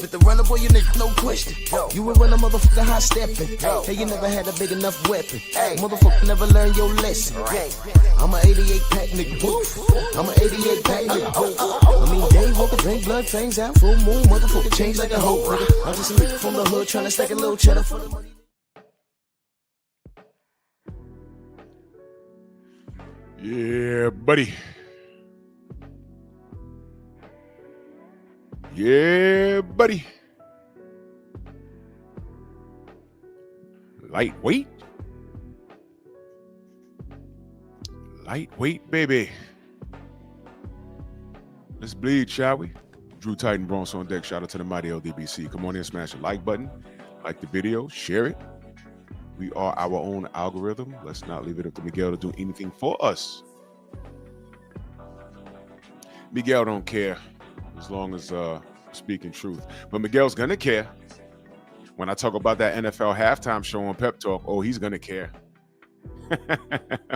With the runner, boy, you nigga, no question. You would run a motherfucker high stepping. Hey, you never had a big enough weapon. Motherfucker never learned your lesson. I'm a 88 pack nigga. I'm a 88 pack nigga. I mean, day walker, drink blood, fangs out, full moon, motherfucker, change like a hoe, nigga. I'm just a nigga from the hood trying to stack a little cheddar for the money. Yeah, buddy. Yeah, buddy. Lightweight. Lightweight, baby. Let's bleed, shall we? Drew Titan Bronx on deck. Shout out to the mighty LDBC. Come on in, smash the like button. Like the video, share it. We are our own algorithm. Let's not leave it up to Miguel to do anything for us. Miguel don't care as long as speaking truth. But Miguel's gonna care. When I talk about that NFL halftime show on Pep Talk, oh, he's gonna care.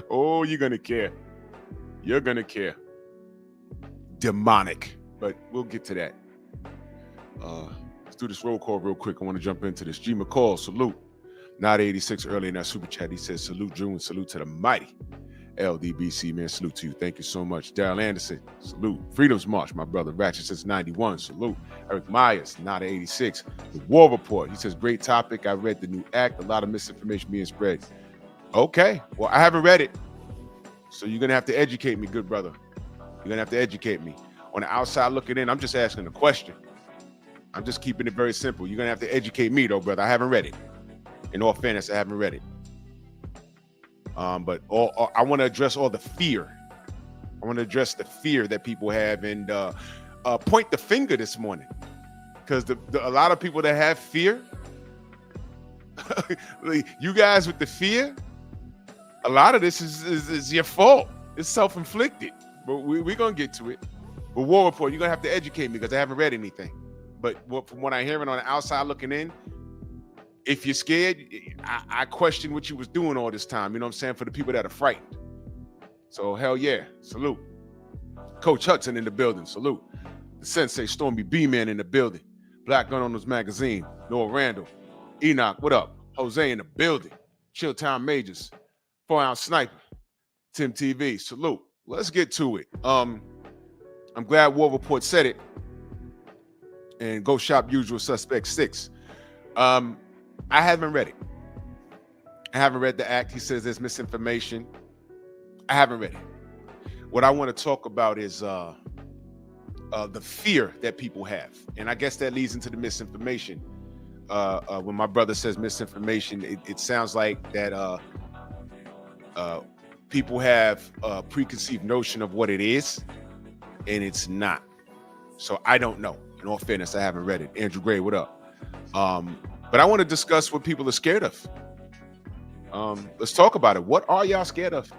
Oh, you're gonna care. You're gonna care. Demonic. But we'll get to that. Let's do this roll call real quick. I want to jump into this. G McCall, salute. Not 86 early in that super chat. He says, salute Drew and salute to the mighty LDBC, man. Salute to you. Thank you so much. Daryl Anderson, salute. Freedom's March, my brother. Ratchet since 91, salute. Eric Myers, not 86. The War Report, he says, great topic. I read the new act. A lot of misinformation being spread. Okay. Well, I haven't read it. So you're going to have to educate me, good brother. You're going to have to educate me. On the outside looking in, I'm just asking a question. I'm just keeping it very simple. You're going to have to educate me, though, brother. I haven't read it. In all fairness, I haven't read it. But I want to address all the fear. I want to address the fear that people have and point the finger this morning. Because a lot of people that have fear, you guys with the fear, a lot of this is your fault. It's self-inflicted. But we're going to get to it. But War Report, you're going to have to educate me because I haven't read anything. But from what I'm hearing on the outside looking in, if you're scared, I question what you was doing all this time. You know what I'm saying? For the people that are frightened. So hell yeah, salute. Coach Hudson in the building, salute. The Sensei Stormy B-Man in the building. Black Gun Owners Magazine, Noah Randall. Enoch, what up? Jose in the building. Chilltown Majors, 4-ounce Sniper. Tim TV, salute. Let's get to it. I'm glad War Report said it. And go shop Usual Suspect 6. I haven't read it. I haven't read the act. He says there's misinformation. I haven't read it. What I want to talk about is the fear that people have. And I guess that leads into the misinformation. When my brother says misinformation, it sounds like that people have a preconceived notion of what it is, and it's not. So I don't know. In all fairness, I haven't read it. Andrew Gray, what up? But I want to discuss what people are scared of. Let's talk about it. What are y'all scared of?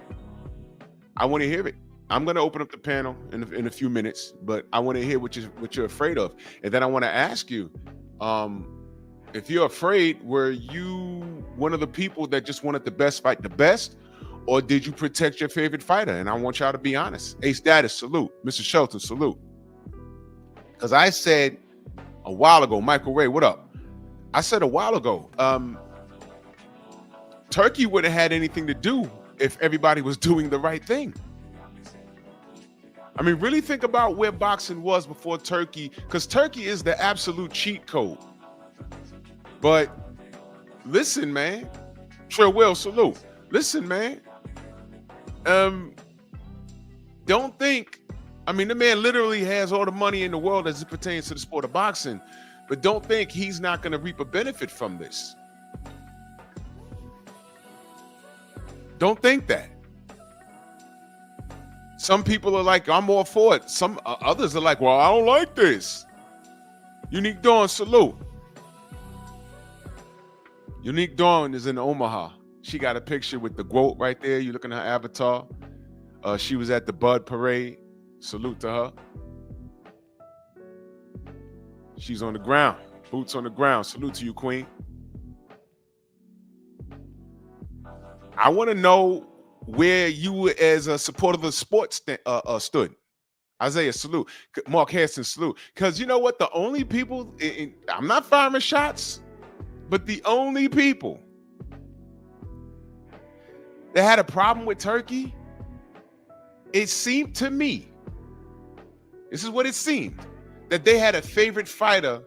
I want to hear it. I'm going to open up the panel in a few minutes, but I want to hear what you're afraid of. And then I want to ask you, if you're afraid, were you one of the people that just wanted the best fight the best, or did you protect your favorite fighter? And I want y'all to be honest. Ace Daddis, salute. Mr. Shelton, salute. Because I said a while ago, Michael Ray, what up? I said a while ago, Turkey wouldn't have had anything to do if everybody was doing the right thing. I mean, really think about where boxing was before Turkey, because Turkey is the absolute cheat code. But listen, man, Trey Will, salute. Listen, man, don't think, I mean, the man literally has all the money in the world as it pertains to the sport of boxing, but don't think he's not going to reap a benefit from this. Don't think that. Some people are like, I'm all for it. Some others are like, well, I don't like this. Unique Dawn, salute. Unique Dawn is in Omaha. She got a picture with the GOAT right there. You look at her avatar. She was at the Bud Parade. Salute to her. She's on the ground. Boots on the ground. Salute to you, Queen. I want to know where you, as a supporter of the sport, stood. Isaiah, salute. Mark Harrison, salute. Because you know what? The only people, I'm not firing shots, but the only people that had a problem with Turkey, it seemed to me, this is what it seemed, that they had a favorite fighter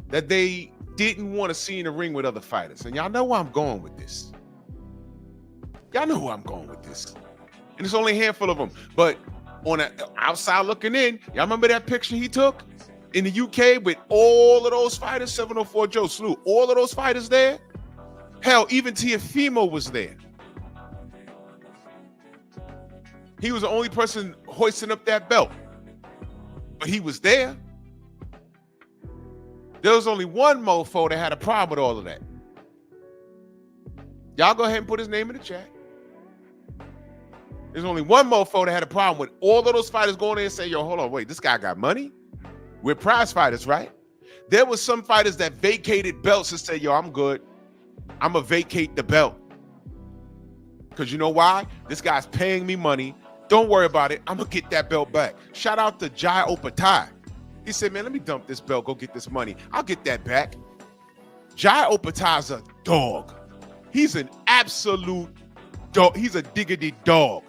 that they didn't want to see in the ring with other fighters. And y'all know where I'm going with this. Y'all know where I'm going with this. And it's only a handful of them. But on the outside looking in, y'all remember that picture he took in the UK with all of those fighters? 704 Joe, salute. All of those fighters there? Hell, even Teofimo was there. He was the only person hoisting up that belt. But he was there. There was only one mofo that had a problem with all of that. Y'all go ahead and put his name in the chat. There's only one mofo that had a problem with all of those fighters going in and saying, yo, hold on, wait, this guy got money? We're prize fighters, right? There was some fighters that vacated belts and said, yo, I'm good. I'm going to vacate the belt. Because you know why? This guy's paying me money. Don't worry about it. I'm going to get that belt back. Shout out to Jai Opatai. He said, man, let me dump this belt, go get this money. I'll get that back. Jai Opatai's a dog. He's an absolute dog. He's a diggity dog.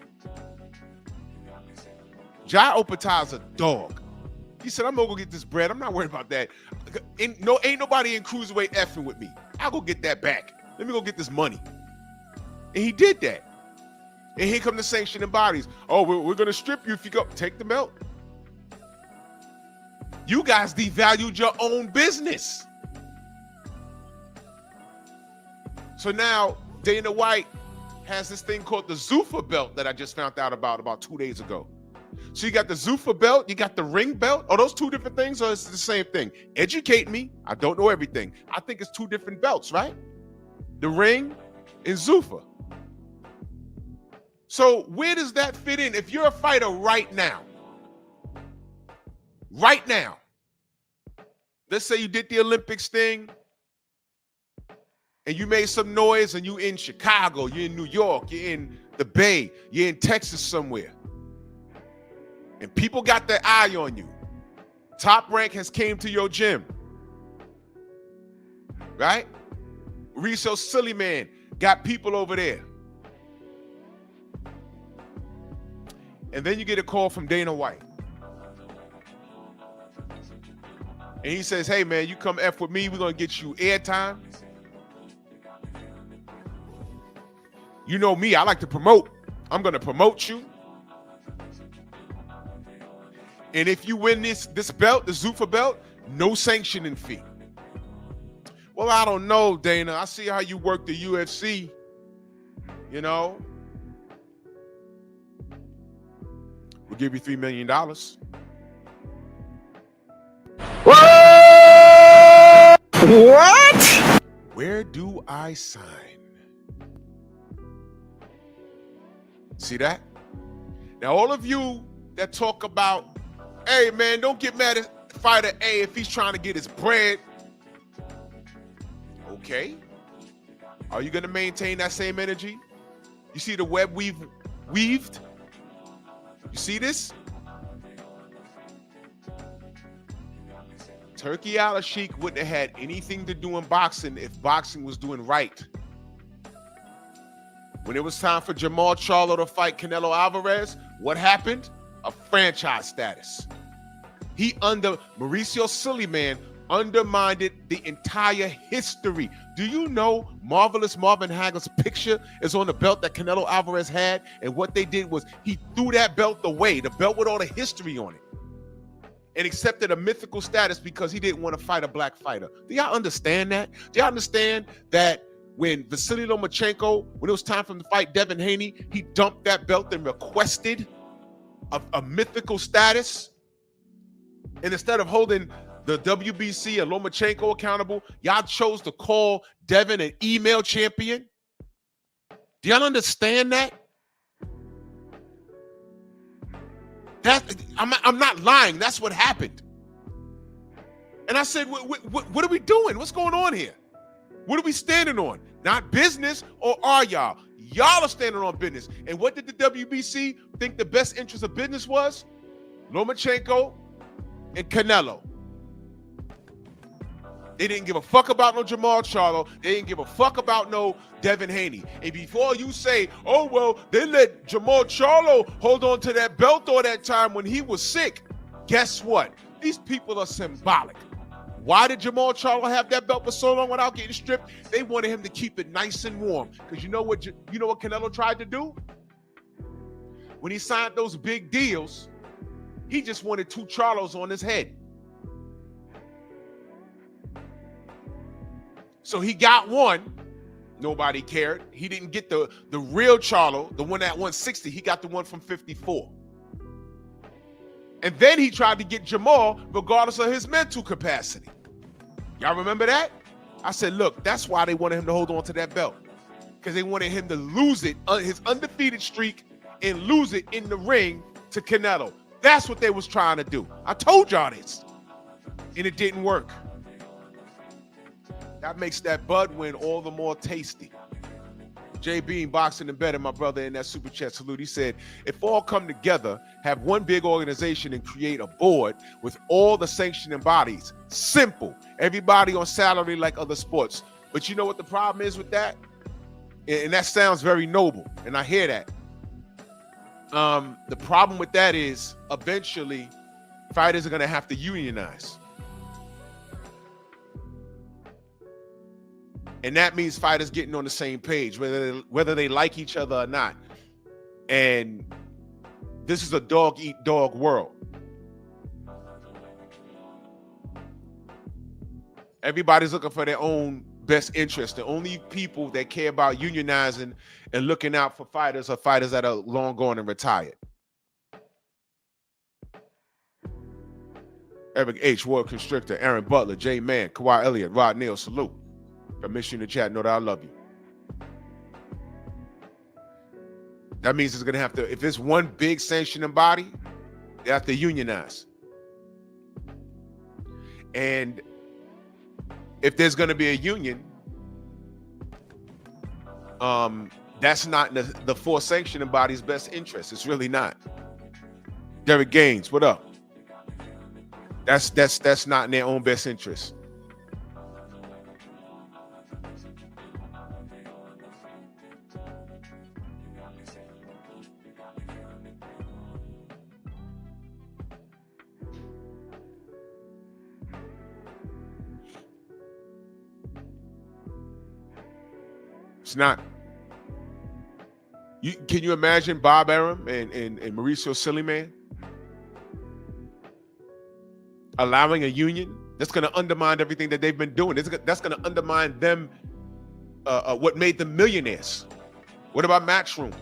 Jai Opatai's a dog. He said, I'm going to go get this bread. I'm not worried about that. Ain't nobody in Cruiserweight effing with me. I'll go get that back. Let me go get this money. And he did that. And here come the sanctioning bodies. Oh, we're going to strip you if you go. Take the belt. You guys devalued your own business. So now Dana White has this thing called the ZUFFA belt that I just found out about 2 days ago. So you got the ZUFFA belt, you got the ring belt. Are those two different things or is it the same thing? Educate me. I don't know everything. I think it's two different belts, right? The ring and ZUFFA. So where does that fit in? If you're a fighter right now, let's say you did the Olympics thing and you made some noise and you in Chicago, you're in New York, you're in the Bay, you're in Texas somewhere. And people got their eye on you. Top Rank has came to your gym. Right? Mauricio Sillyman got people over there. And then you get a call from Dana White. And he says, hey, man, you come F with me. We're going to get you airtime. You know me. I like to promote. I'm going to promote you. And if you win this belt, the ZUFFA belt, no sanctioning fee. Well, I don't know, Dana. I see how you work the UFC. You know. We'll give you $3 million. What? Where do I sign? See that? Now, all of you that talk about, hey, man, don't get mad at fighter A if he's trying to get his bread. Okay. Are you going to maintain that same energy? You see the web we've weaved? You see this? Turkey Al-Sheikh wouldn't have had anything to do in boxing if boxing was doing right. When it was time for Jamal Charlo to fight Canelo Alvarez, what happened? A franchise status. Mauricio Sillyman undermined the entire history. Do you know Marvelous Marvin Haggle's picture is on the belt that Canelo Alvarez had? And what they did was he threw that belt away, the belt with all the history on it, and accepted a mythical status because he didn't want to fight a black fighter. Do y'all understand that? Do y'all understand that when Vasily Lomachenko, when it was time for him to fight Devin Haney, he dumped that belt and requested a mythical status? And instead of holding the WBC and Lomachenko accountable, y'all chose to call Devin an email champion? Do y'all understand that? I'm not lying. That's what happened. And I said, what are we doing? What's going on here? What are we standing on? Not business, or are y'all? Y'all are standing on business. And what did the WBC think the best interest of business was? Lomachenko and Canelo. They didn't give a fuck about no Jamal Charlo. They didn't give a fuck about no Devin Haney. And before you say, oh, well, they let Jamal Charlo hold on to that belt all that time when he was sick. Guess what? These people are symbolic. Why did Jamal Charlo have that belt for so long without getting stripped? They wanted him to keep it nice and warm. Because you know what Canelo tried to do? When he signed those big deals, he just wanted 2 Charlos on his head. So he got one. Nobody cared. He didn't get the real Charlo, the one at 160. He got the one from 54. And then he tried to get Jamal regardless of his mental capacity. Y'all remember that? I said, look, that's why they wanted him to hold on to that belt. Because they wanted him to lose it, his undefeated streak, and lose it in the ring to Canelo. That's what they was trying to do. I told y'all this. And it didn't work. That makes that Bud win all the more tasty. Jay Bean, Boxing and Betting, my brother, in that super chat salute, he said, if all come together, have one big organization and create a board with all the sanctioning bodies. Simple. Everybody on salary like other sports. But you know what the problem is with that? And that sounds very noble, and I hear that. The problem with that is eventually fighters are going to have to unionize. And that means fighters getting on the same page, whether they like each other or not. And this is a dog-eat-dog world. Everybody's looking for their own best interest. The only people that care about unionizing and looking out for fighters are fighters that are long gone and retired. Eric H., World Constrictor, Aaron Butler, J Man, Kawhi Elliott, Rod Neal, salute. If I miss you in the chat, know that I love you. That means it's going to have to, if it's one big sanctioning body, they have to unionize. And if there's going to be a union, that's not the 4 sanctioning body's best interest. It's really not. Derek Gaines, what up? That's not in their own best interest. It's not. Can you imagine Bob Arum and Mauricio Silliman allowing a union? That's going to undermine everything that they've been doing. That's going to undermine them, what made them millionaires. What about Matchroom?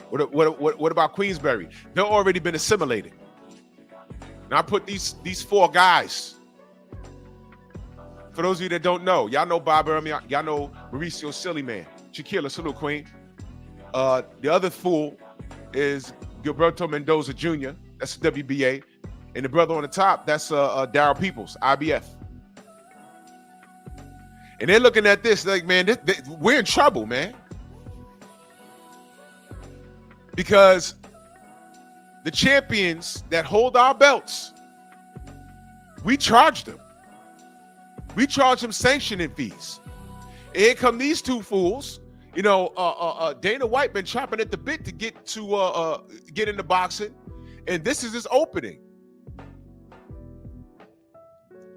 What about Queensberry? They've already been assimilated. Now I put these 4 guys. For those of you that don't know, y'all know Bob Arum, y'all know Mauricio Silliman. Shaquilla, salute, Queen. The other fool is Gilberto Mendoza Jr. That's the WBA. And the brother on the top, that's Darryl Peoples, IBF. And they're looking at this like, man, we're in trouble, man. Because the champions that hold our belts, we charge them. We charge them sanctioning fees. And here come these 2 fools. You know, Dana White been chopping at the bit to get into boxing, and this is his opening.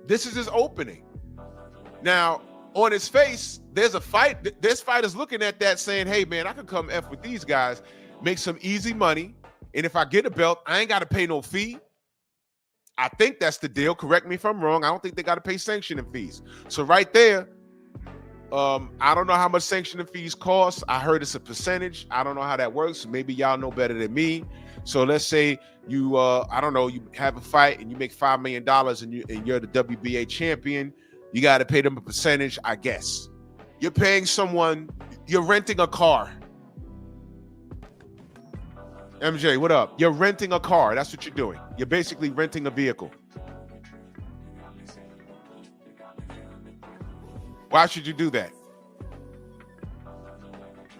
This is his opening. Now, on his face, there's a fight. There's fighters looking at that saying, hey, man, I can come F with these guys, make some easy money, and if I get a belt, I ain't got to pay no fee. I think that's the deal. Correct me if I'm wrong. I don't think they got to pay sanctioning fees. So right there, I don't know how much sanctioning fees cost. I heard it's a percentage. I don't know how that works. Maybe y'all know better than me. So let's say you, I don't know, you have a fight and you make $5 million and you're the WBA champion. You got to pay them a percentage, I guess. You're paying someone, you're renting a car. MJ, what up? You're renting a car. That's what you're doing. You're basically renting a vehicle. Why should you do that?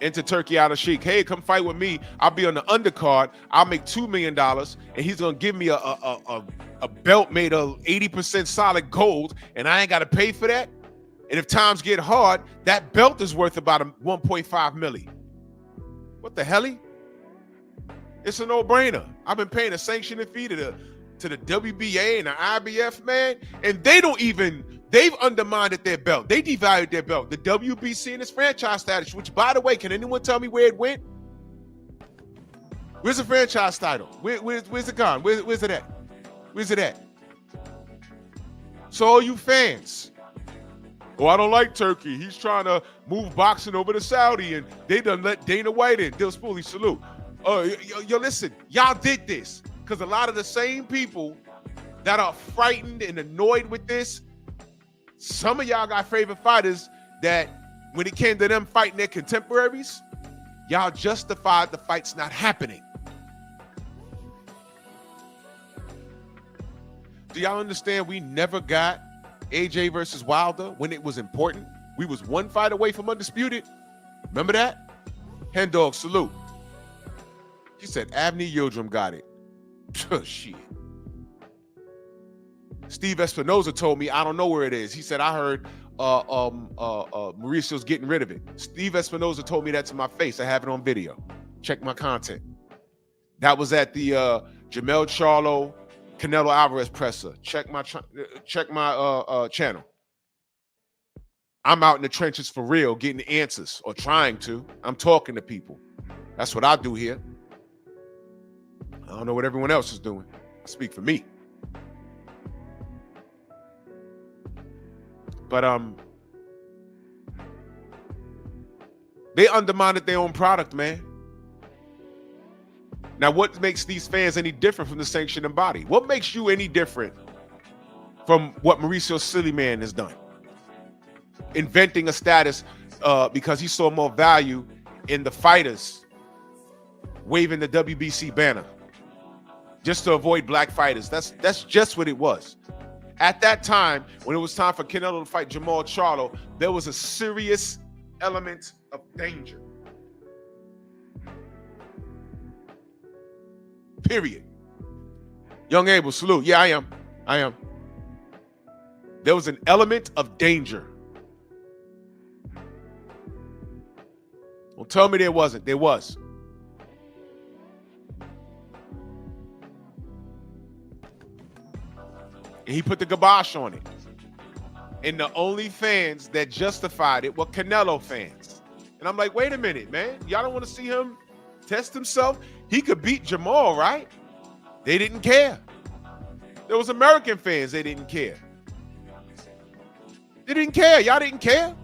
into Turkey Al Sheikh. Hey, come fight with me. I'll be on the undercard. I'll make $2 million, and he's gonna give me a belt made of 80% solid gold, and I ain't got to pay for that. And if times get hard, that belt is worth about 1.5 million. What the hell? It's a no-brainer. I've been paying a sanctioning fee to the WBA and the IBF, man, and they've undermined their belt. They devalued their belt. The WBC and its franchise status, which, by the way, can anyone tell me where it went? Where's the franchise title? Where's it gone? Where's it at? Where's it at? So all you fans, oh, I don't like Turkey. He's trying to move boxing over to Saudi, and they done let Dana White in. Dill Spoolie, salute. Yo, listen, y'all did this because a lot of the same people that are frightened and annoyed with this, some of y'all got favorite fighters that when it came to them fighting their contemporaries, y'all justified the fights not happening. Do y'all understand we never got AJ versus Wilder when it was important? We was one fight away from undisputed. Remember that? Hen Dog, salute. She said Avni Yildirim got it. Shit. Steve Espinoza told me, I don't know where it is. He said, I heard Mauricio's getting rid of it. Steve Espinoza told me that to my face. I have it on video. Check my content. That was at the Jamel Charlo Canelo Alvarez presser. Check my channel. I'm out in the trenches for real, getting answers, or trying to. I'm talking to people. That's what I do here. I don't know what everyone else is doing. I speak for me. But they undermined their own product, man. Now, what makes these fans any different from the sanctioning body? What makes you any different from what Mauricio Sillyman has done? Inventing a status because he saw more value in the fighters waving the WBC banner just to avoid black fighters. That's just what it was. At that time, when it was time for Canelo to fight Jamal Charlo, there was a serious element of danger. Period. Young Abel, salute. Yeah, I am. There was an element of danger. Don't tell me there wasn't. There was. And he put the kibosh on it. And the only fans that justified it were Canelo fans. And I'm like, wait a minute, man. Y'all don't want to see him test himself? He could beat Jamal, right? They didn't care. There was American fans, they didn't care. They didn't care. Y'all didn't care.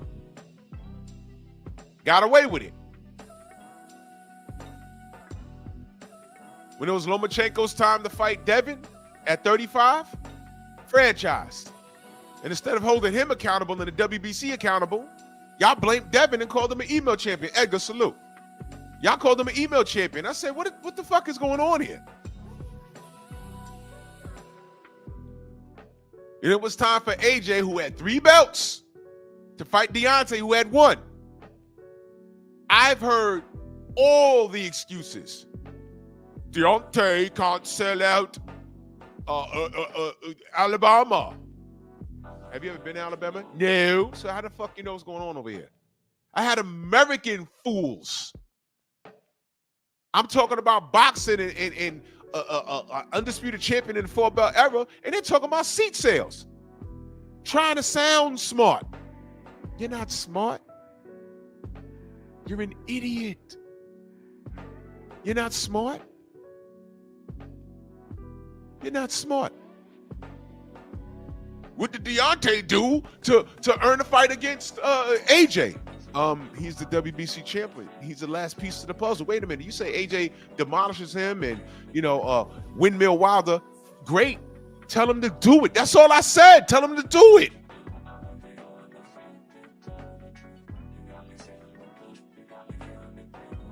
Got away with it. When it was Lomachenko's time to fight Devin at 35, franchised. And instead of holding him accountable and the WBC accountable, y'all blamed Devin and called him an email champion. Edgar, salute. Y'all called him an email champion. I said, what the fuck is going on here? And it was time for AJ, who had 3 belts, to fight Deontay, who had 1. I've heard all the excuses. Deontay can't sell out Alabama. Have you ever been to Alabama? No. So how the fuck you know what's going on over here? I had American fools. I'm talking about boxing and undisputed champion in the 4-belt era, and they're talking about seat sales. Trying to sound smart. You're not smart. You're an idiot. You're not smart. You're not smart. What did Deontay do to earn a fight against AJ? He's the WBC champion. He's the last piece of the puzzle. Wait a minute. You say AJ demolishes him and, Windmill Wilder. Great. Tell him to do it. That's all I said. Tell him to do it.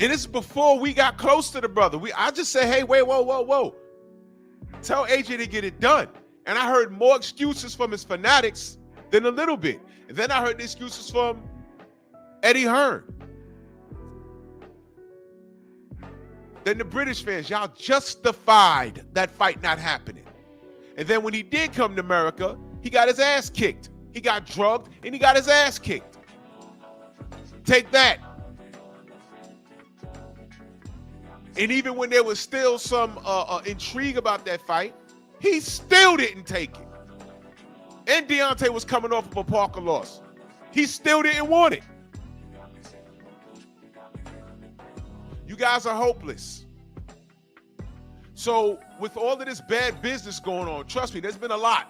And it's before we got close to the brother. I just said, hey, wait, whoa. Tell AJ to get it done. And I heard more excuses from his fanatics than a little bit. And then I heard the excuses from Eddie Hearn. Then the British fans, y'all justified that fight not happening. And then when he did come to America, he got his ass kicked. He got drugged and he got his ass kicked. Take that. And even when there was still some intrigue about that fight, he still didn't take it. And Deontay was coming off of a Parker loss. He still didn't want it. You guys are hopeless. So with all of this bad business going on, trust me, there's been a lot.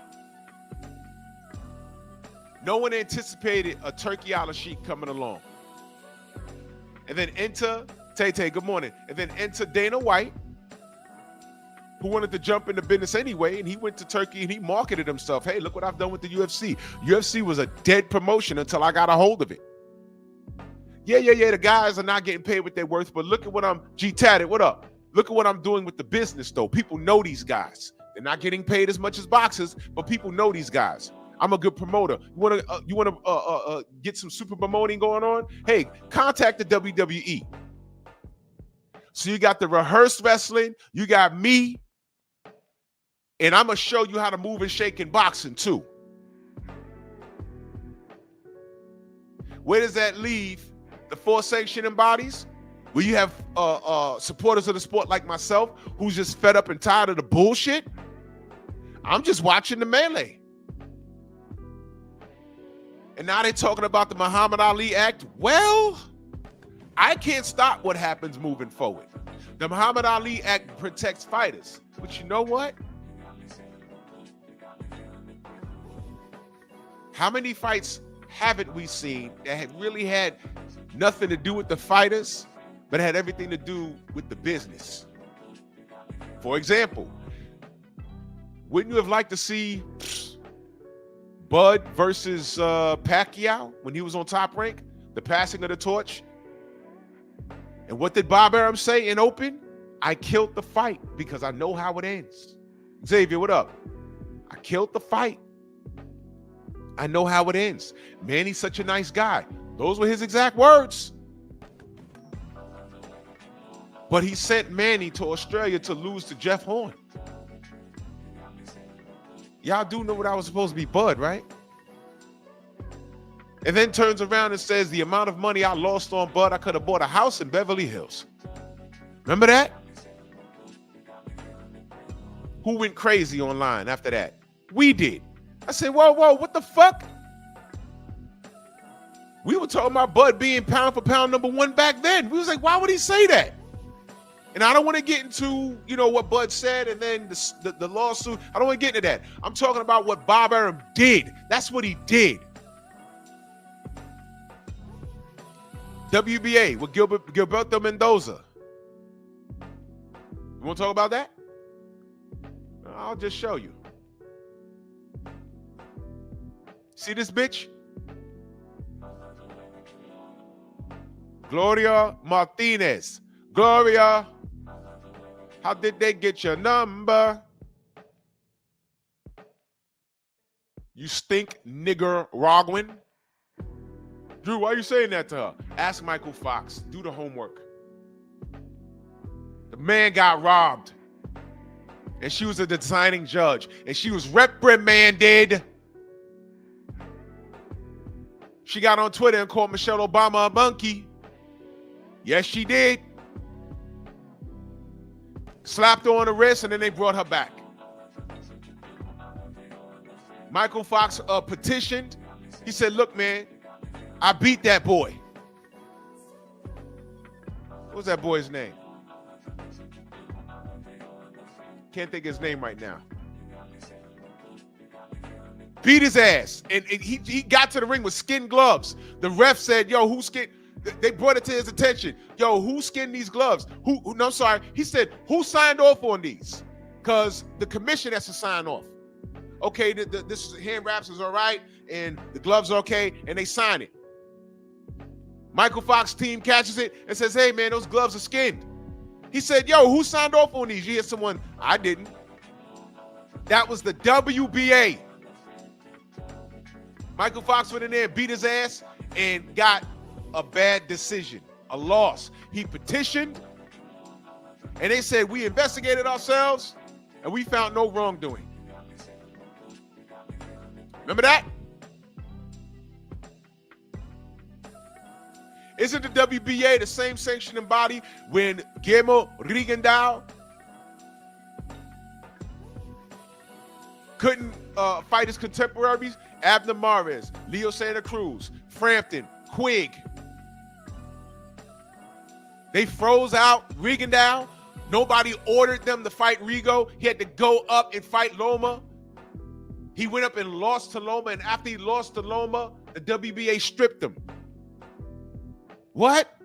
No one anticipated a Turkey Al-Sheikh coming along. And then enter Tay, good morning. And then enter Dana White, who wanted to jump into business anyway, and he went to Turkey and he marketed himself. Hey, look what I've done with the UFC. UFC was a dead promotion until I got a hold of it. Yeah, the guys are not getting paid what they're worth, but look at what I'm, G-Tatted, what up? Look at what I'm doing with the business, though. People know these guys. They're not getting paid as much as boxers, but people know these guys. I'm a good promoter. You want to get some super promoting going on? Hey, contact the WWE. So you got the rehearsed wrestling, you got me, and I'm going to show you how to move and shake in boxing, too. Where does that leave the 4 sanctioning bodies? Where you have supporters of the sport like myself who's just fed up and tired of the bullshit? I'm just watching the melee. And now they're talking about the Muhammad Ali Act. Well, I can't stop what happens moving forward. The Muhammad Ali Act protects fighters. But you know what? How many fights haven't we seen that have really had nothing to do with the fighters, but had everything to do with the business? For example, wouldn't you have liked to see Bud versus Pacquiao when he was on Top Rank? The passing of the torch. And what did Bob Arum say in open? I killed the fight because I know how it ends. Xavier, what up? I killed the fight. I know how it ends. Manny's such a nice guy. Those were his exact words. But he sent Manny to Australia to lose to Jeff Horn. Y'all do know what I was supposed to be Bud, right? And then turns around and says the amount of money I lost on Bud, I could have bought a house in Beverly Hills. Remember that? Who went crazy online after that? We did. I said, whoa, what the fuck? We were talking about Bud being pound for pound #1 back then. We was like, why would he say that? And I don't want to get into, what Bud said and then the lawsuit. I don't want to get into that. I'm talking about what Bob Arum did. That's what he did. WBA with Gilberto Mendoza. You want to talk about that? I'll just show you. See this bitch? Gloria Martinez. Gloria, how did they get your number? You stink, nigger Rogwin. Drew, why are you saying that to her? Ask Michael Fox. Do the homework. The man got robbed. And she was a designing judge. And she was reprimanded. She got on Twitter and called Michelle Obama a monkey. Yes, she did. Slapped her on the wrist, and then they brought her back. Michael Fox petitioned. He said, look, man, I beat that boy. What was that boy's name? Can't think of his name right now. Beat his ass. And he got to the ring with skin gloves. The ref said, yo, who skinned? They brought it to his attention. Yo, who skinned these gloves? No, I'm sorry. He said, who signed off on these? Because the commission has to sign off. Okay, this hand wraps is all right, and the gloves are okay, and they sign it. Michael Fox team catches it and says, hey, man, those gloves are skinned. He said, yo, who signed off on these? You hear someone, I didn't. That was the WBA. Michael Fox went in there and beat his ass and got a bad decision, a loss. He petitioned. And they said, we investigated ourselves and we found no wrongdoing. Remember that? Isn't the WBA the same sanctioning body when Guillermo Rigondeaux couldn't fight his contemporaries? Abner Mares, Leo Santa Cruz, Frampton, Quigg. They froze out Rigondeaux. Nobody ordered them to fight Rigo. He had to go up and fight Loma. He went up and lost to Loma, and after he lost to Loma, the WBA stripped him. What?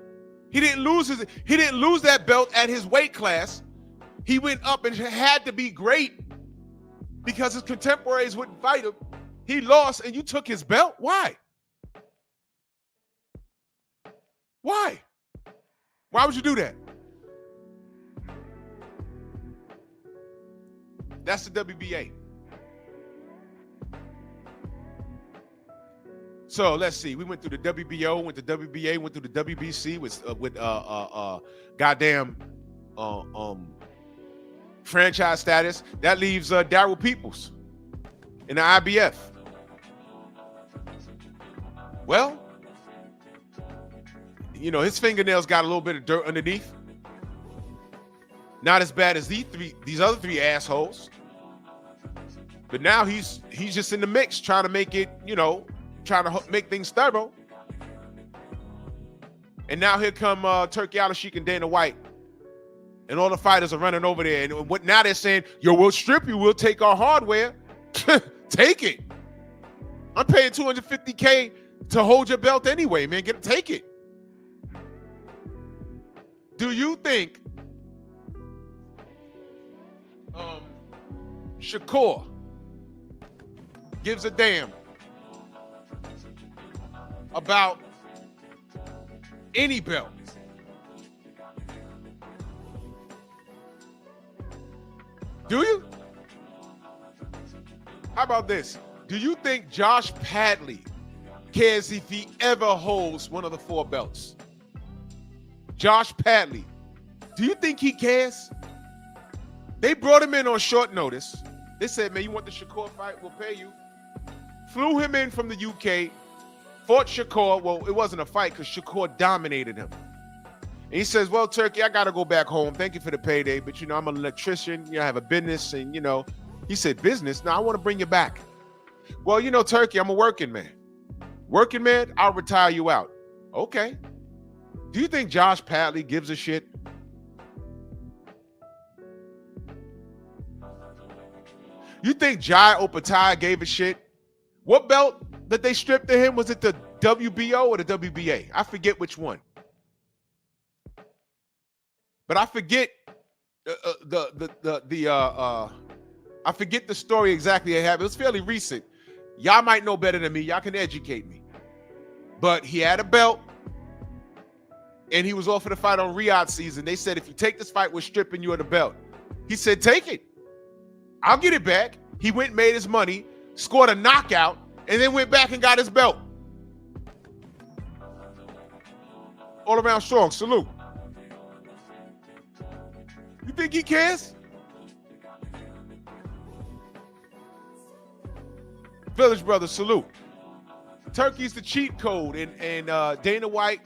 He didn't lose that belt at his weight class. He went up and had to be great because his contemporaries wouldn't fight him. He lost and you took his belt? Why? Why? Why would you do that? That's the WBA. So let's see. We went through the WBO, went to WBA, went through the WBC with goddamn franchise status. That leaves Darryl Peoples in the IBF. Well, you know, his fingernails got a little bit of dirt underneath. Not as bad as these other three assholes. But now he's just in the mix, trying to make it, you know, trying to make things thorough. And now here come Turki Al-Sheikh and Dana White. And all the fighters are running over there. And what now they're saying, yo, we'll strip you, we'll take our hardware. Take it. I'm paying $250K to hold your belt anyway, man. Take it. Do you think Shakur gives a damn about any belt? Do you? How about this? Do you think Josh Padley cares if he ever holds one of the 4 belts? Josh Padley, do you think he cares? They brought him in on short notice. They said, man, you want the Shakur fight? We'll pay you. Flew him in from the UK, fought Shakur. Well, it wasn't a fight because Shakur dominated him. And he says, well, Turki, I got to go back home. Thank you for the payday. But, you know, I'm an electrician. You know, I have a business. And, you know, he said, business? No, I want to bring you back. Well, you know, Turki, I'm a working man. Working man, I'll retire you out. Okay. Do you think Josh Padley gives a shit? You think Jai Opetaia gave a shit? What belt that they stripped to him? Was it the WBO or the WBA? I forget which one. But I forget I forget the story exactly. It was fairly recent. Y'all might know better than me. Y'all can educate me. But he had a belt, and he was offered a fight on Riyadh season. They said, if you take this fight, we're stripping you of the belt. He said, take it. I'll get it back. He went and made his money, scored a knockout, and then went back and got his belt. All around strong. Salute. You think he cares? Village Brothers, salute. Turkey's the cheat code, and Dana White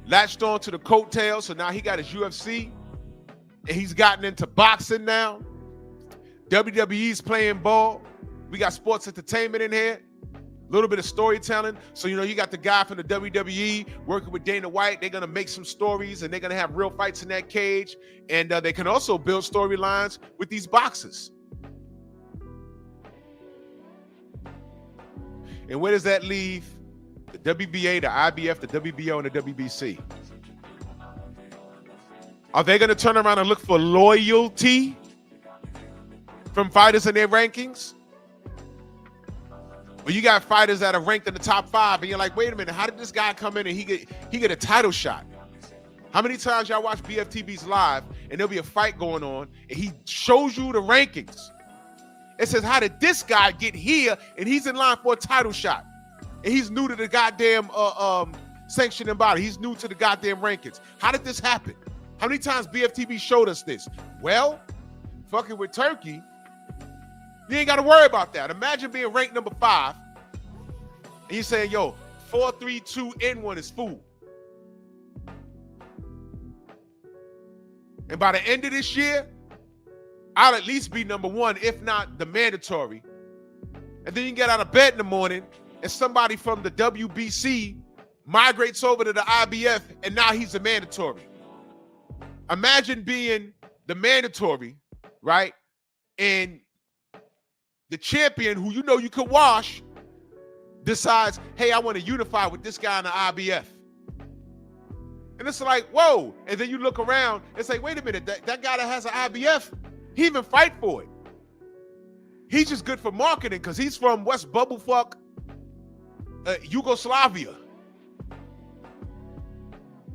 latched on to the coattails, so now he got his UFC, and he's gotten into boxing now. WWE's playing ball. We got sports entertainment in here. A little bit of storytelling. So, you know, you got the guy from the WWE working with Dana White. They're going to make some stories, and they're going to have real fights in that cage. And they can also build storylines with these boxers. And where does that leave the WBA, the IBF, the WBO, and the WBC? Are they going to turn around and look for loyalty from fighters in their rankings? Or you got fighters that are ranked in the top 5, and you're like, wait a minute, how did this guy come in and he get a title shot? How many times y'all watch BFTBs live and there'll be a fight going on and he shows you the rankings? It says, how did this guy get here and he's in line for a title shot? And he's new to the goddamn sanctioning body. He's new to the goddamn rankings. How did this happen? How many times BFTB showed us this? Well, fucking with Turkey, you ain't got to worry about that. Imagine being ranked number 5, and you saying, yo, 4-3-2-N1 is food. And by the end of this year, I'll at least be number 1, if not the mandatory. And then you can get out of bed in the morning, and somebody from the WBC migrates over to the IBF, and now he's a mandatory. Imagine being the mandatory, right? And the champion, who you know you could wash, decides, hey, I want to unify with this guy in the IBF. And it's like, whoa. And then you look around and say, wait a minute, that guy that has an IBF, he even fight for it. He's just good for marketing because he's from West Bubblefuck, Yugoslavia.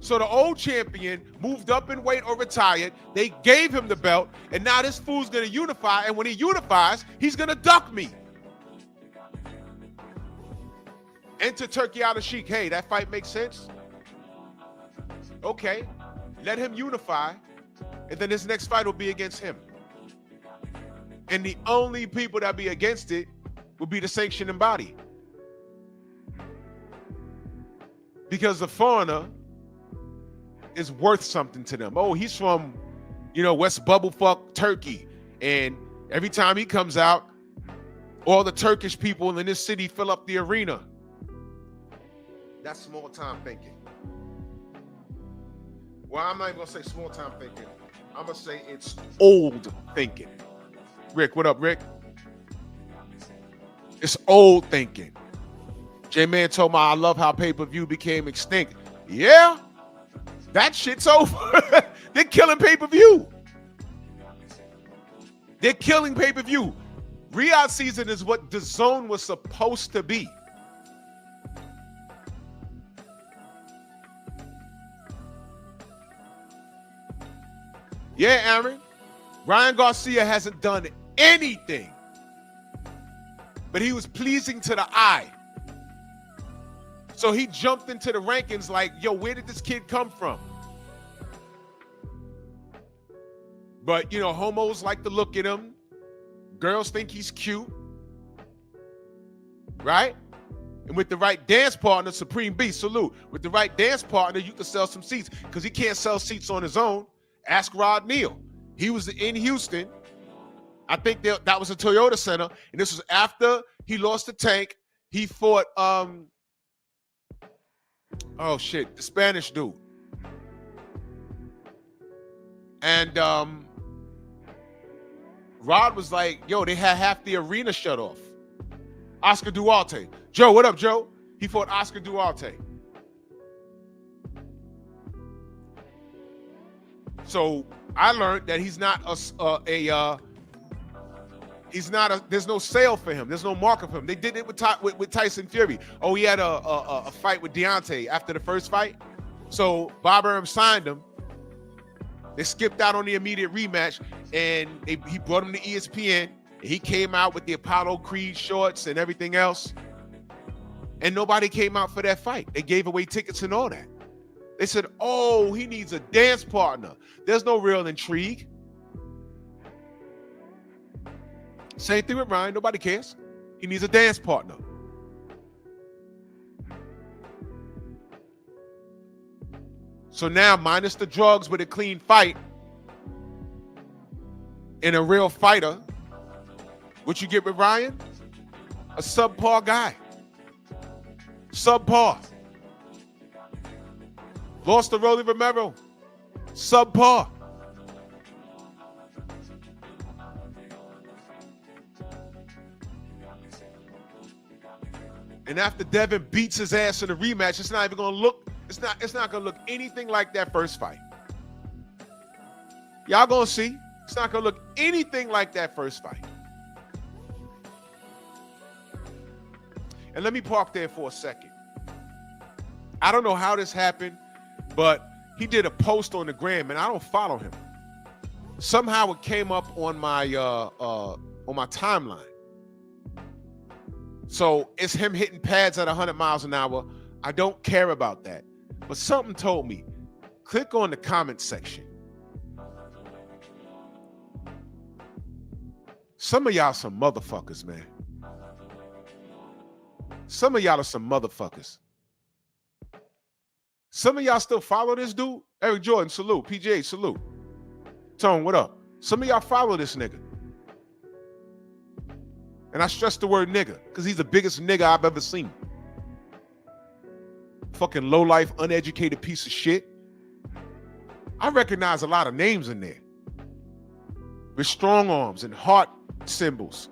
So the old champion moved up in weight or retired. They gave him the belt, and now this fool's going to unify. And when he unifies, he's going to duck me. Enter Turkey Al-Sheikh. Hey, that fight makes sense? Okay, let him unify, and then his next fight will be against him. And the only people that be against it will be the sanctioning body. Because the foreigner is worth something to them. Oh, he's from, West Bubblefuck, Turkey. And every time he comes out, all the Turkish people in this city fill up the arena. That's small time thinking. Well, I'm not even going to say small time thinking. I'm going to say it's old thinking. Rick, what up, Rick? It's old thinking. J-Man told me, I love how pay-per-view became extinct. Yeah, that shit's over. They're killing pay-per-view. They're killing pay-per-view. Riyadh season is what the zone was supposed to be. Yeah, Aaron. Ryan Garcia hasn't done anything, but he was pleasing to the eye. So he jumped into the rankings like, yo, where did this kid come from? But, homos like to look at him. Girls think he's cute. Right? And with the right dance partner, Supreme Beast, salute. With the right dance partner, you can sell some seats because he can't sell seats on his own. Ask Rod Neal. He was in Houston. I think that was a Toyota Center. And this was after he lost the Tank. He fought, the Spanish dude. And Rod was like, yo, they had half the arena shut off. Oscar Duarte. Joe, what up, Joe? He fought Oscar Duarte. So I learned that he's not there's no sale for him. There's no market for him. They did it with Tyson Fury. Oh, he had a fight with Deontay after the first fight. So Bob Arum signed him. They skipped out on the immediate rematch, and he brought him to ESPN. And he came out with the Apollo Creed shorts and everything else. And nobody came out for that fight. They gave away tickets and all that. They said, oh, he needs a dance partner. There's no real intrigue. Same thing with Ryan. Nobody cares. He needs a dance partner. So now, minus the drugs with a clean fight and a real fighter, what you get with Ryan? A subpar guy. Subpar. Lost to Rolly Romero. Subpar. And after Devin beats his ass in the rematch, it's not even gonna look, it's not gonna look anything like that first fight. Y'all gonna see. It's not gonna look anything like that first fight. And let me park there for a second. I don't know how this happened, but he did a post on the gram, and I don't follow him. Somehow it came up on my timeline. So it's him hitting pads at 100 miles an hour. I don't care about that. But something told me, click on the comment section Some of y'all some motherfuckers, man. Some of y'all are some motherfuckers. Some of y'all still follow this dude. Eric Jordan, salute. PGA, salute. Tone, what up? Some of y'all follow this nigga. And I stress the word nigga because he's the biggest nigga I've ever seen. Fucking low-life, uneducated piece of shit. I recognize a lot of names in there with strong arms and heart symbols.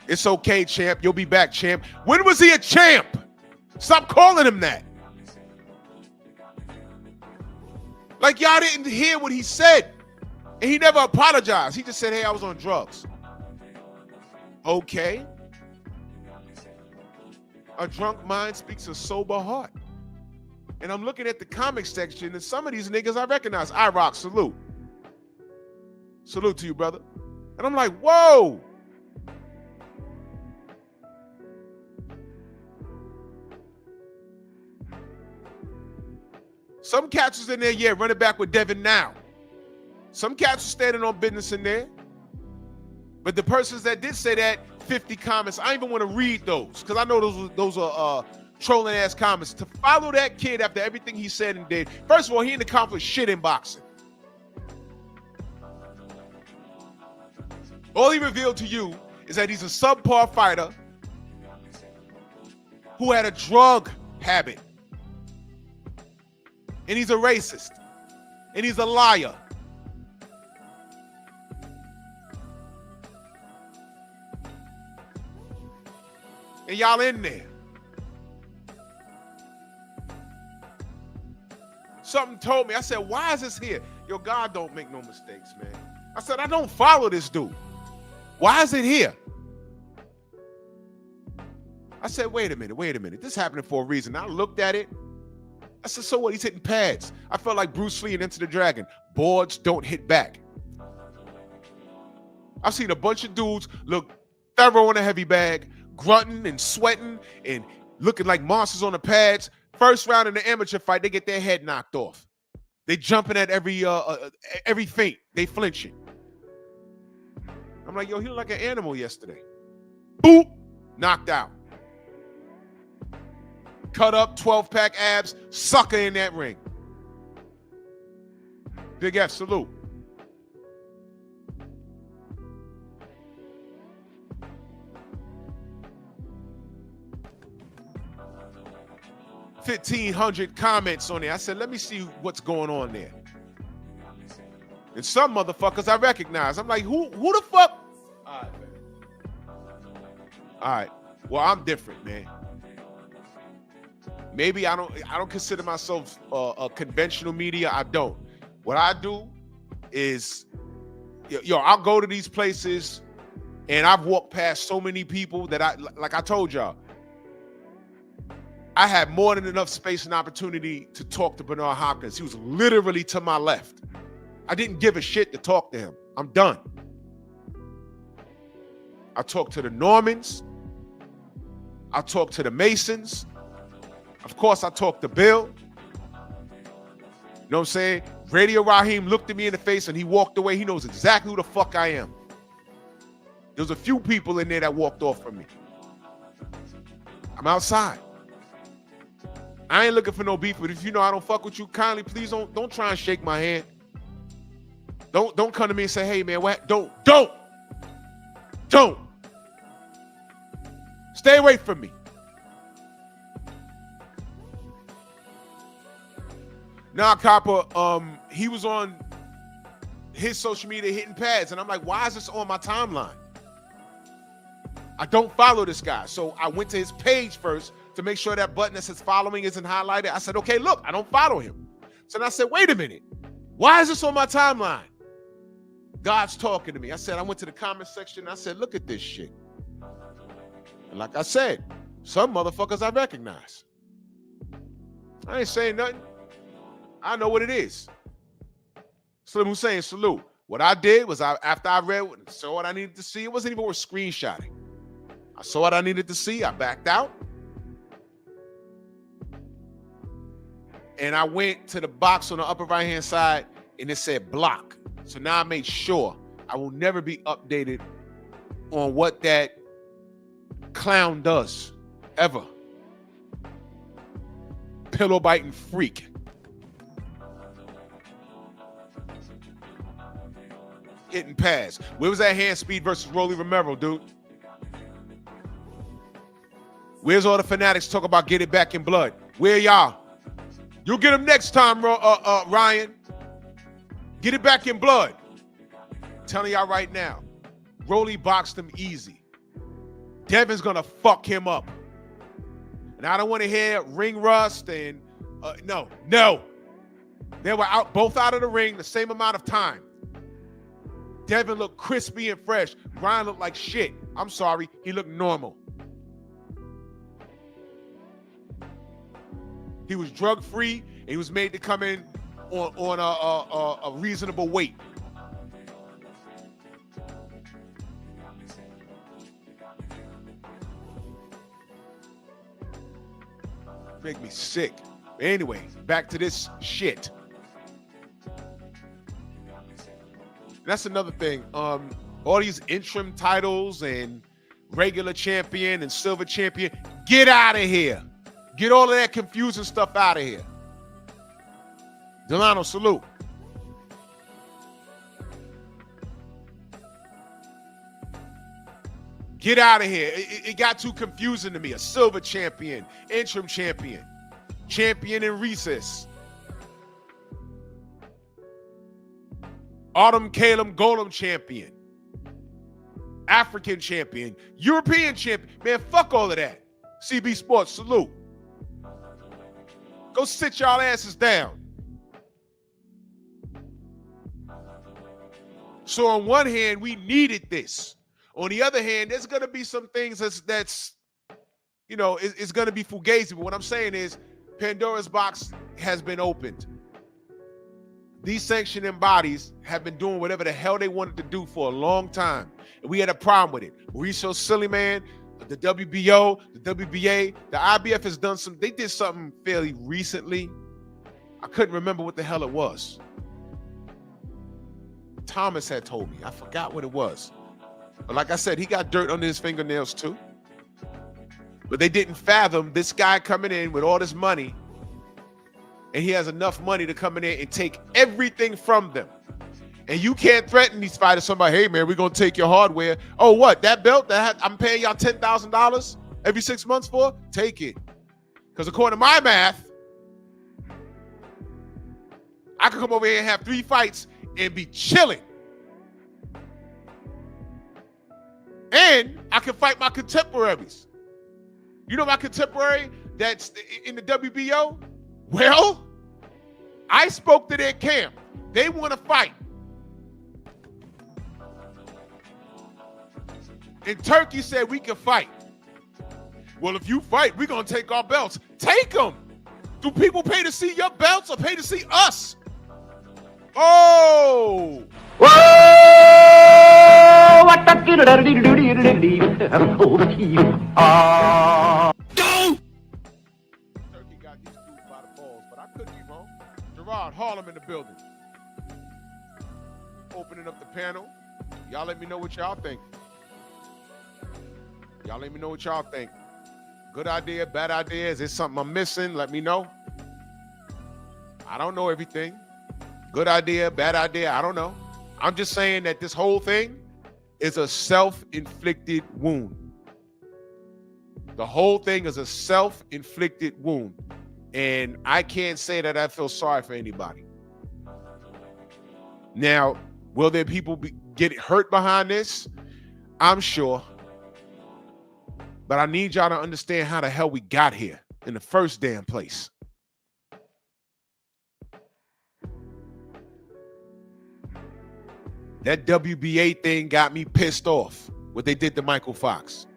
It's okay, champ. You'll be back, champ. When was he a champ? Stop calling him that. Like y'all didn't hear what he said. And he never apologized. He just said, hey, I was on drugs. Okay. A drunk mind speaks a sober heart. And I'm looking at the comic section, and some of these niggas I recognize. I rock, salute. Salute to you, brother. And I'm like, whoa. Some cats was in there, yeah, running back with Devin now. Some cats were standing on business in there. But the persons that did say that, 50 comments, I don't even want to read those because I know those are trolling ass comments. To follow that kid after everything he said and did, first of all, he didn't accomplish shit in boxing. All he revealed to you is that he's a subpar fighter who had a drug habit. And he's a racist. And he's a liar. And y'all in there. Something told me. I said, why is this here? Yo, God don't make no mistakes, man. I said, I don't follow this dude. Why is it here? I said, wait a minute. This happening for a reason. I looked at it. I said, so what? He's hitting pads. I felt like Bruce Lee in Enter the Dragon. Boards don't hit back. I've seen a bunch of dudes look thorough in a heavy bag, grunting and sweating and looking like monsters on the pads. First round in the amateur fight, they get their head knocked off. They jumping at every feint. They flinching. I'm like, yo, he looked like an animal yesterday. Boop, knocked out. Cut up, 12-pack abs, sucker in that ring. Big F, salute. $1,500 comments on there. I said, let me see what's going on there. And some motherfuckers I recognize. I'm like, who the fuck? All right, man. All right. Well, I'm different, man. Maybe I don't consider myself a conventional media. I don't. What I do is, yo, I'll go to these places and I've walked past so many people that like I told y'all, I had more than enough space and opportunity to talk to Bernard Hopkins. He was literally to my left. I didn't give a shit to talk to him. I'm done. I talked to the Normans. I talked to the Masons. Of course, I talked to Bill. You know what I'm saying? Radio Raheem looked at me in the face and he walked away. He knows exactly who the fuck I am. There's a few people in there that walked off from me. I'm outside. I ain't looking for no beef, but if you know I don't fuck with you, kindly please don't try and shake my hand. Don't come to me and say, hey man, what? Don't. Stay away from me. Nah, Copper, he was on his social media hitting pads, and I'm like, why is this on my timeline? I don't follow this guy. So I went to his page first to make sure that button that says following isn't highlighted. I said, okay, look, I don't follow him. So then I said, wait a minute. Why is this on my timeline? God's talking to me. I said, I went to the comment section. I said, look at this shit. And like I said, some motherfuckers I recognize. I ain't saying nothing. I know what it is. Slim Hussein, salute. What I did was after I read, saw what I needed to see. It wasn't even worth screenshotting. I saw what I needed to see. I backed out. And I went to the box on the upper right-hand side and it said block. So now I made sure I will never be updated on what that clown does, ever. Pillow biting freak. Hitting pass. Where was that hand speed versus Rolly Romero, dude? Where's all the fanatics talk about get it back in blood? Where y'all? You'll get him next time, Ryan. Get it back in blood. I'm telling y'all right now, Rolly boxed him easy. Devin's gonna fuck him up. And I don't want to hear ring rust and no. They were both out of the ring the same amount of time. Devin looked crispy and fresh. Ryan looked like shit. I'm sorry, he looked normal. He was drug-free, and he was made to come in on a reasonable weight. Make me sick. Anyway, back to this shit. That's another thing. All these interim titles and regular champion and silver champion, get out of here. Get all of that confusing stuff out of here. Delano, salute. Get out of here. It got too confusing to me. A silver champion, interim champion, champion in recess. Autumn Calum Golem champion, African champion, European champion. Man, fuck all of that. CB Sports, salute. Go sit y'all asses down. So on one hand, we needed this. On the other hand, there's going to be some things that's you know, it's going to be fugazi. But what I'm saying is Pandora's box has been opened. These sanctioning bodies have been doing whatever the hell they wanted to do for a long time. And we had a problem with it. Mauricio Sillyman, the WBO, the WBA, the IBF has done they did something fairly recently. I couldn't remember what the hell it was. Thomas had told me. I forgot what it was. But like I said, he got dirt under his fingernails too. But they didn't fathom this guy coming in with all this money, and he has enough money to come in there and take everything from them. And you can't threaten these fighters. Somebody, hey man, we're gonna take your hardware. Oh, what? That belt that I'm paying y'all $10,000 every 6 months for? Take it. Because according to my math, I could come over here and have 3 fights and be chilling. And I can fight my contemporaries. You know my contemporary that's in the WBO? Well, I spoke to their camp. They want to fight. And Turkey said we can fight. Well, if you fight, we're going to take our belts. Take them. Do people pay to see your belts or pay to see us? Oh! Whoa! What the Go! Turkey got these dudes by the balls, but I could be wrong. Gerard Harlem in the building. Opening up the panel. Y'all let me know what y'all think. Y'all let me know what y'all think. Good idea, bad idea. Is there something I'm missing? Let me know. I don't know everything. Good idea, bad idea, I don't know. I'm just saying that this whole thing is a self-inflicted wound. The whole thing is a self-inflicted wound. And I can't say that I feel sorry for anybody. Now, will there people get hurt behind this? I'm sure. But I need y'all to understand how the hell we got here in the first damn place. That WBA thing got me pissed off, what they did to Michael Fox.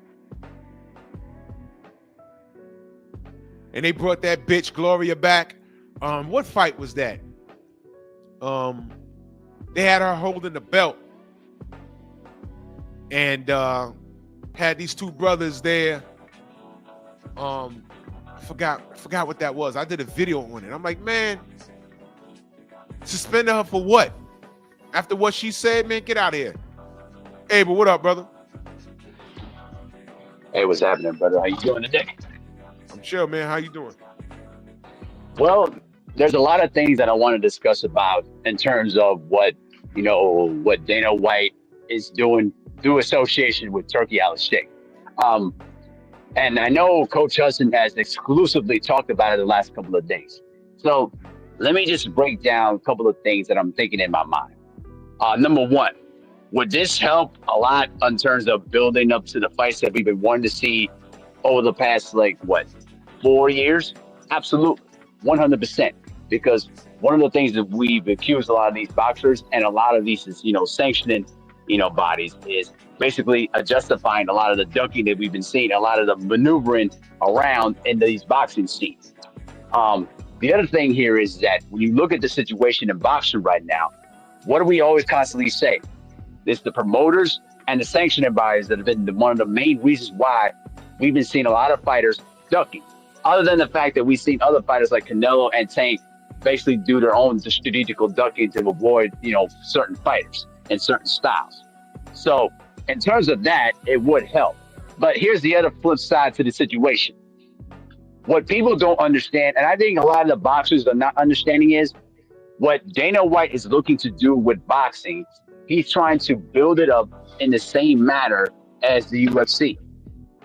And they brought that bitch Gloria back. What fight was that? They had her holding the belt. And had these 2 brothers there. I forgot what that was. I did a video on it. I'm like, man, Suspended her for what? After what she said, man, get out of here. Abel, what up, brother? Hey, what's happening, brother? How you doing today? I'm chill, man. How you doing? Well, there's a lot of things that I want to discuss about in terms of what Dana White is doing through association with Turkey Al-Sheikh. And I know Coach Hudson has exclusively talked about it the last couple of days. So let me just break down a couple of things that I'm thinking in my mind. Number one, would this help a lot in terms of building up to the fights that we've been wanting to see over the past, 4 years? Absolutely, 100%. Because one of the things that we've accused a lot of these boxers and a lot of these, sanctioning, bodies is basically justifying a lot of the ducking that we've been seeing, a lot of the maneuvering around in these boxing scenes. The other thing here is that when you look at the situation in boxing right now, what do we always constantly say? It's the promoters and the sanctioning bodies that have been one of the main reasons why we've been seeing a lot of fighters ducking. Other than the fact that we've seen other fighters like Canelo and Tank basically do their own strategical ducking to avoid, certain fighters and certain styles. So in terms of that, it would help. But here's the other flip side to the situation. What people don't understand, and I think a lot of the boxers are not understanding, is what Dana White is looking to do with boxing. He's trying to build it up in the same manner as the UFC.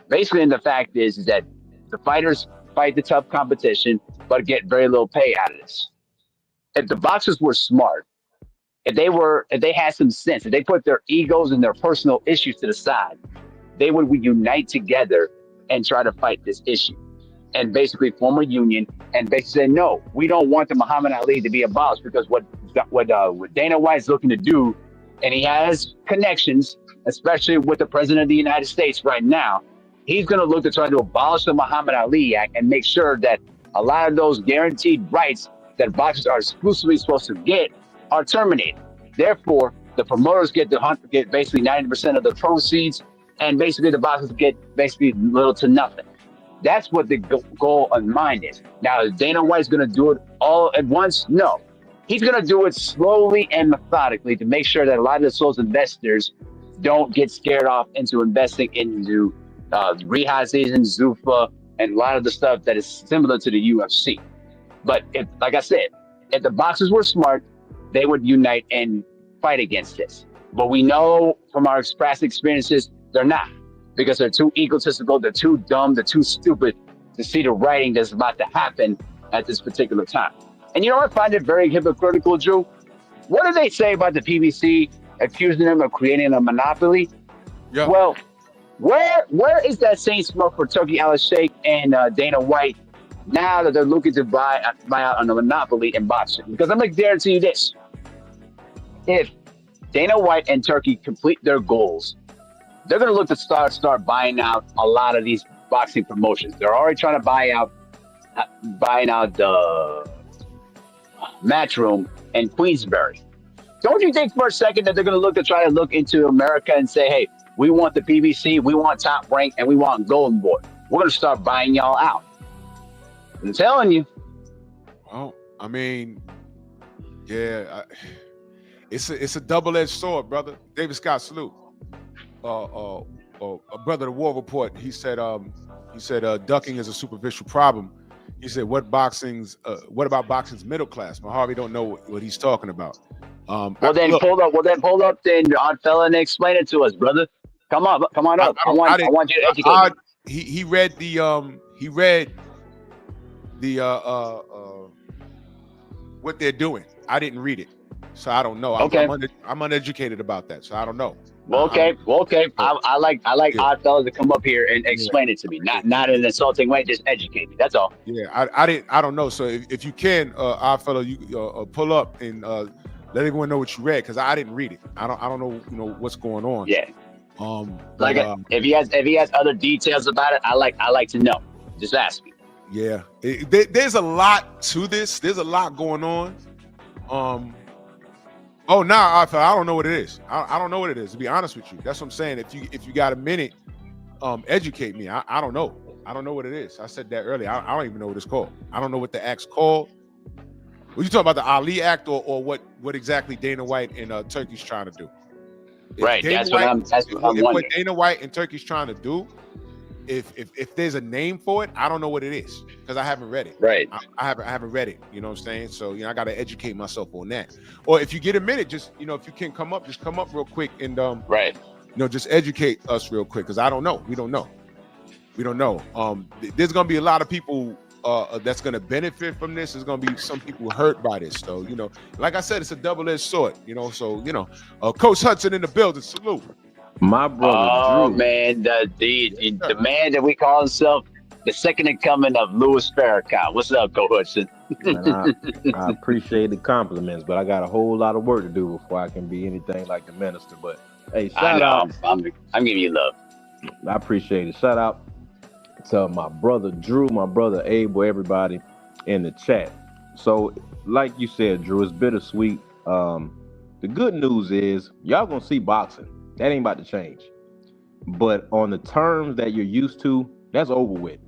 Basically, and the fact is that the fighters fight the tough competition, but get very little pay out of this. If the boxers were smart, if they had some sense, if they put their egos and their personal issues to the side, they would unite together and try to fight this issue and basically form a union and basically say, no, we don't want the Muhammad Ali to be abolished, because what Dana White is looking to do, and he has connections, especially with the president of the United States right now, he's going to look to try to abolish the Muhammad Ali Act and make sure that a lot of those guaranteed rights that boxers are exclusively supposed to get are terminated. Therefore, the promoters get basically 90% of the proceeds, and basically the boxers get basically little to nothing. That's what the goal of mine is. Now, is Dana White's going to do it all at once? No. He's going to do it slowly and methodically to make sure that a lot of those investors don't get scared off into investing into Rehab Season, ZUFFA, and a lot of the stuff that is similar to the UFC. But like I said, if the boxers were smart, they would unite and fight against this. But we know from our past experiences, they're not, because they're too egotistical, they're too dumb, they're too stupid to see the writing that's about to happen at this particular time. And I find it very hypocritical, Drew. What do they say about the PBC accusing them of creating a monopoly? Yeah. Well, where is that same smoke for Turkey Al-Sheikh and Dana White now that they're looking to buy out on a monopoly in boxing? Because I'm going to guarantee you this. If Dana White and Turkey complete their goals, they're going to look to start buying out a lot of these boxing promotions. They're already trying to buying out the Matchroom and Queensberry. Don't you think for a second that they're going to try to look into America and say, hey, we want the PBC, we want Top Rank, and we want Golden Boy. We're going to start buying y'all out. I'm telling you. Well, I mean, yeah, it's a double-edged sword, brother. David Scott, salute. A brother, the War Report, he said ducking is a superficial problem. He said, what about boxing's middle class? Harvey don't know what he's talking about. Pull up then, odd fella, and explain it to us, brother. Come on up. I want you to educate me. He read the what they're doing. I didn't read it, so I don't know. Okay. I'm uneducated about that, so I don't know. Okay. I like odd fellas to come up here and explain it to me, not in an insulting way. Just educate me. That's all. Yeah, I don't know. So if you can, odd fellow, you pull up and let everyone know what you read, because I didn't read it. I don't know what's going on. Yeah. If he has other details about it, I like to know. Just ask me. Yeah, there's a lot to this. There's a lot going on. Oh, I don't know what it is. I don't know what it is, to be honest with you. That's what I'm saying. If you got a minute, educate me. I don't know. I don't know what it is. I said that earlier. I don't even know what it's called. I don't know what the act's called. Well, you talking about the Ali Act or what exactly Dana White and Turkey's trying to do? Right. That's what I'm What wondering. Dana White and Turkey's trying to do, if there's a name for it, I don't know what it is because I haven't read it. Right. I haven't read it. You know what I'm saying? So I got to educate myself on that. Or if you get a minute, just if you can come up real quick and right. Just educate us real quick because I don't know. We don't know. There's gonna be a lot of people that's gonna benefit from this. There's gonna be some people hurt by this, though. Like I said, it's a double-edged sword. So Coach Hudson in the building. Salute. My brother Drew. Man, the man that we call himself the second in coming of Louis Farrakhan. What's up, Coach Hudson? Man, I appreciate the compliments, but I got a whole lot of work to do before I can be anything like the minister. But hey, shout out. I'm giving you love. I appreciate it. Shout out to my brother Drew, my brother Abel, everybody in the chat. So, like you said, Drew, it's bittersweet. The good news is y'all gonna see boxing. That ain't about to change. But on the terms that you're used to, that's over with.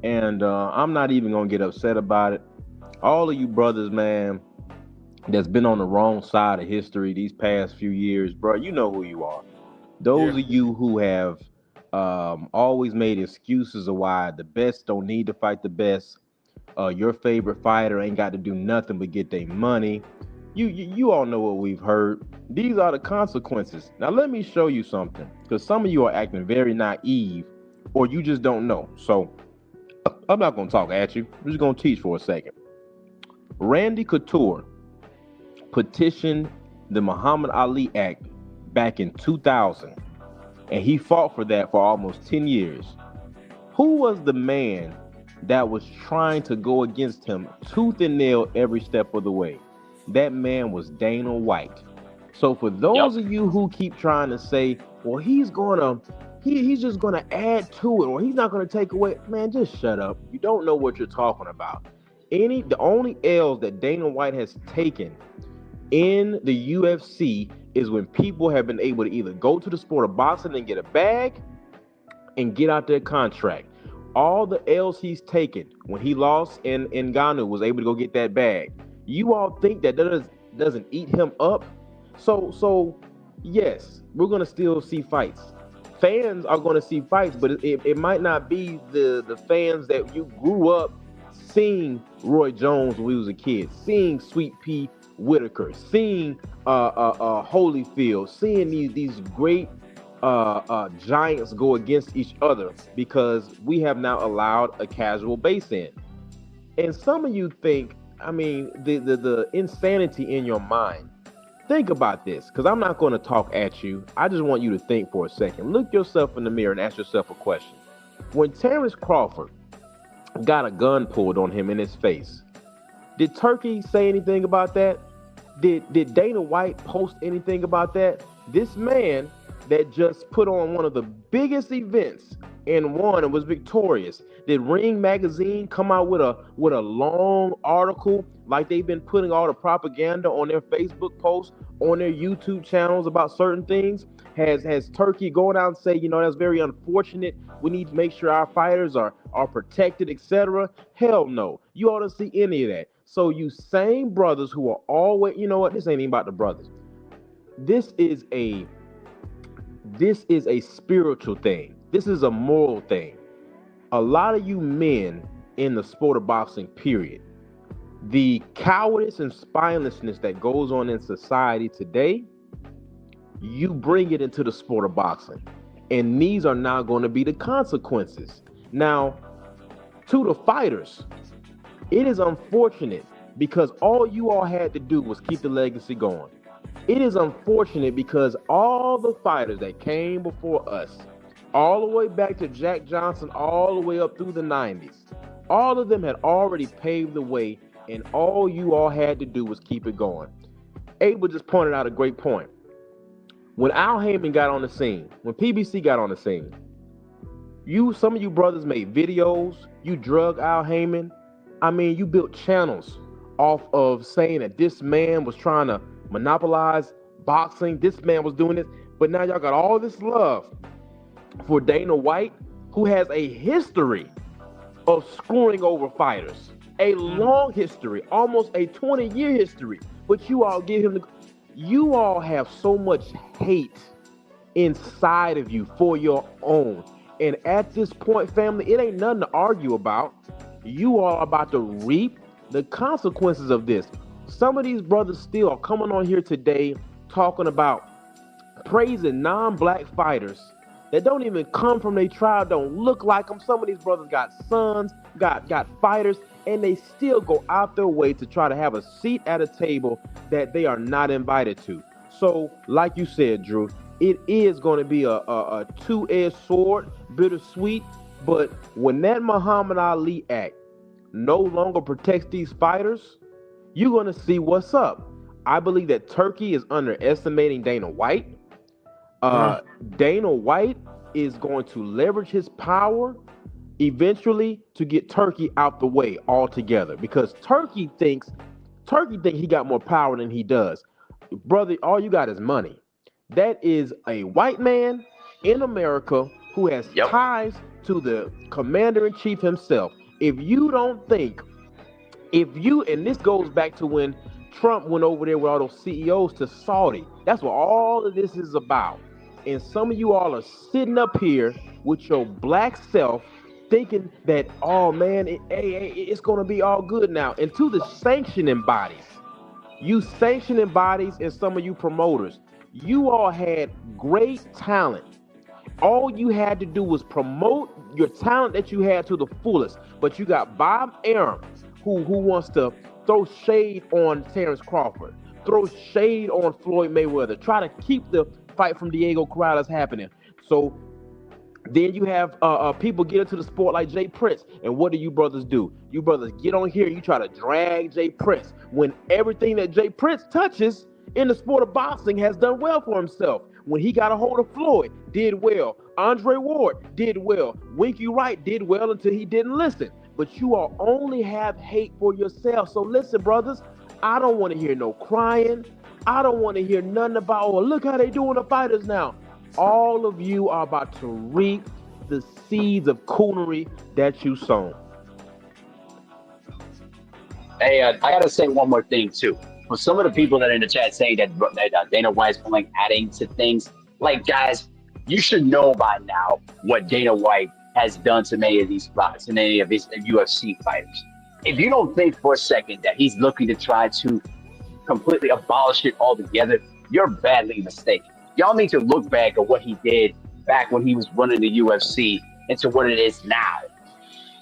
And I'm not even gonna get upset about it. All of you brothers, man, that's been on the wrong side of history these past few years, bro, you know who you are. Those of you who have always made excuses of why the best don't need to fight the best. Your favorite fighter ain't got to do nothing but get their money. You all know what we've heard. These are the consequences. Now let me show you something, because some of you are acting very naive, or you just don't know. So I'm not gonna talk at you. I'm just gonna teach for a second. Randy Couture petitioned the Muhammad Ali Act back in 2000. And he fought for that for almost 10 years. Who was the man that was trying to go against him tooth and nail every step of the way? That man was Dana White. So for those of you who keep trying to say, well, he's just gonna add to it, or he's not gonna take away, man, just shut up. You don't know what you're talking about. The only L's that Dana White has taken in the UFC is when people have been able to either go to the sport of boxing and get a bag and get out their contract. All the L's he's taken when he lost in Ngannou was able to go get that bag. You all think that doesn't eat him up? So yes, we're gonna still see fights. Fans are gonna see fights, but it might not be the fans that you grew up seeing Roy Jones when we was a kid, seeing Sweet Pea Whitaker, seeing Holyfield, seeing these great giants go against each other, because we have now allowed a casual base in. And some of you think, I mean, the insanity in your mind. Think about this, because I'm not going to talk at you. I just want you to think for a second. Look yourself in the mirror and ask yourself a question. When Terrence Crawford got a gun pulled on him in his face, did Turkey say anything about that? Did Dana White post anything about that? This man that just put on one of the biggest events and won and was victorious. Did Ring magazine come out with a long article like they've been putting all the propaganda on their Facebook posts, on their YouTube channels about certain things? Has Turkey gone out and say, that's very unfortunate, we need to make sure our fighters are protected, etc.? Hell no. You ought to see any of that. So you same brothers who are always, this ain't even about the brothers. This is a spiritual thing. This is a moral thing. A lot of you men in the sport of boxing, period, the cowardice and spinelessness that goes on in society today, you bring it into the sport of boxing. And these are now going to be the consequences. Now, to the fighters, it is unfortunate because all you all had to do was keep the legacy going. It is unfortunate because all the fighters that came before us, all the way back to Jack Johnson, all the way up through the 90s, all of them had already paved the way, and all you all had to do was keep it going. Abel just pointed out a great point. When Al Heyman got on the scene, when PBC got on the scene, some of you brothers made videos, you drug Al Heyman. I mean, you built channels off of saying that this man was trying to monopolize boxing, this man was doing this, but now y'all got all this love for Dana White, who has a history of screwing over fighters a long history, almost a 20-year history. But you all give him you all have so much hate inside of you for your own. And at this point, family, it ain't nothing to argue about. You are about to reap the consequences of this. Some of these brothers still are coming on here today talking about praising non-black fighters that don't even come from their tribe, don't look like them. Some of these brothers got sons, got fighters, and they still go out their way to try to have a seat at a table that they are not invited to. So, like you said, Drew, it is going to be a two-edged sword, bittersweet. But when that Muhammad Ali Act no longer protects these fighters, you're going to see what's up. I believe that Turkey is underestimating Dana White. Dana White is going to leverage his power eventually to get Turkey out the way altogether, because Turkey thinks he got more power than he does. Brother, all you got is money. That is a white man in America who has ties to the commander-in-chief himself. And this goes back to when Trump went over there with all those CEOs to Saudi. That's what all of this is about. And some of you all are sitting up here with your black self thinking that, oh man, it's going to be all good now. And to the sanctioning bodies, you sanctioning bodies and some of you promoters, you all had great talent. All you had to do was promote your talent that you had to the fullest. But you got Bob Arum, who wants to throw shade on Terrence Crawford, throw shade on Floyd Mayweather, try to keep the fight from Diego Corrales happening. So then you have people get into the sport like Jay Prince. And what do you brothers do? You brothers get on here, you try to drag Jay Prince when everything that Jay Prince touches in the sport of boxing has done well for himself. When he got a hold of Floyd, did well. Andre Ward did well. Winky Wright did well until he didn't listen. But you all only have hate for yourself. So listen, brothers, I don't want to hear no crying. I don't want to hear nothing about, oh, look how they doing the fighters now. All of you are about to reap the seeds of coonery that you sown. Hey, I got to say one more thing, too. For some of the people that are in the chat saying that Dana White's like adding to things, like, guys, you should know by now what Dana White has done to many of these spots and many of his UFC fighters. If you don't think for a second that he's looking to try to completely abolish it altogether, you're badly mistaken. Y'all need to look back at what he did back when he was running the UFC into what it is now.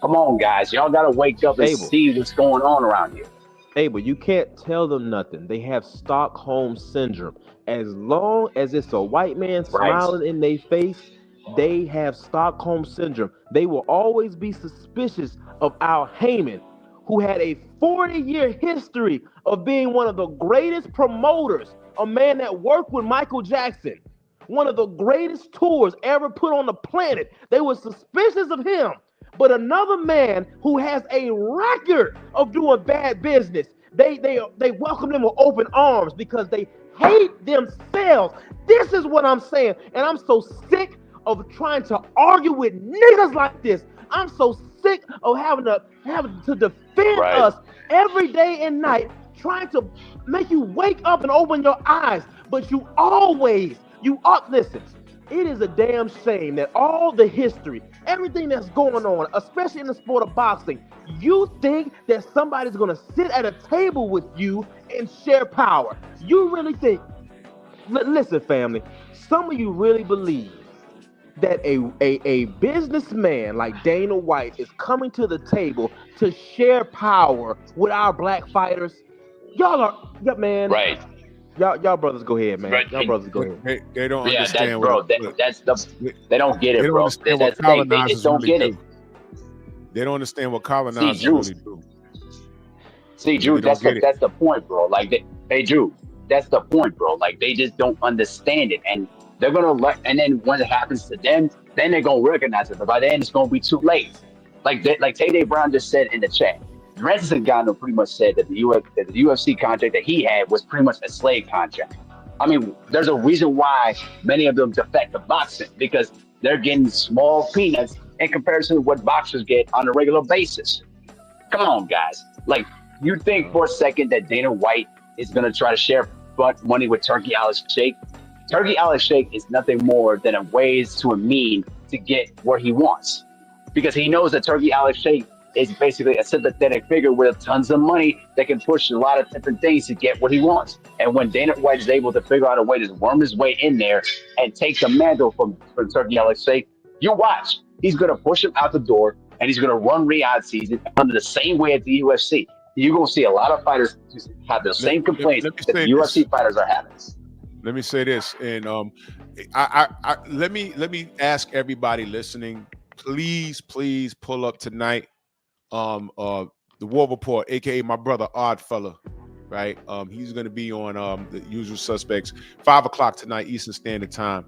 Come on, guys. Y'all got to wake up and see what's going on around here. But you can't tell them nothing. They have Stockholm syndrome. As long as it's a white man smiling in their face, they have Stockholm syndrome. They will always be suspicious of Al Heyman, who had a 40-year history of being one of the greatest promoters, a man that worked with Michael Jackson, one of the greatest tours ever put on the planet. They were suspicious of him. But another man who has a record of doing bad business, they welcome them with open arms because they hate themselves. This is what I'm saying. And I'm so sick of trying to argue with niggas like this. I'm so sick of having to defend us every day and night, trying to make you wake up and open your eyes. But listen, it is a damn shame that all the history, everything that's going on, especially in the sport of boxing, you think that somebody's going to sit at a table with you and share power. You really think, listen, family, some of you really believe that a businessman like Dana White is coming to the table to share power with our black fighters. Man. Right. Y'all brothers go ahead, man. Right. Y'all brothers go ahead. They don't understand. They don't get it, they bro. Don't understand That's what the thing. They just don't really get it. They don't understand what colonizers really do. See, Drew, that's the point, bro. Like, Drew, that's the point, bro. Like, they just don't understand it, and they're gonna and then when it happens to them, then they're gonna recognize it. But by then, it's gonna be too late. Like Tay Brown just said in the chat, Francis Ngannou pretty much said that the UFC contract that he had was pretty much a slave contract. I mean, there's a reason why many of them defect to boxing, because they're getting small peanuts in comparison to what boxers get on a regular basis. Come on, guys. Like, you think for a second that Dana White is going to try to share money with Turkey Alex Sheikh? Turkey Alex Sheikh is nothing more than a ways to a mean to get where he wants. Because he knows that Turkey Alex Sheikh is basically a sympathetic figure with tons of money that can push a lot of different things to get what he wants. And when Dana White is able to figure out a way to worm his way in there and take the mantle from Turkey Alex Sheikh, you watch. He's going to push him out the door, and he's going to run Riyadh season under the same way at the UFC. You're going to see a lot of fighters have the same complaints that the UFC fighters are having. Let me say this, and let me ask everybody listening, please pull up tonight. The War Report, aka my brother Oddfella, right? He's going to be on the Usual Suspects, 5 o'clock tonight Eastern Standard Time.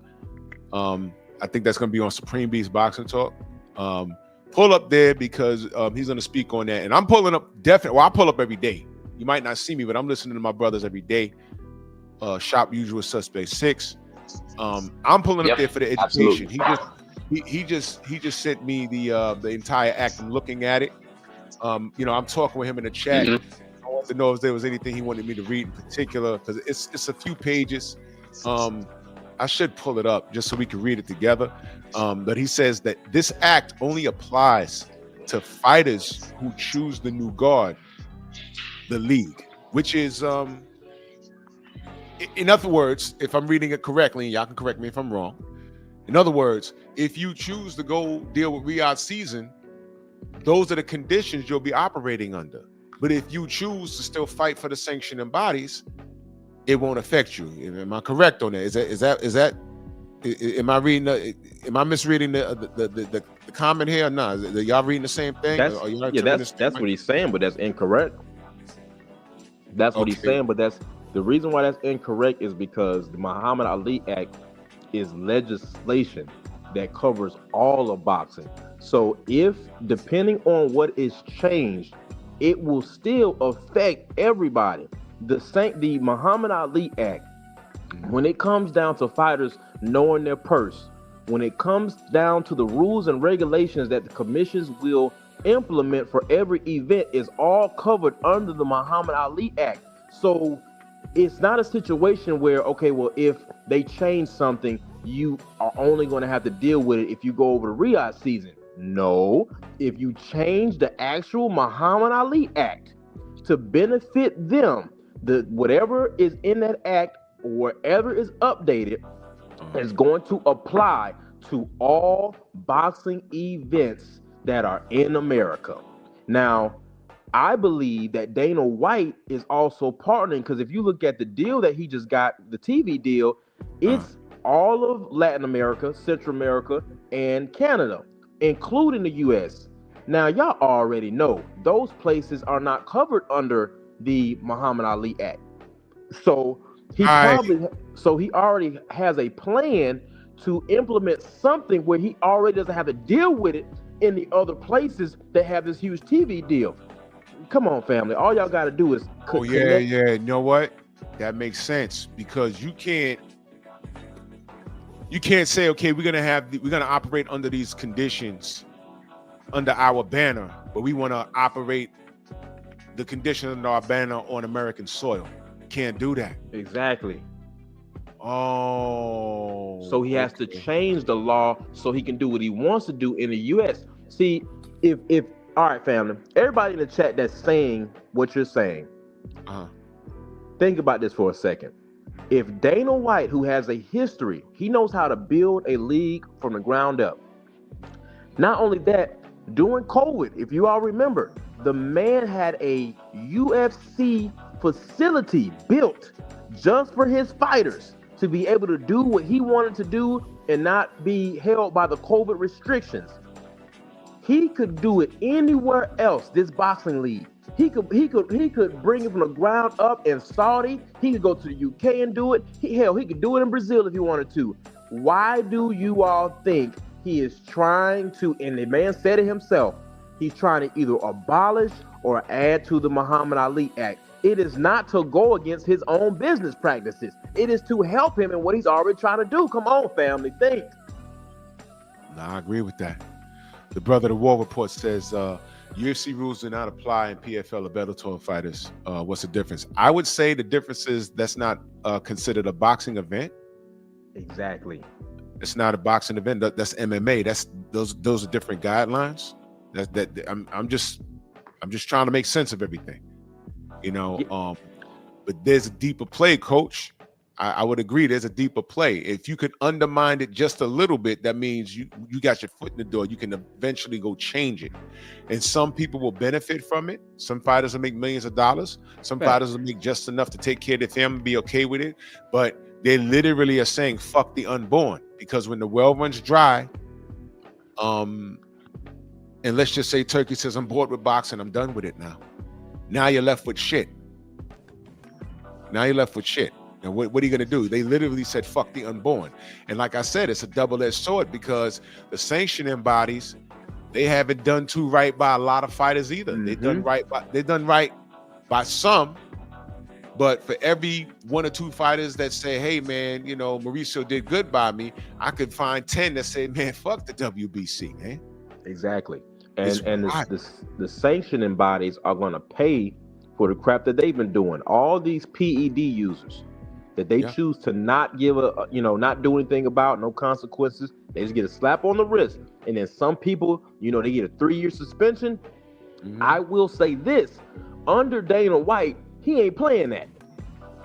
I think that's going to be on Supreme Beast Boxing Talk. Pull up there because he's going to speak on that. And I'm pulling up definitely. Well, I pull up every day. You might not see me, but I'm listening to my brothers every day. Shop Usual Suspects 6. I'm pulling up there for the education. Absolutely. He just sent me the entire act. I'm looking at it. I'm talking with him in the chat. I wanted to know if there was anything he wanted me to read in particular because it's a few pages. I should pull it up just so we can read it together. But he says that this act only applies to fighters who choose the new guard, the league, which is, in other words, if I'm reading it correctly, and y'all can correct me if I'm wrong. In other words, if you choose to go deal with Riyadh season, those are the conditions you'll be operating under. But if you choose to still fight for the sanctioning bodies, it won't affect you. Am I correct on that? Is that? Am I reading? Am I misreading the comment here? Or not? Y'all reading the same thing? That's what he's saying, but that's incorrect. That's what he's saying, but that's the reason why that's incorrect is because the Muhammad Ali Act is legislation that covers all of boxing. So if depending on what is changed, it will still affect everybody. The Muhammad Ali Act, when it comes down to fighters knowing their purse, when it comes down to the rules and regulations that the commissions will implement for every event, is all covered under the Muhammad Ali Act. So it's not a situation where, okay, well, if they change something, you are only going to have to deal with it if you go over the Riyadh season. No, if you change the actual Muhammad Ali Act to benefit them, whatever is in that act, wherever is updated, is going to apply to all boxing events that are in America. Now, I believe that Dana White is also partnering, because if you look at the deal that he just got, the TV deal, it's all of Latin America, Central America, and Canada, including the U.S. Now, y'all already know those places are not covered under the Muhammad Ali Act. So he already has a plan to implement something where he already doesn't have to deal with it in the other places that have this huge TV deal. Come on, family. All y'all got to do is connect. You know what? That makes sense, because you can't say, okay, we're gonna operate under these conditions under our banner, but we want to operate the conditions under our banner on American soil. Can't do that. Exactly. Oh. So he has to change the law so he can do what he wants to do in the U.S. See, if all right, family, everybody in the chat that's saying what you're saying, think about this for a second. If Dana White, who has a history, he knows how to build a league from the ground up. Not only that, during COVID, if you all remember, the man had a UFC facility built just for his fighters to be able to do what he wanted to do and not be held by the COVID restrictions. He could do it anywhere else, this boxing league. He could bring it from the ground up in Saudi. He could go to the UK and do it. He could do it in Brazil if he wanted to. Why do you all think he is trying to, and the man said it himself, he's trying to either abolish or add to the Muhammad Ali Act? It is not to go against his own business practices. It is to help him in what he's already trying to do. Come on, family, think. I agree with that. The brother of the War Report says, UFC rules do not apply in PFL or Bellator fighters. What's the difference? I would say the difference is that's not considered a boxing event. Exactly. It's not a boxing event. That's MMA. Those are different guidelines. I'm just trying to make sense of everything. You know, but there's a deeper play, coach. I would agree there's a deeper play. If you could undermine it just a little bit, that means you got your foot in the door. You can eventually go change it. And some people will benefit from it. Some fighters will make millions of dollars. Some fighters will make just enough to take care of their family, be okay with it. But they literally are saying, fuck the unborn. Because when the well runs dry, and let's just say Turkey says, I'm bored with boxing, I'm done with it now. Now you're left with shit. And what are you going to do? They literally said, fuck the unborn. And like I said, it's a double-edged sword because the sanctioning bodies, they haven't done too right by a lot of fighters either. They've done right by some, but for every one or two fighters that say, hey, man, you know, Mauricio did good by me, I could find 10 that say, man, fuck the WBC, man. Exactly. And the sanctioning bodies are going to pay for the crap that they've been doing. All these PED users that they choose to not give not do anything about, no consequences. They just get a slap on the wrist. And then some people, they get a 3-year suspension. I will say this, under Dana White, he ain't playing that.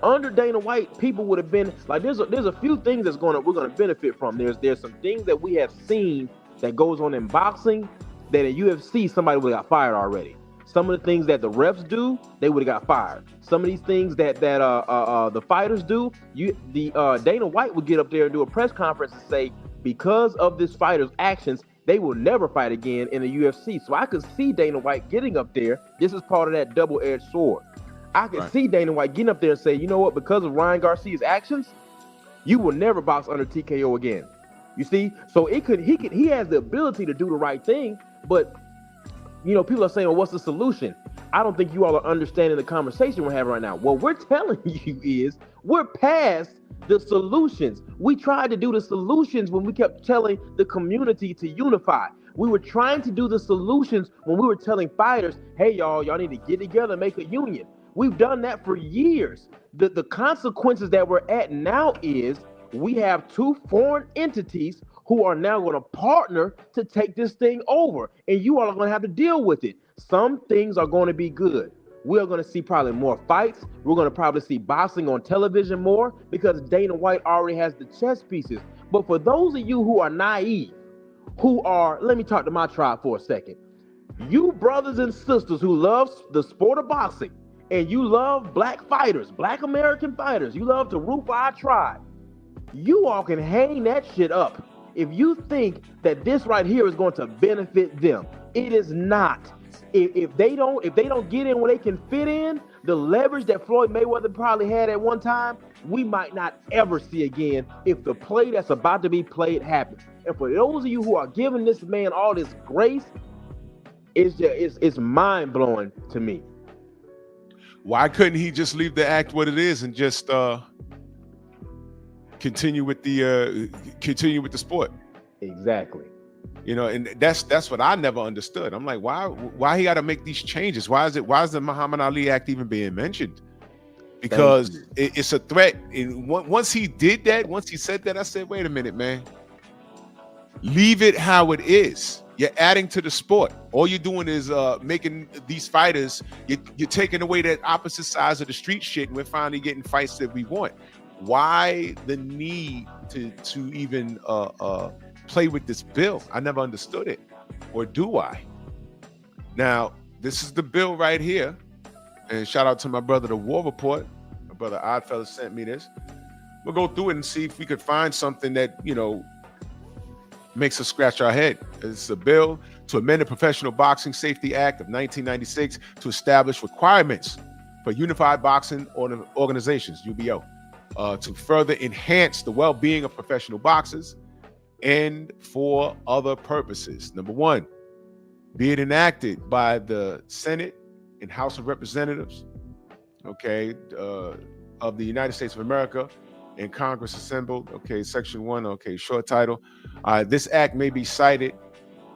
Under Dana White, people would have been like, there's a few things we're gonna benefit from. There's some things that we have seen that goes on in boxing that in UFC somebody would have got fired already. Some of the things that the refs do, they would have got fired. Some of these things that the fighters do, Dana White would get up there and do a press conference and say, because of this fighter's actions, they will never fight again in the UFC. So I could see Dana White getting up there. This is part of that double-edged sword. I could see Dana White getting up there and say, you know what, because of Ryan Garcia's actions, you will never box under TKO again. You see? So he has the ability to do the right thing, but people are saying, well, what's the solution? I don't think you all are understanding the conversation we're having right now. What we're telling you is we're past the solutions. We tried to do the solutions when we kept telling the community to unify. We were trying to do the solutions when we were telling fighters, hey, y'all need to get together and make a union. We've done that for years. The consequences that we're at now is we have two foreign entities who are now going to partner to take this thing over. And you all are going to have to deal with it. Some things are going to be good. We are going to see probably more fights. We're going to probably see boxing on television more because Dana White already has the chess pieces. But for those of you who are naive, let me talk to my tribe for a second. You brothers and sisters who love the sport of boxing and you love black fighters, black American fighters, you love to root for our tribe. You all can hang that shit up. If you think that this right here is going to benefit them, it is not. If they don't get in where they can fit in, the leverage that Floyd Mayweather probably had at one time, we might not ever see again if the play that's about to be played happens. And for those of you who are giving this man all this grace, it's mind-blowing to me. Why couldn't he just leave the act what it is and just continue with the sport? Exactly. And that's what I never understood. I'm like, why he got to make these changes? Why is the Muhammad Ali Act even being mentioned? Because it's a threat. And once he did that, once he said that, I said, wait a minute, man. Leave it how it is. You're adding to the sport. All you're doing is making these fighters. You're taking away that opposite sides of the street shit, and we're finally getting fights that we want. Why the need to even play with this bill? I never understood it, or do I? Now, this is the bill right here, and shout out to my brother, the War Report. My brother Oddfellas sent me this. We'll go through it and see if we could find something that makes us scratch our head. It's a bill to amend the Professional Boxing Safety Act of 1996 to establish requirements for unified boxing organizations, UBO. To further enhance the well-being of professional boxers and for other purposes. Number one, be it enacted by the Senate and House of Representatives, of the United States of America, and Congress assembled. Section 1, short title. This act may be cited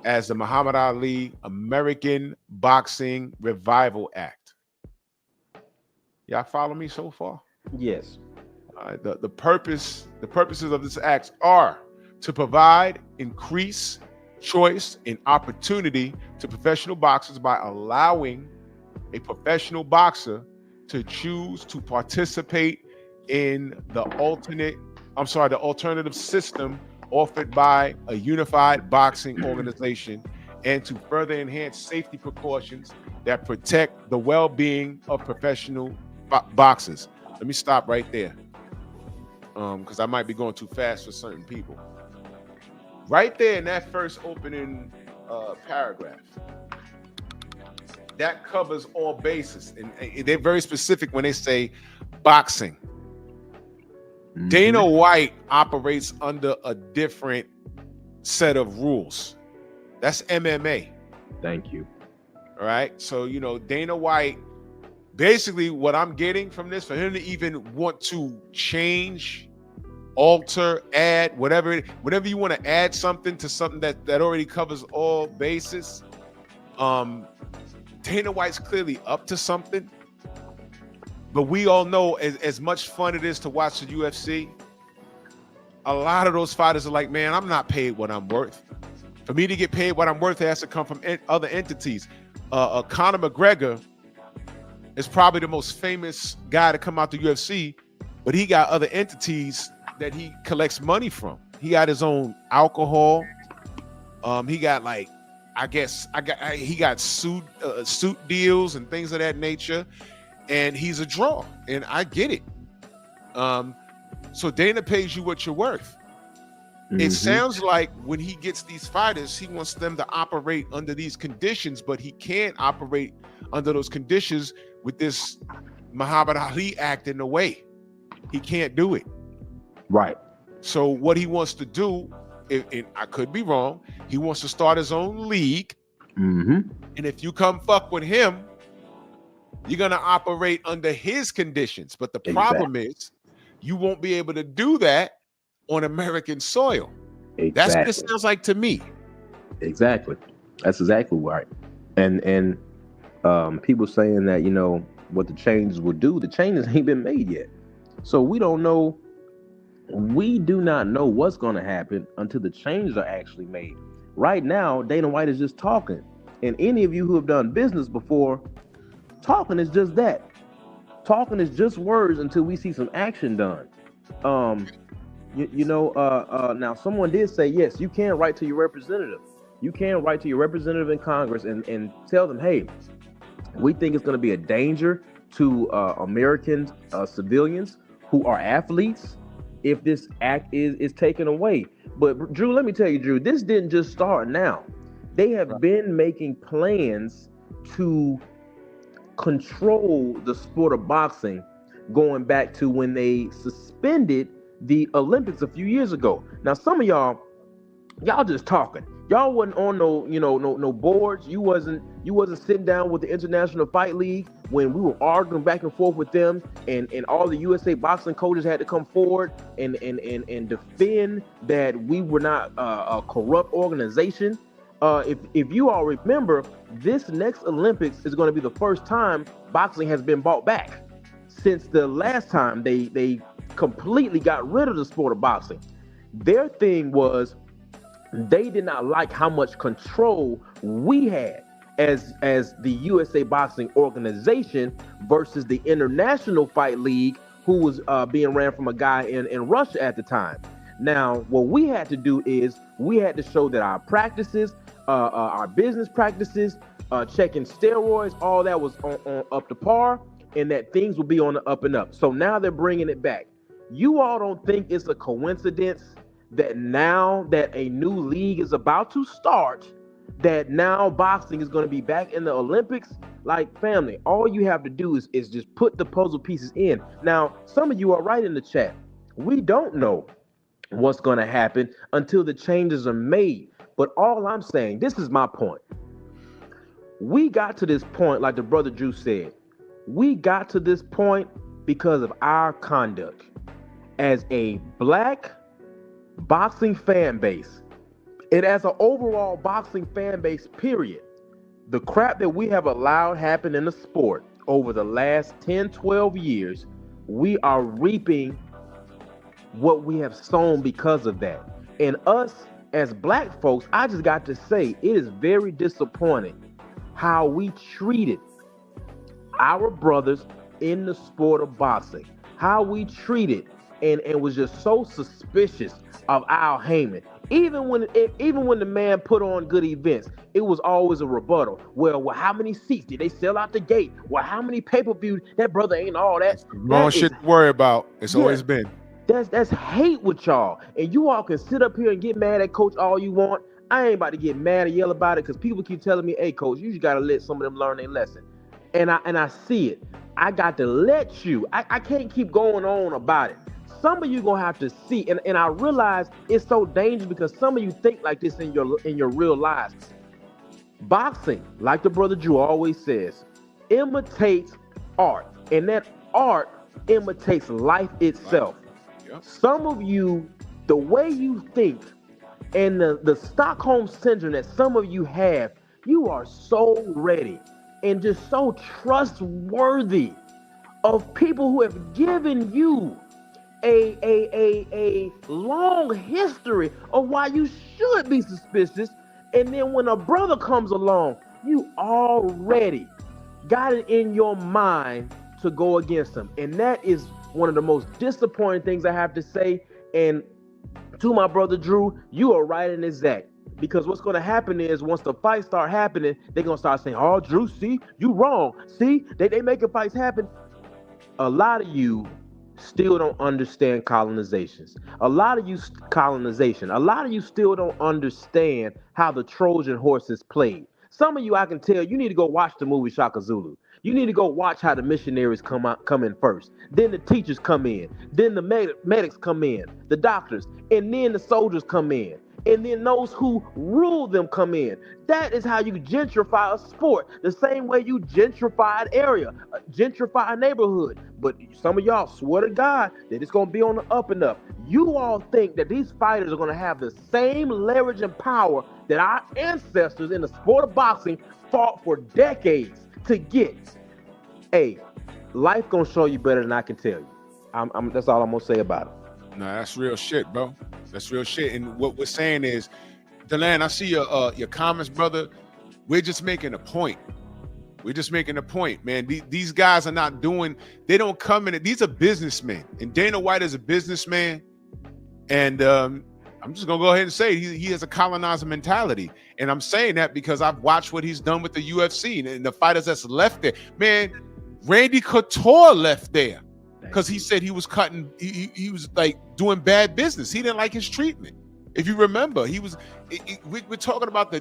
as the Muhammad Ali American Boxing Revival Act. Y'all follow me so far? Yes. The purposes of this act are to provide increased choice and opportunity to professional boxers by allowing a professional boxer to choose to participate in the alternative system offered by a unified boxing organization, and to further enhance safety precautions that protect the well-being of professional boxers. Let me stop right there, because I might be going too fast for certain people. Right there in that first opening paragraph, that covers all bases, and they're very specific when they say boxing. Mm-hmm. Dana White operates under a different set of rules. That's MMA. Thank you. All right. So, Dana White, basically what I'm getting from this, for him to even want to change, alter, add, whatever you want to add something to something that already covers all bases, Dana White's clearly up to something. But we all know, as much fun it is to watch the UFC, a lot of those fighters are like, man, I'm not paid what I'm worth. For me to get paid what I'm worth, it has to come from other entities. Conor McGregor is probably the most famous guy to come out the UFC, but he got other entities that he collects money from. He got his own alcohol. He got he got suit deals and things of that nature. And he's a draw, and I get it. So Dana pays you what you're worth. Mm-hmm. It sounds like when he gets these fighters, he wants them to operate under these conditions, but he can't operate under those conditions with this Muhammad Ali Act in the way. He can't do it. Right. So what he wants to do, and I could be wrong, he wants to start his own league. Mm-hmm. And if you come fuck with him, you're going to operate under his conditions. But the problem is you won't be able to do that on American soil. Exactly. That's what it sounds like to me. Exactly. That's exactly right. And people saying that, what the changes will do, the changes ain't been made yet. So we don't know. We do not know what's going to happen until the changes are actually made. Right now, Dana White is just talking. And any of you who have done business before, talking is just that. Talking is just words until we see some action done. Now someone did say, yes, you can write to your representative. You can write to your representative in Congress and tell them, hey, we think it's going to be a danger to American civilians who are athletes if this act is taken away. But Drew, let me tell you, Drew, this didn't just start now. They have been making plans to control the sport of boxing going back to when they suspended the Olympics a few years ago. Now, some of y'all just talking. Y'all wasn't on no boards. You wasn't sitting down with the International Fight League when we were arguing back and forth with them, and all the USA boxing coaches had to come forward and defend that we were not a corrupt organization. If you all remember, this next Olympics is going to be the first time boxing has been brought back since the last time they completely got rid of the sport of boxing. Their thing was they did not like how much control we had as the USA Boxing Organization versus the International Fight League, who was being ran from a guy in Russia at the time. Now, what we had to do is we had to show that our practices, our business practices, checking steroids, all that was on up to par, and that things will be on the up and up. So now they're bringing it back. You all don't think it's a coincidence that now that a new league is about to start, that now boxing is going to be back in the Olympics? Like, family, all you have to do is just put the puzzle pieces in. Now, some of you are right in the chat. We don't know what's going to happen until the changes are made. But all I'm saying, this is my point. We got to this point, like the brother Drew said, we got to this point because of our conduct as a black boxing fan base, And as an overall boxing fan base, period, the crap that we have allowed happen in the sport over the last 10, 12 years, we are reaping what we have sown because of that. And us as black folks, I just got to say, it is very disappointing how we treated our brothers in the sport of boxing, how we treated and was just so suspicious of Al Heyman. Even when the man put on good events, it was always a rebuttal. Well, how many seats did they sell out the gate? Well, how many pay-per-views? That brother ain't all that. Wrong shit to worry about. It's always been. That's hate with y'all. And you all can sit up here and get mad at Coach all you want. I ain't about to get mad and yell about it because people keep telling me, hey, Coach, you just got to let some of them learn their lesson. And I see it. I got to let you. I can't keep going on about it. Some of you gonna have to see, and I realize it's so dangerous because some of you think like this in your real lives. Boxing, like the brother Drew always says, imitates art, and that art imitates life itself. Yep. Some of you, the way you think and the Stockholm syndrome that some of you have, you are so ready and just so trustworthy of people who have given you a long history of why you should be suspicious, and then when a brother comes along, you already got it in your mind to go against him. And that is one of the most disappointing things I have to say. And to my brother Drew, you are right in exact. Because what's going to happen is once the fights start happening, they're going to start saying, oh, Drew, see, you wrong. See, they making fights happen. A lot of you still don't understand colonizations. A lot of you still don't understand how the Trojan horse is played. Some of you, I can tell, you need to go watch the movie Shaka Zulu. You need to go watch how the missionaries come in first. Then the teachers come in. Then the medics come in. The doctors. And then the soldiers come in. And then those who rule them come in. That is how you gentrify a sport. The same way you gentrify an area, gentrify a neighborhood. But some of y'all swear to God that it's going to be on the up and up. You all think that these fighters are going to have the same leverage and power that our ancestors in the sport of boxing fought for decades to get. Hey, life going to show you better than I can tell you. That's all I'm going to say about it. Nah, that's real shit, bro. That's real shit. And what we're saying is, Deland, I see your comments, brother. We're just making a point. We're just making a point, man. These guys are not doing, they don't come in. These are businessmen. And Dana White is a businessman. And I'm just going to go ahead and say he has a colonizer mentality. And I'm saying that because I've watched what he's done with the UFC and the fighters that's left there. Man, Randy Couture left there because he said he was cutting, he was like doing bad business. He didn't like his treatment. If you remember, we're talking about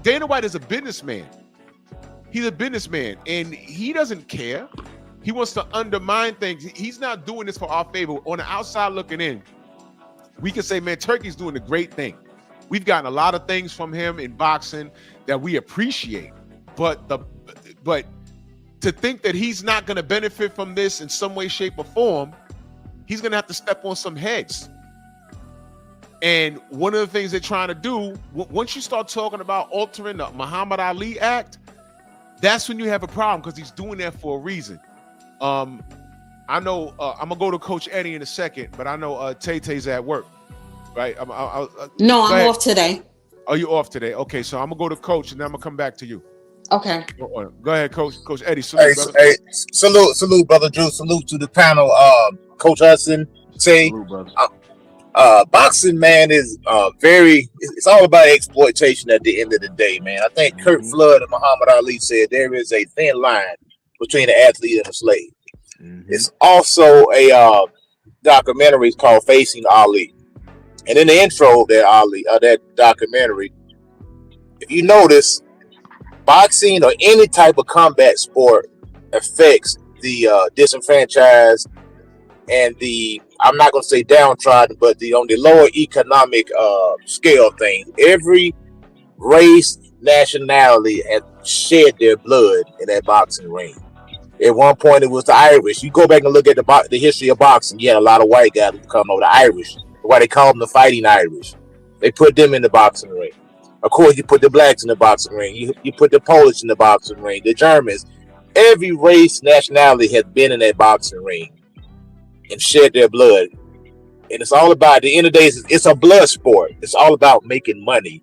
Dana White is a businessman. He's a businessman and he doesn't care. He wants to undermine things. He's not doing this for our favor. On the outside looking in, we can say, man, Turkey's doing a great thing. We've gotten a lot of things from him in boxing that we appreciate. But to think that he's not going to benefit from this in some way, shape, or form, he's going to have to step on some heads. And one of the things they're trying to do, once you start talking about altering the Muhammad Ali Act, that's when you have a problem because he's doing that for a reason. I know I'm going to go to Coach Eddie in a second, but I know Tay-Tay's at work, right? No, I'm off today. Oh, you're off today? Okay, so I'm going to go to Coach and then I'm going to come back to you. Okay. Go ahead, Coach Eddie. Salute, hey, salute, brother Drew. Salute to the panel, Coach Hudson. Say, boxing, man, is it's all about exploitation at the end of the day, man. I think Kurt Flood and Muhammad Ali said there is a thin line between the athlete and the slave. It's also a documentary called Facing Ali, and in the intro of that documentary, if you notice, boxing or any type of combat sport affects the disenfranchised and I'm not going to say downtrodden, but on the lower economic scale of things. Every race, nationality has shed their blood in that boxing ring. At one point, it was the Irish. You go back and look at the history of boxing. You had a lot of white guys who come over, the Irish. Why they call them the Fighting Irish. They put them in the boxing ring. Of course, you put the blacks in the boxing ring. You put the Polish in the boxing ring. The Germans. Every race, nationality has been in that boxing ring and shed their blood. And it's all about, at the end of the day, it's a blood sport. It's all about making money.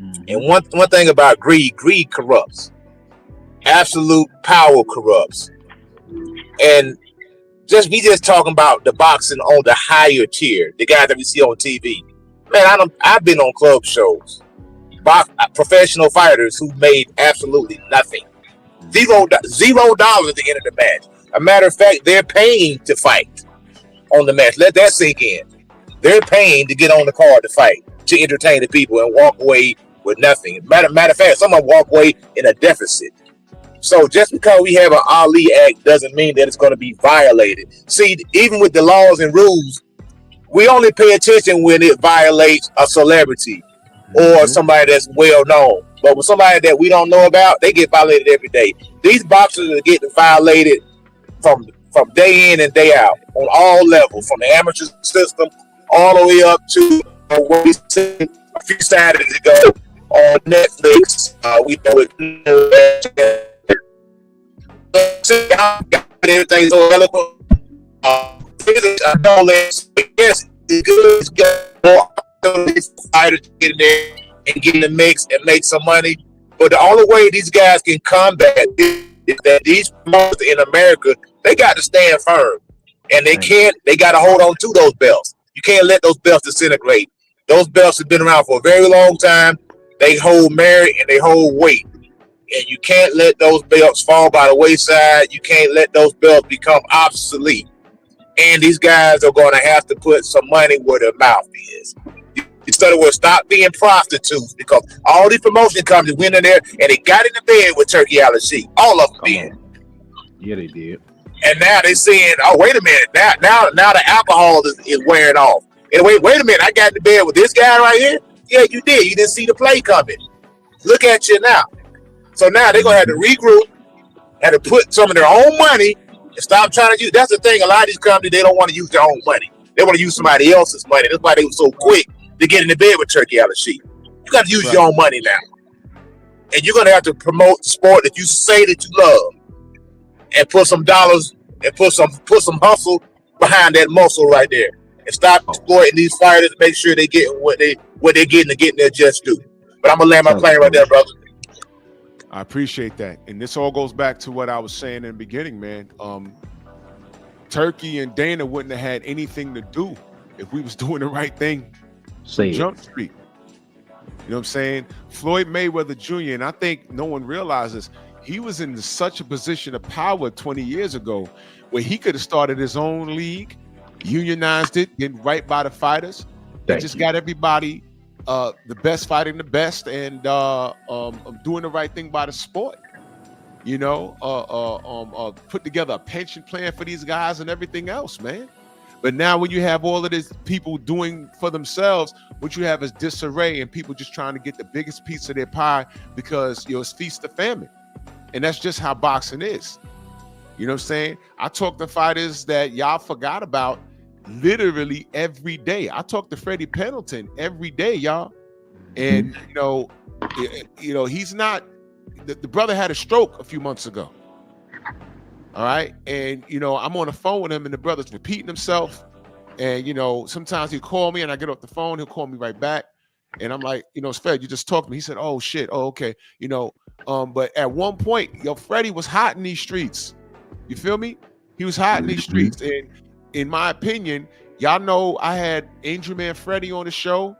Mm-hmm. And one thing about greed corrupts. Absolute power corrupts. And we just talking about the boxing on the higher tier, the guys that we see on TV. Man, I've been on club shows. Professional fighters who made absolutely nothing. $0 at the end of the match. A matter of fact, they're paying to fight on the match. Let that sink in. They're paying to get on the card to fight, to entertain the people and walk away with nothing. Matter of fact, some of them walk away in a deficit. So just because we have an Ali Act doesn't mean that it's going to be violated. See, even with the laws and rules, we only pay attention when it violates a celebrity or somebody that's well known. But with somebody that we don't know about, they get violated every day. These boxers are getting violated from day in and day out on all levels, from the amateur system all the way up to what we seen a few Saturdays ago on Netflix. We know it. Everything's so eloquent. I don't yes, it's good. It's good for fighters to get in there and get in the mix and make some money. But the only way these guys can combat is that these promoters in America, they got to stand firm. And they got to hold on to those belts. You can't let those belts disintegrate. Those belts have been around for a very long time. They hold merit and they hold weight. And you can't let those belts fall by the wayside. You can't let those belts become obsolete. And these guys are going to have to put some money where their mouth is. Instead of stop being prostitutes, because all these promotion companies went in there and they got in the bed with Turkey Al-Sheikh. All of them did. Yeah, they did. And now they're saying, "Oh, wait a minute! Now the alcohol is wearing off." And wait a minute! I got in the bed with this guy right here. Yeah, you did. You didn't see the play coming. Look at you now. So now they're gonna have to regroup, have to put some of their own money, and stop trying to use. That's the thing. A lot of these companies, they don't want to use their own money. They want to use somebody else's money. That's why they were so quick to get in the bed with Turkey Al-Sheikh. You got to use your own money now, and you're gonna have to promote the sport that you say that you love, and put some dollars and put some hustle behind that muscle right there, and stop exploiting these fighters. Make sure they get what they're getting to get their just due. But I'm gonna land my plane right there, brother. I appreciate that. And this all goes back to what I was saying in the beginning, man. Turkey and Dana wouldn't have had anything to do if we was doing the right thing from Jump Street. You know what I'm saying? Floyd Mayweather Jr., and I think no one realizes he was in such a position of power 20 years ago where he could have started his own league, unionized it, getting right by the fighters, and just got everybody the best fighting the best and doing the right thing by the sport. You know, put together a pension plan for these guys and everything else, man. But now when you have all of these people doing for themselves, what you have is disarray and people just trying to get the biggest piece of their pie because, you know, it's feast or famine. And that's just how boxing is. You know what I'm saying? I talk to fighters that y'all forgot about literally every day. I talk to Freddie Pendleton every day, y'all. And, you know, he's not, the brother had a stroke a few months ago. All right. And, you know, I'm on the phone with him and the brother's repeating himself. And, you know, sometimes he'll call me and I get off the phone. He'll call me right back. And I'm like, you know, Fred, you just talked to me. He said, oh, shit. Oh, okay. You know, but at one point, yo, Freddie was hot in these streets. You feel me? He was hot in these streets. And in my opinion, y'all know I had Angel Man Freddie on the show.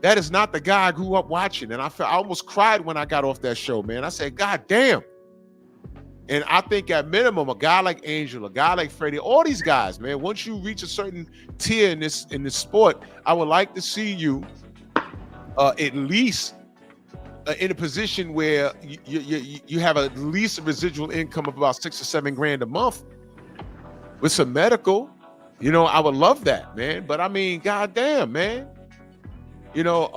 That is not the guy I grew up watching. And I almost cried when I got off that show, man. I said, God damn. And I think at minimum, a guy like Angel, a guy like Freddie, all these guys, man, once you reach a certain tier in this sport, I would like to see you at least in a position where you have at least a residual income of about $6 or $7 grand a month with some medical. You know, I would love that, man. But I mean, goddamn, man. You know,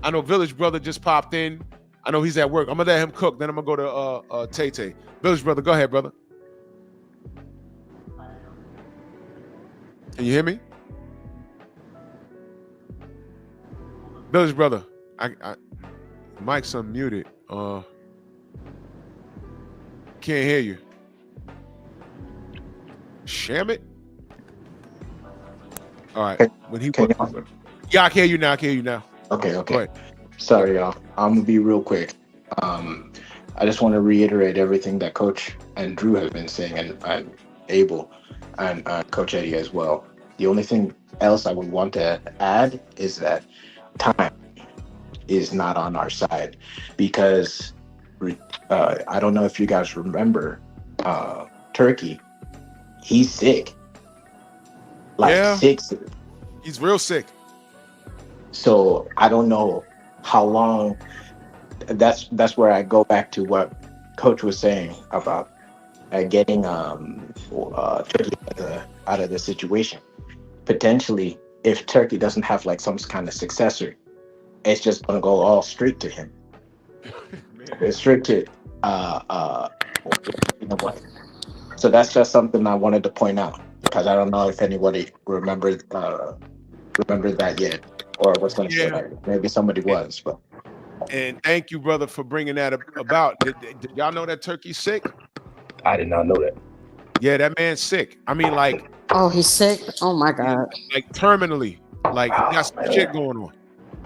I know Village Brother just popped in. I know he's at work. I'm gonna let him cook. Then I'm gonna go to Tay. Village Brother, go ahead, brother. Can you hear me? Billy's brother. I Mike's unmuted. Can't hear you. Sham it. All right. Yeah, I can hear you now. I can hear you now. Okay. Sorry, y'all. I'm gonna be real quick. I just want to reiterate everything that Coach and Drew have been saying, and Abel and Coach Eddie as well. The only thing else I would want to add is that time is not on our side, because I don't know if you guys remember Turkey. He's sick. Sick. He's real sick. So I don't know how long. That's where I go back to what Coach was saying about getting Turkey out of the situation. Potentially, if Turkey doesn't have like some kind of successor, it's just gonna go all straight to him. It's straight to So that's just something I wanted to point out, because I don't know if anybody remembered that yet, or was going to say that. Maybe somebody was, but. And thank you, brother, for bringing that about. Did y'all know that Turkey's sick? I did not know that. Yeah, that man's sick. I mean, like. Oh, he's sick? Oh, my God. Like terminally. Like, he got some shit going on.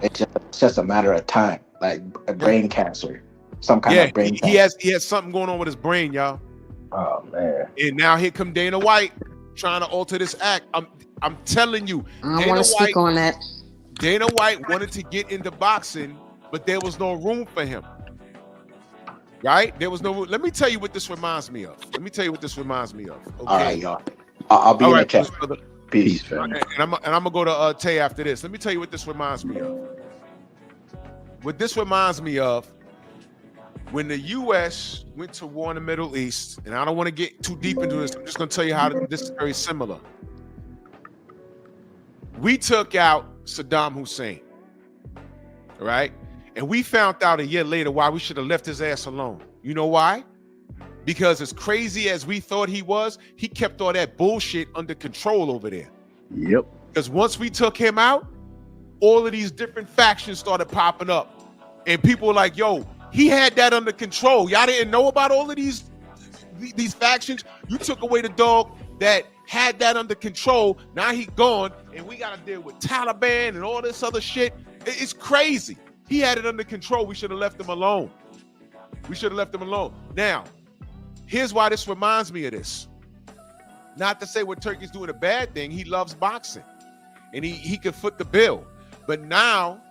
It's just a matter of time. Like a brain cancer. Some kind of brain cancer. He has something going on with his brain, y'all. Oh, man. And now here come Dana White trying to alter this act. I'm telling you. I don't want to speak on that. Dana White wanted to get into boxing, but there was no room for him. Right? There was no room. Let me tell you what this reminds me of. Okay? All right, y'all. I'll be in the chat. Peace, fam. And I'm gonna go to Tay after this. Let me tell you what this reminds me of. What this reminds me of, when the U.S. went to war in the Middle East, and I don't want to get too deep into this, I'm just going to tell you how this is very similar. We took out Saddam Hussein, all right? And we found out a year later why we should have left his ass alone. You know why? Because as crazy as we thought he was, he kept all that bullshit under control over there. Yep. Because once we took him out, all of these different factions started popping up. And people were like, yo, he had that under control. Y'all didn't know about all of these factions. You took away the dog that had that under control. Now he gone, and we got to deal with Taliban and all this other shit. It's crazy. He had it under control. We should have left him alone. Now, here's why this reminds me of this. Not to say what Turkey's doing a bad thing. He loves boxing, and he could foot the bill. But now,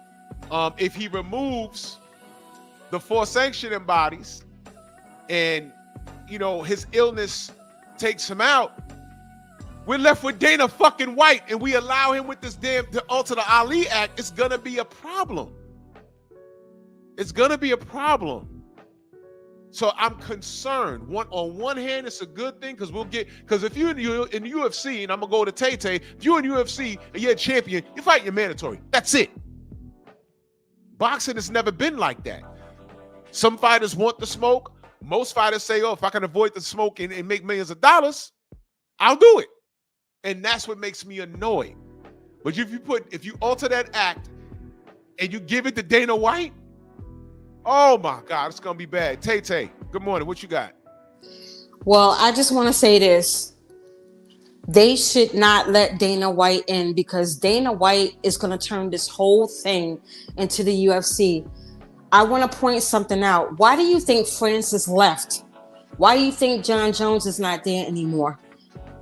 if he removes the 4 sanctioning bodies, and his illness takes him out, we're left with Dana fucking White, and we allow him with this to alter the Ali Act. It's gonna be a problem. So I'm concerned. On one hand, it's a good thing, because if you're in the UFC, and I'm gonna go to Tay, if you're in UFC and you're a champion, you're fighting your mandatory. That's it. Boxing has never been like that. Some fighters want the smoke. Most fighters say, oh, if I can avoid the smoke and make millions of dollars, I'll do it. And that's what makes me annoyed. But if you alter that act and you give it to Dana White, oh my God, it's gonna be bad. Tay, good morning. What you got? Well, I just want to say this. They should not let Dana White in, because Dana White is going to turn this whole thing into the UFC. I want to point something out. Why do you think Francis left? Why do you think John Jones is not there anymore?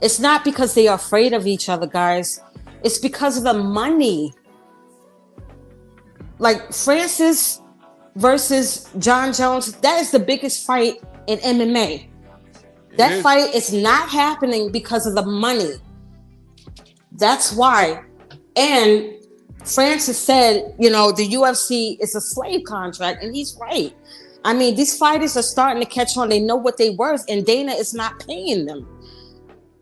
It's not because they are afraid of each other, guys. It's because of the money. Like Francis versus John Jones, that is the biggest fight in MMA. That fight is not happening because of the money. That's why. And Francis said, the UFC is a slave contract, and he's right. I mean, these fighters are starting to catch on. They know what they're worth, and Dana is not paying them.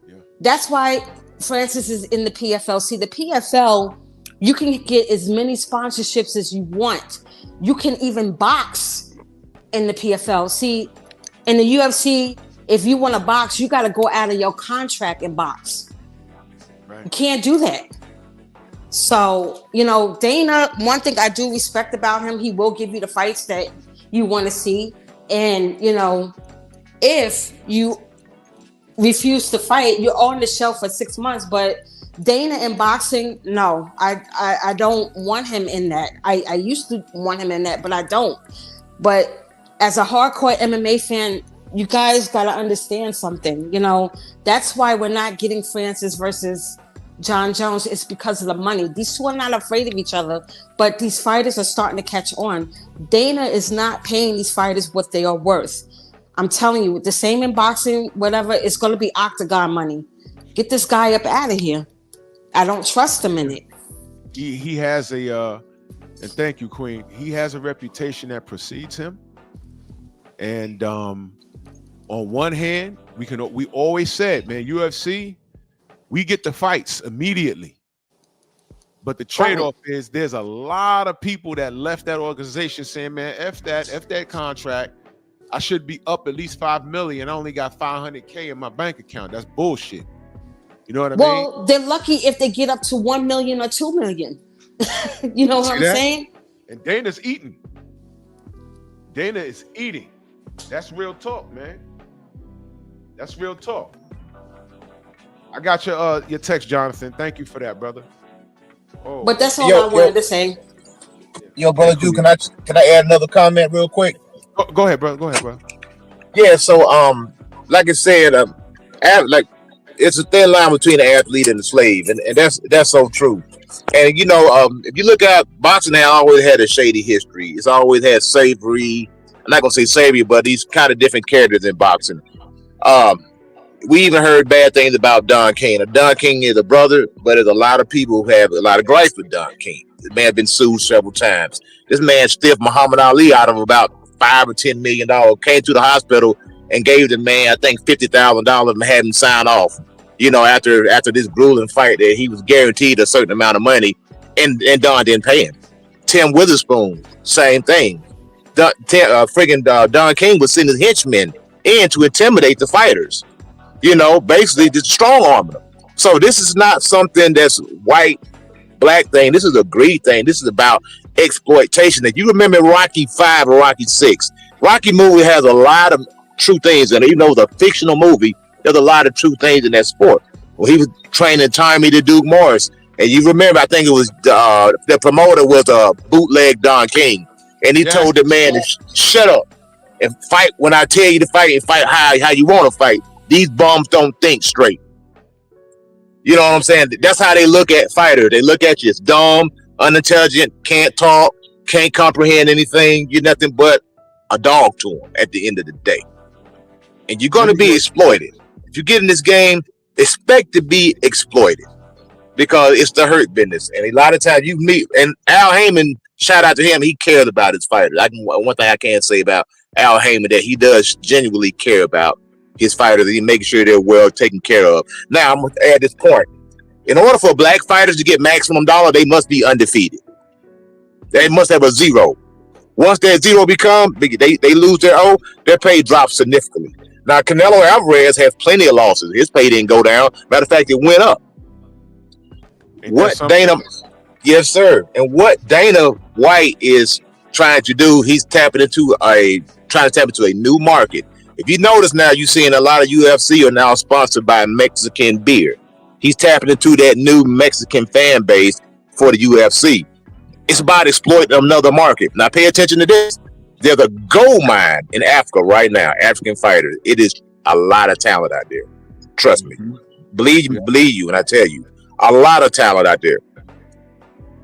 Yeah. That's why Francis is in the PFL. See, the PFL, you can get as many sponsorships as you want. You can even box in the PFL. See, in the UFC, if you want to box, you got to go out of your contract and box. Right. You can't do that. So, you know, Dana, one thing I do respect about him, he will give you the fights that you want to see. And, you know, if you refuse to fight, you're on the shelf for 6 months. But Dana in boxing, no, I don't want him in that. I used to want him in that, but I don't. But as a hardcore MMA fan, you guys got to understand something. You know, that's why we're not getting Francis versus John Jones. It's because of the money. These two are not afraid of each other, but these fighters are starting to catch on. Dana is not paying these fighters what they are worth. I'm telling you, the same in boxing, whatever, it's going to be octagon money. Get this guy up out of here. I don't trust him in it. He has a, and thank you, Queen. He has a reputation that precedes him. And on one hand, we always said, man, UFC, we get the fights immediately. But the trade-off is there's a lot of people that left that organization saying, man, F that contract. I should be up at least $5 million. I only got $500K in my bank account. That's bullshit. You know what I mean? Well, they're lucky if they get up to 1 million or 2 million. You know what I'm saying? And Dana's eating. Dana is eating. That's real talk, man. That's real talk. I got your text, Jonathan. Thank you for that, brother. Oh. But that's all I wanted to say. Yo, brother Drew, can I add another comment real quick? Go ahead, bro. Go ahead, bro. Yeah, so like I said, like it's a thin line between the athlete and the slave, and that's so true. And you know, if you look at boxing, has always had a shady history. It's always had savory. I'm not gonna say savory, but these kind of different characters in boxing. We even heard bad things about Don King. Now, Don King is a brother, but there's a lot of people who have a lot of gripes with Don King. The man has been sued several times. This man stiffed Muhammad Ali out of about $5 or $10 million. Came to the hospital and gave the man, I think, $50,000 and had him sign off. You know, after this grueling fight, that he was guaranteed a certain amount of money, and Don didn't pay him. Tim Witherspoon, same thing. Don King was sending his henchmen in to intimidate the fighters. You know, basically just strong arming them. So this is not something that's white, black thing. This is a greed thing. This is about exploitation. If you remember Rocky 5 or Rocky 6, Rocky movie has a lot of true things in it. Even though it's a fictional movie, there's a lot of true things in that sport. Well, he was training Tommy to Duke Morris. And you remember, I think it was the promoter was a bootleg Don King. And he told the man to shut up and fight when I tell you to fight, and fight how you want to fight. These bums don't think straight. You know what I'm saying? That's how they look at fighters. They look at you as dumb, unintelligent, can't talk, can't comprehend anything. You're nothing but a dog to them at the end of the day. And you're going to be exploited. If you get in this game, expect to be exploited because it's the hurt business. And a lot of times you meet, and Al Heyman, shout out to him, he cares about his fighters. One thing I can say about Al Heyman that he does genuinely care about his fighters. He making sure they're well taken care of. Now I'm going to add this point. In order for black fighters to get maximum dollar, they must be undefeated. They must have a zero. Once that zero they lose their O, their pay drops significantly. Now Canelo Alvarez has plenty of losses. His pay didn't go down. Matter of fact, it went up. Yes, sir. And what Dana White is trying to do, he's trying to tap into a new market. If you notice now, you're seeing a lot of UFC are now sponsored by Mexican beer. He's tapping into that new Mexican fan base for the UFC. It's about exploiting another market. Now pay attention to this. There's a gold mine in Africa right now, African fighters. It is a lot of talent out there. Trust me. Believe you, and I tell you, a lot of talent out there.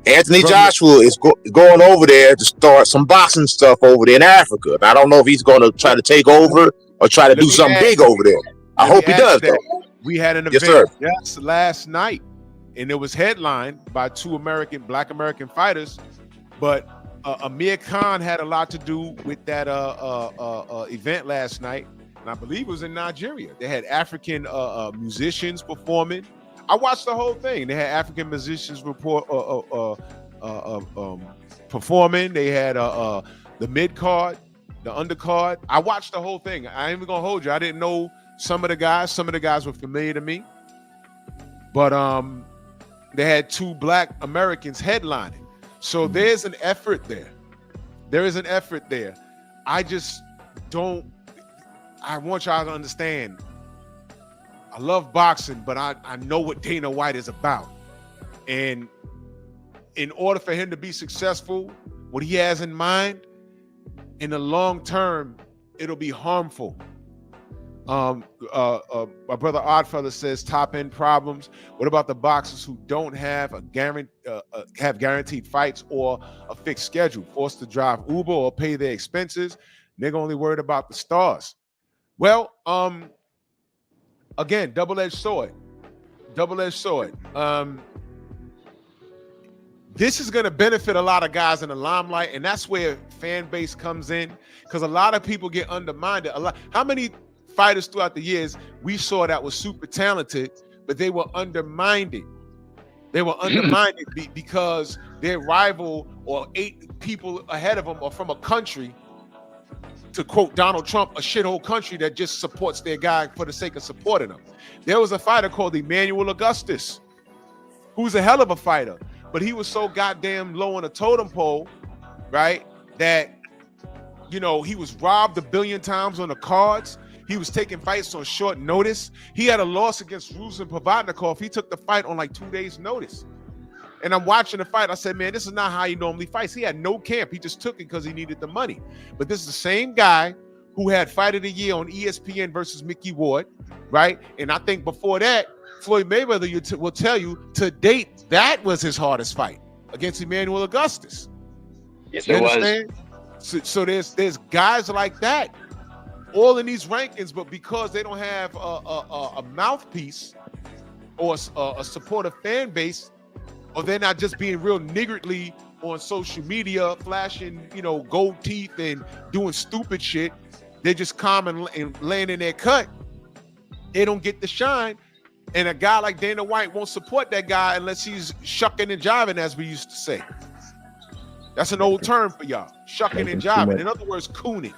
Anthony Joshua is going over there to start some boxing stuff over there in Africa. And I don't know if he's going to try to take over or try to do something big over there. I hope he does, though. We had an event last night, and it was headlined by two black American fighters, but Amir Khan had a lot to do with that event last night, and I believe it was in Nigeria. They had African musicians performing. I watched the whole thing. They had African musicians performing. They had the mid card, the undercard. I watched the whole thing. I ain't even gonna hold you. I didn't know some of the guys. Some of the guys were familiar to me, but they had 2 Black Americans headlining. So there's an effort there. There is an effort there. I want y'all to understand, I love boxing, but I know what Dana White is about. And in order for him to be successful, what he has in mind, in the long term, it'll be harmful. My brother Oddfellow says top end problems. What about the boxers who don't have guaranteed fights or a fixed schedule, forced to drive Uber or pay their expenses? Nigga only worried about the stars. Well, again, double-edged sword. This is going to benefit a lot of guys in the limelight, and that's where fan base comes in, because a lot of people get undermined. How many fighters throughout the years we saw that was super talented, but they were undermined? They were undermined because their rival or 8 people ahead of them are from a country, to quote Donald Trump, a shithole country that just supports their guy for the sake of supporting them. There was a fighter called Emmanuel Augustus, who's a hell of a fighter, but he was so goddamn low on the totem pole, right, that, you know, he was robbed 1 billion times on the cards. He was taking fights on short notice. He had a loss against Ruslan Provodnikov. He took the fight on like 2 days' notice. And I'm watching the fight. I said, man, this is not how he normally fights. He had no camp. He just took it because he needed the money. But this is the same guy who had Fight of the Year on ESPN versus Mickey Ward, right? And I think before that, Floyd Mayweather will tell you, to date, that was his hardest fight against Emmanuel Augustus. Yes, you it understand? Was. So there's guys like that all in these rankings, but because they don't have a mouthpiece or a supportive fan base, or they're not just being real niggardly on social media, flashing, you know, gold teeth and doing stupid shit, they're just calm and laying in their cut. They don't get the shine. And a guy like Dana White won't support that guy unless he's shucking and jiving, as we used to say. That's an old term for y'all. Shucking and jiving. In other words, cooning.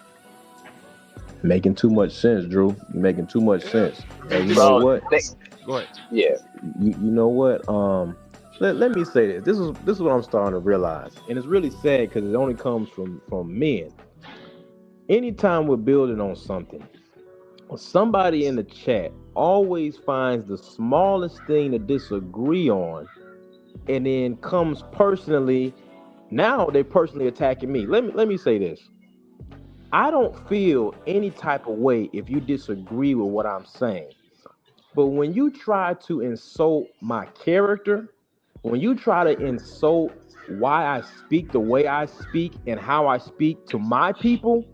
Making too much sense, Drew. You're making too much sense. And you know what? Go ahead. Yeah. You know what? Let me say this. This is what I'm starting to realize, and it's really sad because it only comes from men. Anytime we're building on something, somebody in the chat always finds the smallest thing to disagree on, and then comes personally. Now they're personally attacking me. Let me say this. I don't feel any type of way if you disagree with what I'm saying. But when you try to insult my character, when you try to insult why I speak the way I speak and how I speak to my people,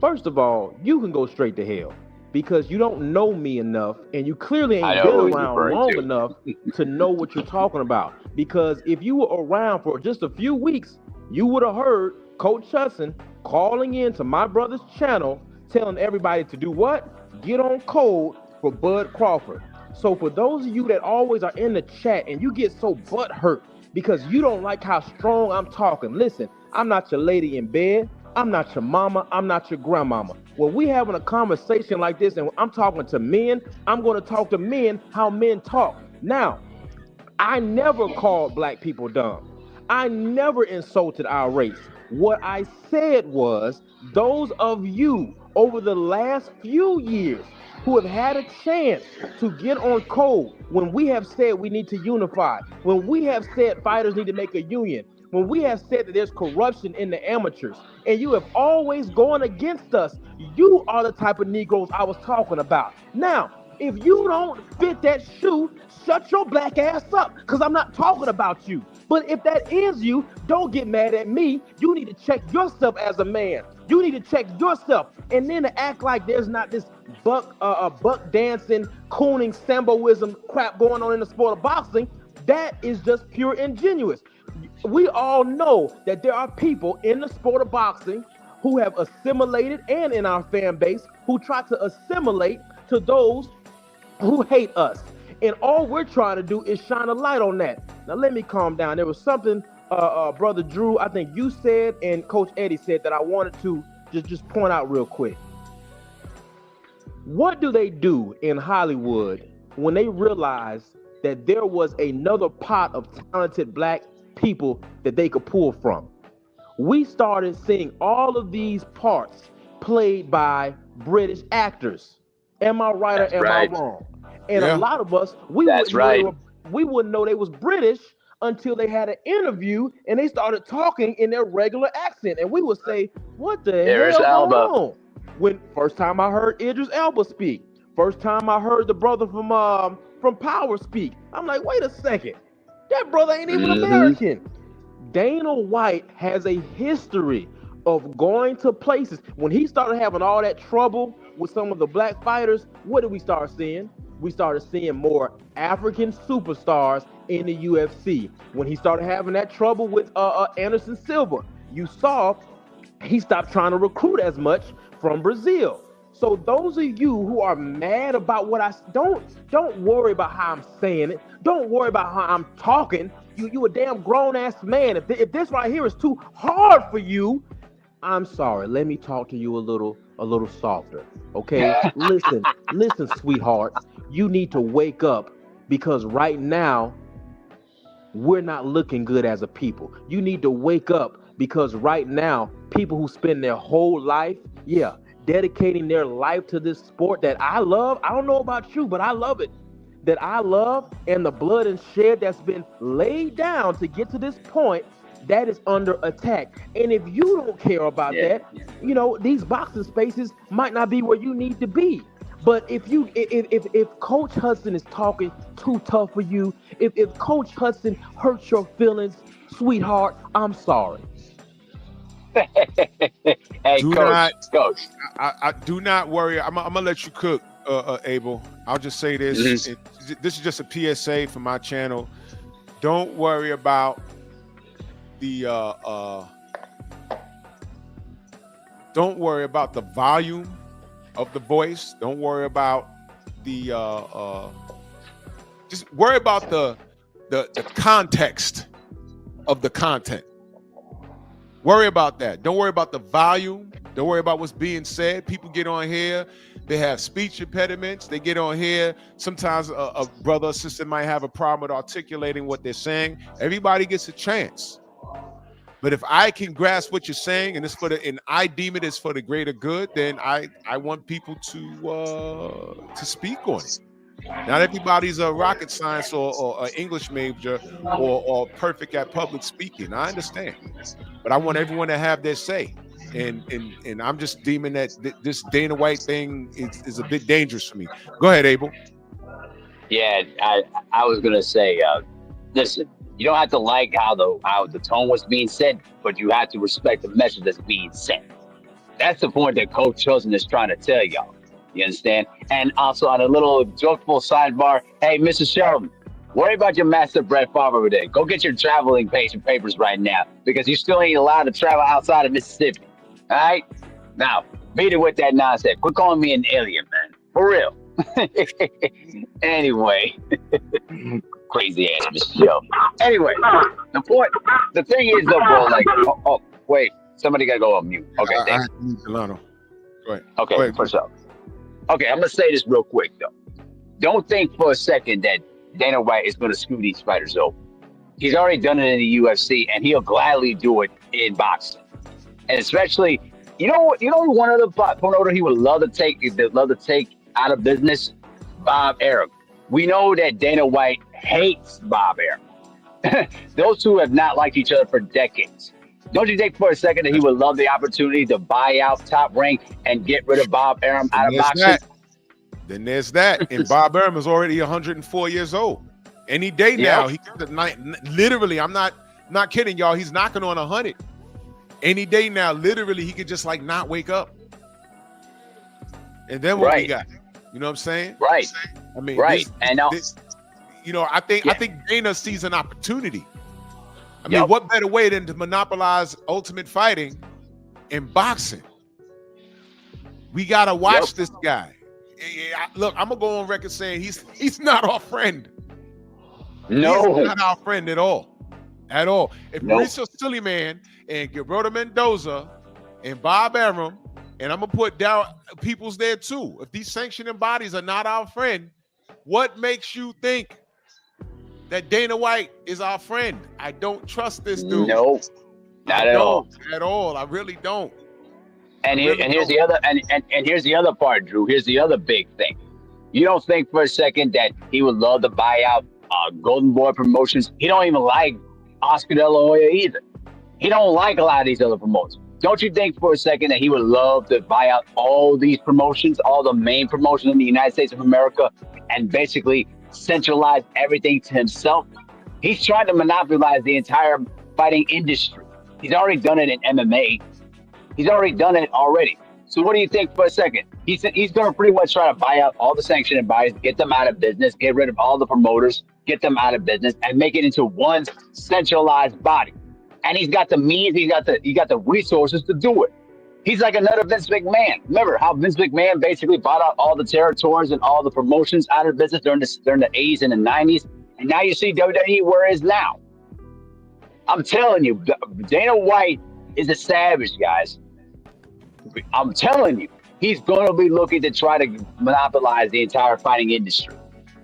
first of all, you can go straight to hell, because you don't know me enough, and you clearly ain't been around long enough to know what you're talking about. Because if you were around for just a few weeks, you would have heard Coach Hudson calling in to my brother's channel, telling everybody to do what? Get on code for Bud Crawford. So for those of you that always are in the chat and you get so butthurt because you don't like how strong I'm talking, listen, I'm not your lady in bed. I'm not your mama. I'm not your grandmama. When we having a conversation like this and I'm talking to men, I'm going to talk to men how men talk. Now, I never called black people dumb. I never insulted our race. What I said was, those of you over the last few years who have had a chance to get on code, when we have said we need to unify, when we have said fighters need to make a union, when we have said that there's corruption in the amateurs, and you have always gone against us, you are the type of Negroes I was talking about. Now, if you don't fit that shoe, shut your black ass up, because I'm not talking about you. But if that is you, don't get mad at me. You need to check yourself as a man. You need to check yourself. And then to act like there's not this buck dancing, cooning, samboism crap going on in the sport of boxing, that is just pure ingenuous. We all know that there are people in the sport of boxing who have assimilated, and in our fan base, who try to assimilate to those who hate us. And all we're trying to do is shine a light on that. Now, let me calm down. There was something, Brother Drew, I think you said, and Coach Eddie said, that I wanted to just point out real quick. What do they do in Hollywood when they realize that there was another pot of talented black people that they could pull from. We started seeing all of these parts played by British actors. Am I right or am I wrong? And a lot of us, we wouldn't know they was British until they had an interview and they started talking in their regular accent. And we would say, what the hell going on? When first time I heard Idris Elba speak, first time I heard the brother from Power speak, I'm like, wait a second, that brother ain't even American. Dana White has a history of going to places. When he started having all that trouble with some of the black fighters, what did we start seeing? We started seeing more African superstars in the UFC. When he started having that trouble with Anderson Silva, you saw he stopped trying to recruit as much from Brazil. So those of you who are mad about what I don't worry about how I'm saying it. Don't worry about how I'm talking. You a damn grown ass man. If this right here is too hard for you, I'm sorry. Let me talk to you a little softer. Okay? Listen, sweetheart. You need to wake up because right now we're not looking good as a people. You need to wake up because right now people who spend their whole life, dedicating their life to this sport that I love. I don't know about you, but I love it. That I love, and the blood and shed that's been laid down to get to this point, that is under attack. And if you don't care about that, these boxing spaces might not be where you need to be. But if Coach Hudson is talking too tough for you, if Coach Hudson hurts your feelings, sweetheart, I'm sorry. Hey, Coach. I do not worry. I'm gonna let you cook, Abel. I'll just say this. This is just a PSA for my channel. Don't worry about the don't worry about the volume of the voice. Don't worry about the just worry about the context of the content. Worry about that. Don't worry about the volume. Don't worry about what's being said. People get on here. They have speech impediments. They get on here. Sometimes a brother or sister might have a problem with articulating what they're saying. Everybody gets a chance. But if I can grasp what you're saying and I deem it as for the greater good, then I want people to speak on it. Not everybody's a rocket science or an English major or perfect at public speaking. I understand. But I want everyone to have their say. And I'm just deeming that this Dana White thing is a bit dangerous for me. Go ahead, Abel. Yeah, I was gonna say, listen, you don't have to like how the tone was being said, but you have to respect the message that's being sent. That's the point that Coach Chosen is trying to tell y'all. You understand? And also on a little jokeful sidebar, hey, Mr. Sheldon, worry about your master Brett Favre over there. Go get your traveling papers right now because you still ain't allowed to travel outside of Mississippi. All right? Now, beat it with that nonsense. Quit calling me an alien, man. For real. Anyway, crazy ass Mr. Sheldon. Anyway, the thing is though, bro, like, oh wait, somebody gotta go on mute. Okay, thanks. Delano. Go ahead. Okay, go ahead. for sure. Okay, I'm gonna say this real quick though. Don't think for a second that Dana White is gonna screw these fighters over. He's already done it in the UFC, and he'll gladly do it in boxing. And especially, one other promoter he would love to take out of business, Bob Arum. We know that Dana White hates Bob Arum. Those two have not liked each other for decades. Don't you think for a second that he would love the opportunity to buy out Top Rank and get rid of Bob Arum out of boxing? Then there's that. And Bob Arum is already 104 years old. Any day now, he literally, I'm not kidding, y'all. He's knocking on 100. Any day now, literally, he could just like not wake up. And then what we got? You know what I'm saying? Right. I mean, right. I think Dana sees an opportunity. I mean, what better way than to monopolize ultimate fighting in boxing? We gotta watch this guy. Look, I'm gonna go on record saying he's not our friend. No, he's not our friend at all. At all. If Mauricio Suleiman and Gilberto Mendoza and Bob Arum, and I'm gonna put down people's there too. If these sanctioning bodies are not our friend, what makes you think that Dana White is our friend. I don't trust this dude. No, not at all. At all. I really don't. And here's the other and here's the other part, Drew. Here's the other big thing. You don't think for a second that he would love to buy out Golden Boy Promotions? He don't even like Oscar De La Hoya either. He don't like a lot of these other promotions. Don't you think for a second that he would love to buy out all these promotions, all the main promotions in the United States of America, and basically centralize everything to himself? He's trying to monopolize the entire fighting industry. He's already done it in MMA. He's already done it already. So what do you think for a second? He's going to pretty much try to buy out all the sanctioning bodies, get them out of business, get rid of all the promoters, get them out of business, and make it into one centralized body. And he's got the means, he got the resources to do it. He's like another Vince McMahon. Remember how Vince McMahon basically bought out all the territories and all the promotions out of business during the 80s and the 90s, and now you see WWE where it is now. I'm telling you, Dana White is a savage, guys. I'm telling you, he's going to be looking to try to monopolize the entire fighting industry.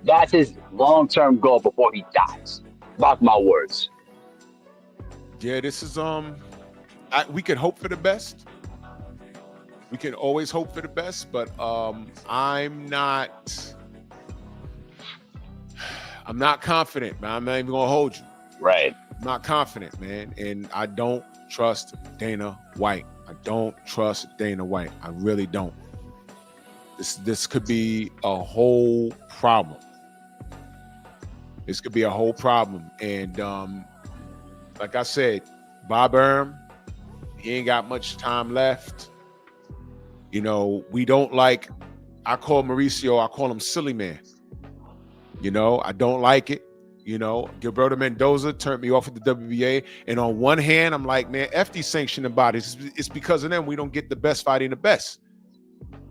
That's his long-term goal before he dies. Mark my words. Yeah, this is we can hope for the best. We can always hope for the best, but I'm not confident, man. I'm not even gonna hold you. Right. I'm not confident, man, and I don't trust Dana White. I don't trust Dana White. I really don't. This could be a whole problem. This could be a whole problem, and like I said, Bob Arum, he ain't got much time left. You know, we don't like, I call Mauricio, I call him silly man. You know, I don't like it. You know, Gilberto Mendoza turned me off at the WBA. And on one hand, I'm like, man, F these sanctioning bodies. It's because of them we don't get the best fighting the best.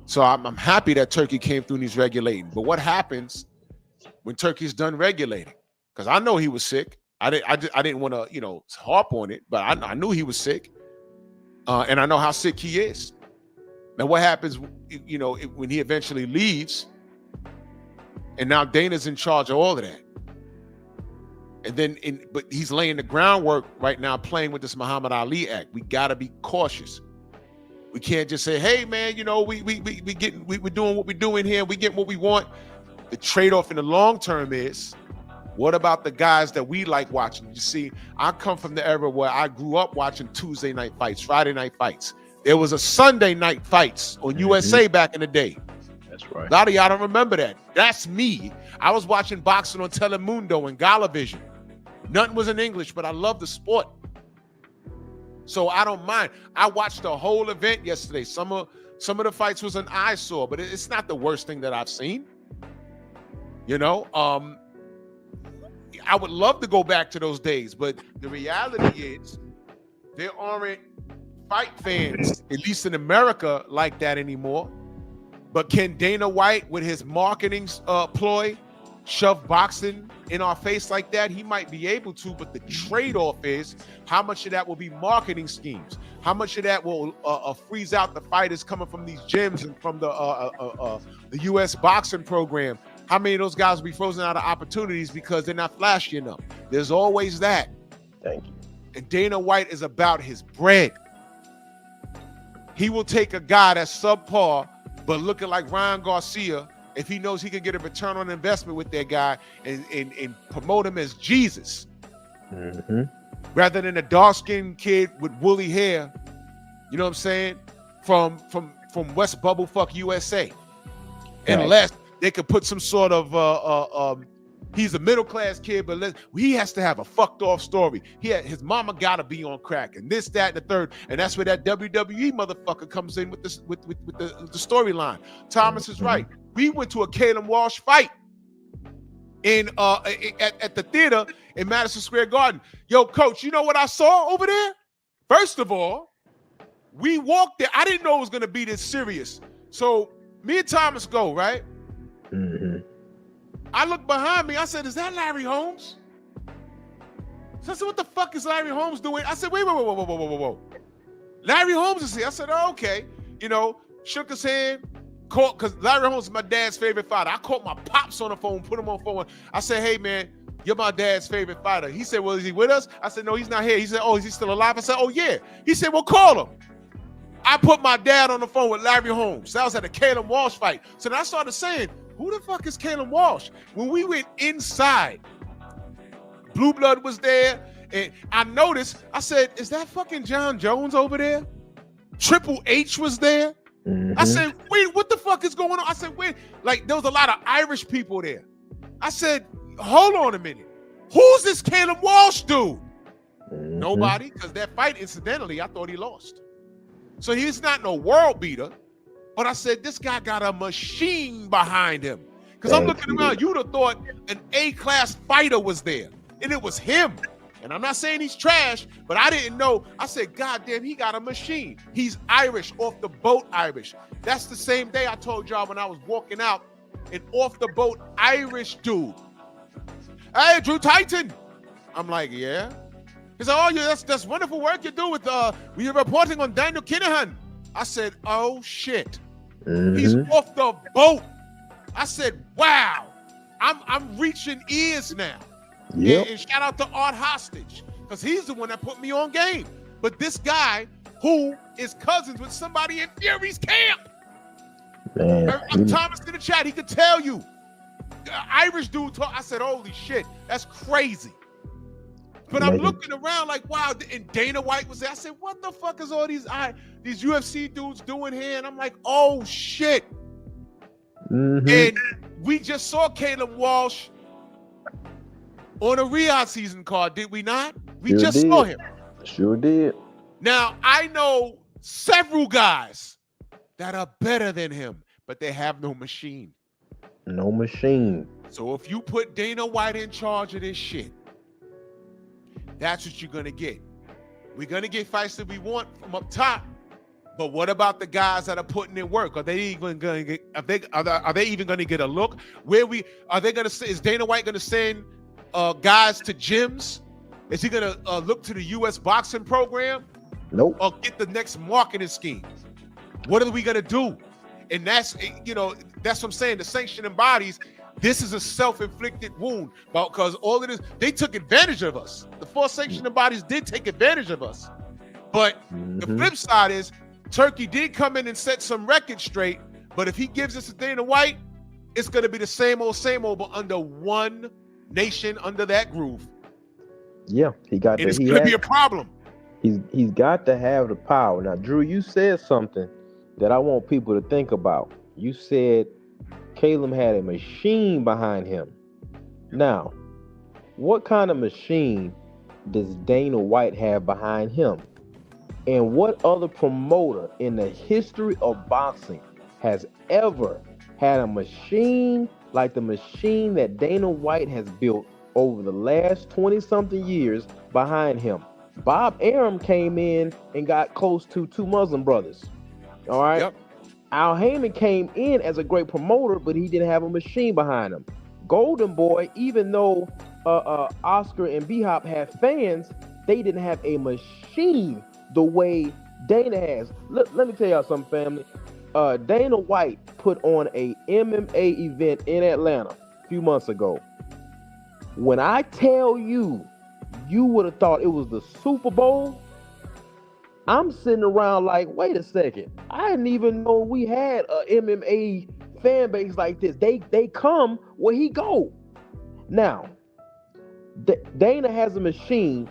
So I'm happy that Turkey came through and he's regulating. But what happens when Turkey's done regulating? Because I know he was sick. I didn't want to, you know, harp on it, but I knew he was sick. And I know how sick he is. Now, what happens, you know, when he eventually leaves, and now Dana's in charge of all of that. And then, but he's laying the groundwork right now, playing with this Muhammad Ali Act. We got to be cautious. We can't just say, "Hey, man, you know, we're doing what we're doing here. We get what we want." The trade-off in the long term is, what about the guys that we like watching? You see, I come from the era where I grew up watching Tuesday night fights, Friday night fights. There was a Sunday night fights on USA back in the day. That's right. A lot of y'all don't remember that. That's me. I was watching boxing on Telemundo and Galavision. Nothing was in English, but I love the sport. So I don't mind. I watched the whole event yesterday. Some of the fights was an eyesore, but it's not the worst thing that I've seen. You know, I would love to go back to those days, but the reality is there aren't fight fans, at least in America, like that anymore. But can Dana White, with his marketing ploy, shove boxing in our face like that? He might be able to, but the trade-off is how much of that will be marketing schemes, how much of that will freeze out the fighters coming from these gyms and from the U.S. boxing program. How many of those guys will be frozen out of opportunities because they're not flashy enough? There's always that. Thank you. And Dana White is about his bread. He will take a guy that's subpar, but looking like Ryan Garcia, if he knows he can get a return on investment with that guy and promote him as Jesus, rather than a dark-skinned kid with woolly hair, you know what I'm saying, from West Bubblefuck USA. Right. Unless they could put some sort of he's a middle-class kid, but he has to have a fucked-off story. His mama gotta be on crack, and this, that, and the third, and that's where that WWE motherfucker comes in with the storyline. Thomas is right. We went to a Caleb Walsh fight at the theater in Madison Square Garden. Yo, coach, you know what I saw over there? First of all, we walked there. I didn't know it was gonna be this serious. So me and Thomas go, right? I look behind me. I said, "Is that Larry Holmes?" So I said, "What the fuck is Larry Holmes doing?" I said, whoa. Larry Holmes is here. I said, "Oh, okay." You know, shook his hand, called, because Larry Holmes is my dad's favorite fighter. I called my pops on the phone, put him on phone. I said, "Hey, man, you're my dad's favorite fighter. He said, well, is he with us? I said, no, he's not here. He said, oh, is he still alive? I said, oh, yeah. He said, well, call him. I put my dad on the phone with Larry Holmes. That was at a Caleb Walsh fight. So then I started saying, who the fuck is Caleb Walsh? When we went inside, Blue Blood was there, and I noticed, I said, is that fucking John Jones over there? Triple H was there. I said, wait, what the fuck is going on? I said, wait, like there was a lot of Irish people there. I said, hold on a minute. Who's this Caleb Walsh dude? Nobody, because that fight, incidentally, I thought he lost. So he's not no world beater. But I said, this guy got a machine behind him. Because I'm looking around, you'd have thought an A-class fighter was there. And it was him. And I'm not saying he's trash, but I didn't know. I said, God damn, he got a machine. He's Irish, off the boat Irish. That's the same day I told y'all when I was walking out, an off the boat Irish dude. Hey, Drew Titan. I'm like, yeah. He said, oh, yeah, that's wonderful work you do with when you're reporting on Daniel Kinahan. I said, oh shit. He's off the boat. I said, wow. I'm reaching ears now. Yep. And shout out to Art Hostage, because he's the one that put me on game. But this guy who is cousins with somebody in Fury's camp. Man, Thomas in the chat, he could tell you. Irish dude talk. I said, holy shit, that's crazy. But I'm looking around like, wow, and Dana White was there. I said, what the fuck is all these UFC dudes doing here? And I'm like, oh shit. And we just saw Caleb Walsh on a Riyadh season card, did we not? We just saw him. Sure did. Now, I know several guys that are better than him, but they have no machine. No machine. So if you put Dana White in charge of this shit, that's what you're going to get. We're going to get fights that we want from up top, but what about the guys that are putting in work? Are they even going to get? Are they even going to get a look? Is Dana White going to send guys to gyms? Is he going to look to the U.S. boxing program? Nope. Or get the next marketing scheme? What are we going to do? And that's what I'm saying. The sanctioning bodies, this is a self-inflicted wound, because all of this, they took advantage of us. The 4 sanctioning bodies did take advantage of us. But the flip side is, Turkey did come in and set some records straight, but if he gives us to Dana White, it's going to be the same old, but under one nation, under that groove. Yeah, he got. And it's going to be a problem. He's got to have the power. Now, Drew, you said something that I want people to think about. You said Caleb had a machine behind him. Now, what kind of machine does Dana White have behind him? And what other promoter in the history of boxing has ever had a machine like the machine that Dana White has built over the last 20-something years behind him? Bob Arum came in and got close to 2 Muslim brothers. All right? Yep. Al Heyman came in as a great promoter, but he didn't have a machine behind him. Golden Boy, even though Oscar and B-Hop had fans, they didn't have a machine the way Dana has. Let me tell y'all something, family. Dana White put on a MMA event in Atlanta a few months ago. When I tell you, you would have thought it was the Super Bowl. I'm sitting around like, wait a second. I didn't even know we had a MMA fan base like this. They come where he go. Now, Dana has a machine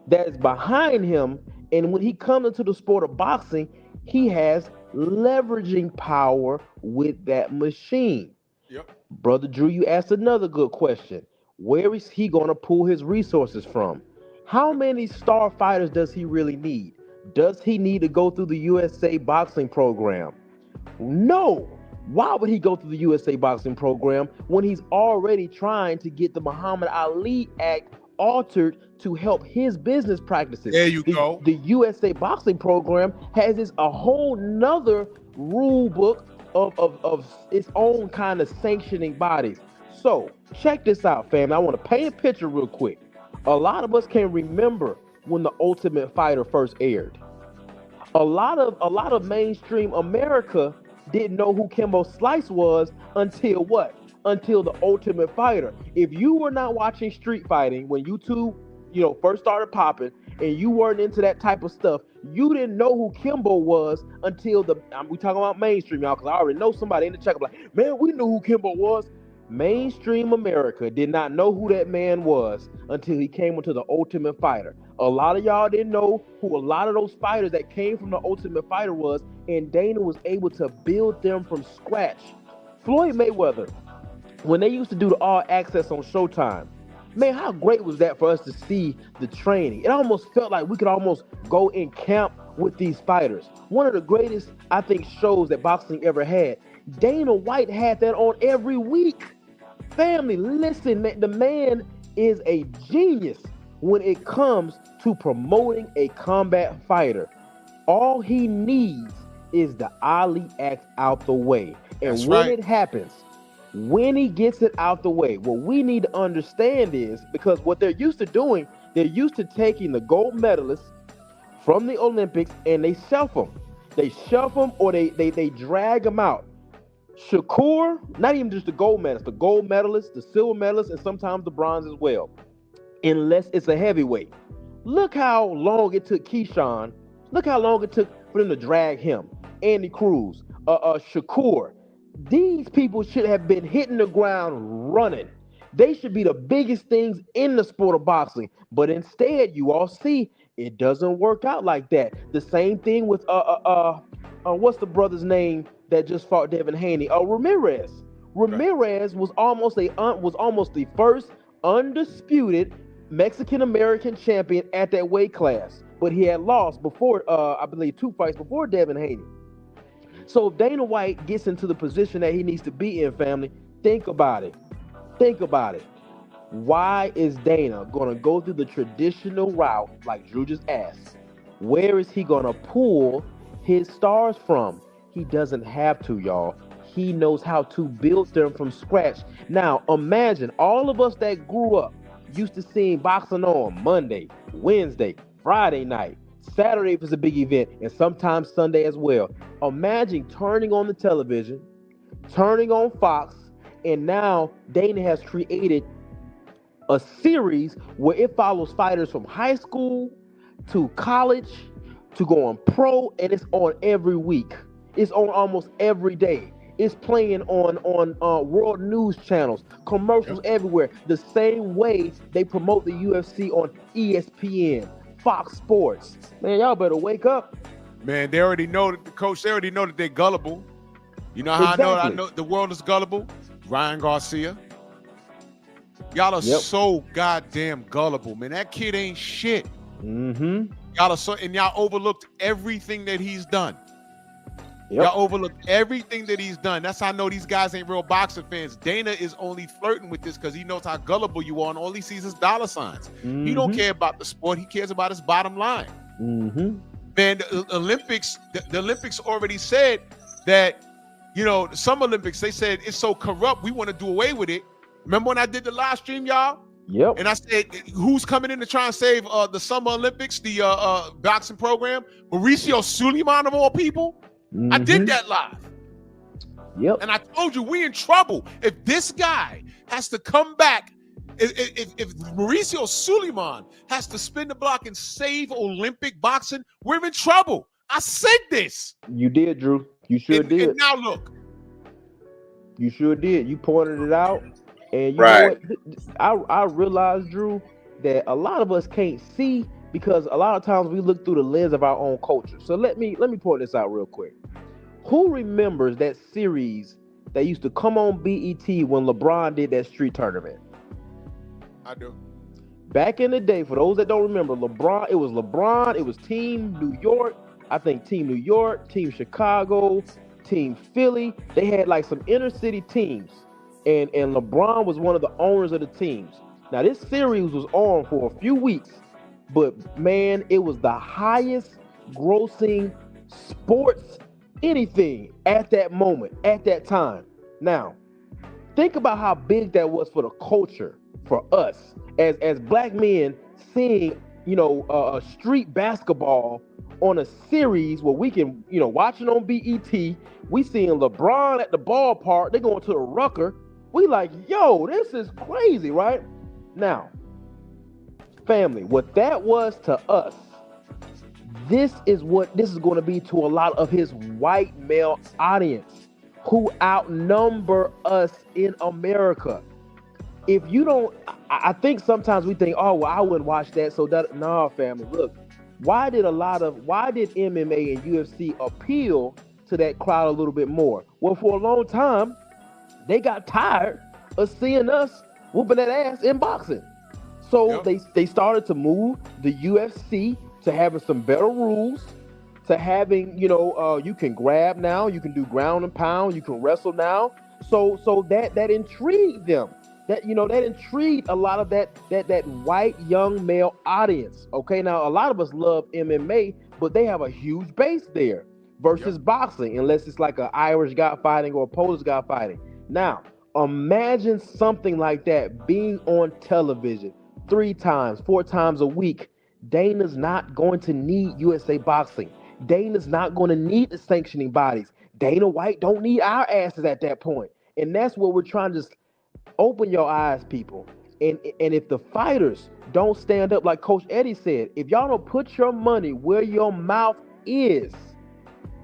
that is behind him, and when he comes into the sport of boxing, he has leveraging power with that machine. Yep. Brother Drew, you asked another good question. Where is he going to pull his resources from? How many star fighters does he really need? Does he need to go through the USA boxing program? No. Why would he go through the USA boxing program when he's already trying to get the Muhammad Ali Act altered to help his business practices? There you go. The USA boxing program has a whole nother rule book of its own kind of sanctioning bodies. So check this out, fam. I want to paint a picture real quick. A lot of us can remember when The Ultimate Fighter first aired. A lot of mainstream America didn't know who Kimbo Slice was until what? until the Ultimate Fighter. If you were not watching street fighting when YouTube, first started popping, and you weren't into that type of stuff, you didn't know who Kimbo was until we talking about mainstream, y'all, because I already know somebody in the chat like, man, we knew who Kimbo was. Mainstream America did not know who that man was until he came into the Ultimate Fighter. A lot of y'all didn't know who a lot of those fighters that came from the Ultimate Fighter was, and Dana was able to build them from scratch. Floyd Mayweather, when they used to do the All Access on Showtime, man, how great was that for us to see the training? It almost felt like we could almost go in camp with these fighters. One of the greatest, I think, shows that boxing ever had. Dana White had that on every week. Family, listen, man, the man is a genius when it comes to promoting a combat fighter. All he needs is the Ali Act out the way. And That's when right. it happens, when he gets it out the way, what we need to understand is, because what they're used to doing, they're used to taking the gold medalists from the Olympics and they shelf them. They shelf them or they drag them out. Shakur, not even just the gold medalists, the silver medalists, and sometimes the bronze as well, unless it's a heavyweight. Look how long it took Keyshawn. Look how long it took for them to drag him. Andy Cruz, Shakur. These people should have been hitting the ground running. They should be the biggest things in the sport of boxing. But instead, you all see, it doesn't work out like that. The same thing with what's the brother's name that just fought Devin Haney? Ramirez. Ramirez was almost the first undisputed Mexican American champion at that weight class, but he had lost before, I believe, 2 fights before Devin Haney. So if Dana White gets into the position that he needs to be in, family, think about it. Think about it. Why is Dana going to go through the traditional route, like Drew just asked? Where is he going to pull his stars from? He doesn't have to, y'all. He knows how to build them from scratch. Now, imagine all of us that grew up used to seeing boxing on Monday, Wednesday, Friday night, Saturday if it's a big event, and sometimes Sunday as well. Imagine turning on the television, turning on Fox, and now Dana has created a series where it follows fighters from high school to college to going pro, and it's on every week. It's on almost every day. It's playing on world news channels, commercials everywhere. The same way they promote the UFC on ESPN, Fox Sports. Man, y'all better wake up. Man, they already know that they already know that they're gullible. You know how I know the world is gullible? Ryan Garcia. Y'all are so goddamn gullible, man. That kid ain't shit. Mm-hmm. Y'all overlooked everything that he's done. Y'all overlooked everything that he's done. That's how I know these guys ain't real boxing fans. Dana is only flirting with this because he knows how gullible you are and all he sees is dollar signs. He don't care about the sport. He cares about his bottom line. Mm-hmm. Man, the Olympics already said that, some Olympics, they said it's so corrupt, we want to do away with it. Remember when I did the live stream, y'all? Yep. And I said, who's coming in to try and save the Summer Olympics, the boxing program? Mauricio Suleiman of all people? Mm-hmm. I did that live. Yep. And I told you, we in trouble. If this guy has to come back, if Mauricio Suleiman has to spin the block and save Olympic boxing, we're in trouble. I said this. You did, Drew. You sure did. And now look. You sure did. You pointed it out. And you know what? I realized, Drew, that a lot of us can't see because a lot of times we look through the lens of our own culture. So let me point this out real quick. Who remembers that series that used to come on BET when LeBron did that street tournament? I do. Back in the day, for those that don't remember, it was Team New York, I think Team New York, Team Chicago, Team Philly. They had like some inner city teams. And LeBron was one of the owners of the teams. Now, this series was on for a few weeks, but man, it was the highest grossing sports anything at that moment, at that time. Now, think about how big that was for the culture, for us as black men seeing, street basketball on a series where we can, watching on BET. We seeing LeBron at the ballpark. They going to the Rucker. We like, yo, this is crazy, right? Now, family, what that was to us, this is what this is going to be to a lot of his white male audience who outnumber us in America. If you don't, I think sometimes we think, oh, well, I wouldn't watch that. So that, nah, family, look, why did MMA and UFC appeal to that crowd a little bit more? Well, for a long time, they got tired of seeing us whooping that ass in boxing. So they started to move the UFC to having some better rules, to having, you can grab now, you can do ground and pound, you can wrestle now. So that intrigued them. That intrigued a lot of that white young male audience. Okay, now a lot of us love MMA, but they have a huge base there versus boxing, unless it's like an Irish guy fighting or a Polish guy fighting. Now, imagine something like that being on television 3 times, 4 times a week. Dana's not going to need USA Boxing. Dana's not going to need the sanctioning bodies. Dana White don't need our asses at that point. And that's what we're trying to just open your eyes, people. And if the fighters don't stand up, like Coach Eddie said, if y'all don't put your money where your mouth is,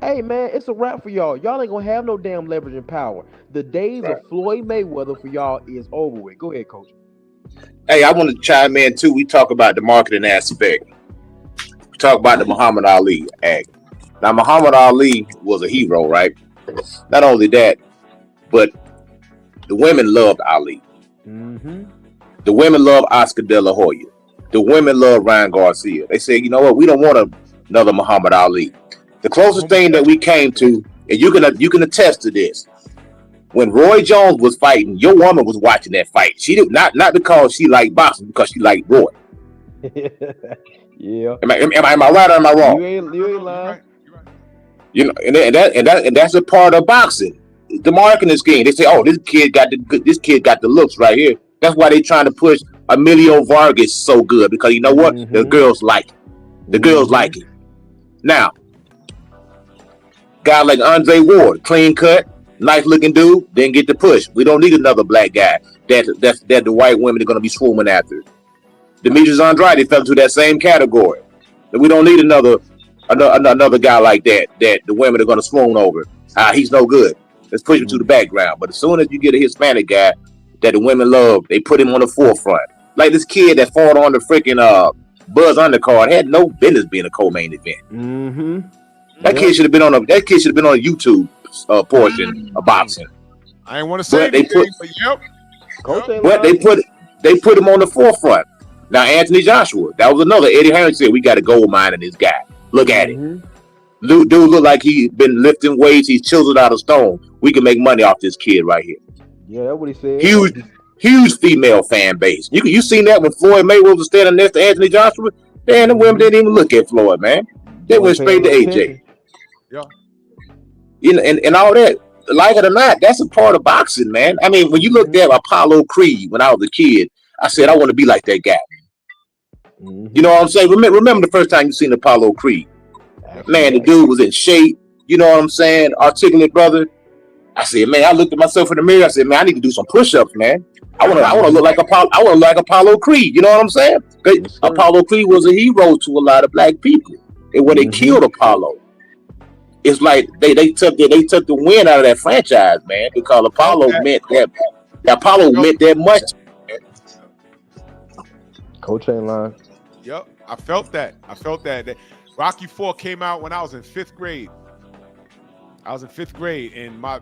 hey, man, it's a wrap for y'all. Y'all ain't going to have no damn leverage and power. The days of Floyd Mayweather for y'all is over with. Go ahead, Coach. Hey, I want to chime in, too. We talk about the marketing aspect. We talk about the Muhammad Ali act. Now, Muhammad Ali was a hero, right? Not only that, but the women loved Ali. Mm-hmm. The women love Oscar De La Hoya. The women love Ryan Garcia. They say, you know what? We don't want another Muhammad Ali. The closest thing that we came to, and you can attest to this, when Roy Jones was fighting, your woman was watching that fight. She did not because she liked boxing, because she liked Roy. Yeah. Am I right or am I wrong? You ain't lying. You know, and that's a part of boxing. The marketing scheme. They say, oh, this kid got the looks right here. That's why they trying to push Emilio Vargas so good, because you know what? Mm-hmm. The girls like it. The girls like it. Now, guy like Andre Ward, clean cut, nice looking dude, didn't get the push. We don't need another black guy that the white women are going to be swarming after. Demetrius Andrade fell into that same category. We don't need another guy like that the women are going to swoon over. He's no good. Let's push him to the background. But as soon as you get a Hispanic guy that the women love, they put him on the forefront. Like this kid that fought on the freaking Buzz undercard had no business being a co-main event. Mm-hmm. That kid should have been on a YouTube portion of boxing. I ain't want to say anything, but yep. But they put him on the forefront. Now Anthony Joshua, that was another. Eddie Hearn said we got a gold mine in this guy. Look at it. Dude look like he's been lifting weights. He's chiseled out of stone. We can make money off this kid right here. Yeah, that's what he said. Huge female fan base. You seen that when Floyd Mayweather was standing next to Anthony Joshua? Man, the women didn't even look at Floyd, man. They went straight to AJ. Yeah. You know, and all that. Like it or not, that's a part of boxing, man. I mean, when you looked at Apollo Creed when I was a kid, I said I want to be like that guy. You know what I'm saying? Remember the first time you seen Apollo Creed? Man, the dude was in shape. You know what I'm saying? Articulate brother. I said, man, I looked at myself in the mirror. I said, man, I need to do some push-ups, man. I want to look like Apollo Creed. You know what I'm saying? Yes, Apollo Creed was a hero to a lot of black people. And when they killed Apollo, it's like they took the win out of that franchise, man, because Apollo meant that. Apollo meant that much. Coach ain't lying. Yep, I felt that. Rocky IV came out when I was in 5th grade. I was in 5th grade, and I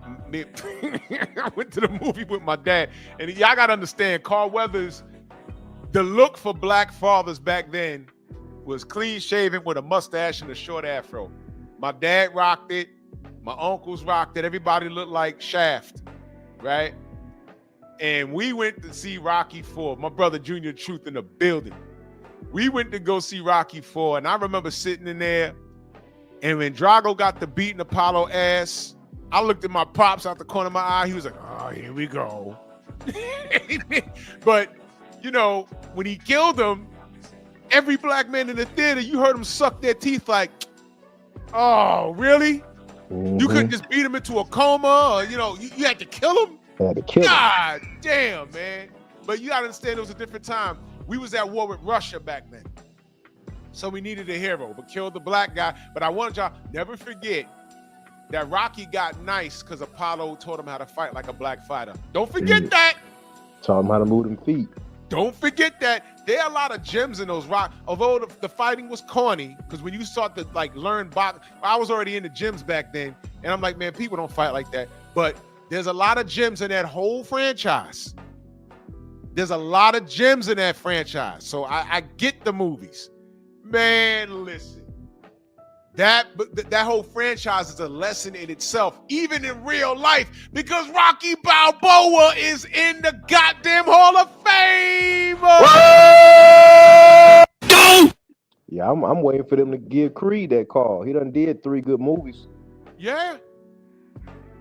went to the movie with my dad. And y'all gotta understand, Carl Weathers, the look for black fathers back then was clean shaven with a mustache and a short afro. My dad rocked it. My uncles rocked it. Everybody looked like Shaft, right? And we went to see Rocky IV. My brother Junior Truth in the building. We went to go see Rocky IV, and I remember sitting in there, and when Drago got the beating Apollo ass, I looked at my pops out the corner of my eye. He was like, oh, here we go. But, you know, when he killed him, every black man in the theater, you heard them suck their teeth like, oh, really? You couldn't just beat him into a coma, or, you know, you had to kill him? Had to kill him. God damn, man. But you gotta understand it was a different time. We was at war with Russia back then. So we needed a hero, but killed the black guy. But I wanted y'all never forget that Rocky got nice because Apollo taught him how to fight like a black fighter. Don't forget that. Taught him how to move them feet. Don't forget that. There are a lot of gems in those rock. Although the fighting was corny, because when you start to like learn box, I was already in the gyms back then, and I'm like, man, people don't fight like that. But there's a lot of gems in that whole franchise. There's a lot of gems in that franchise. So I get the movies. Man, listen. That whole franchise is a lesson in itself, even in real life, because Rocky Balboa is in the goddamn Hall of Fame. Yeah, I'm waiting for them to give Creed that call. He done did 3 good movies. Yeah.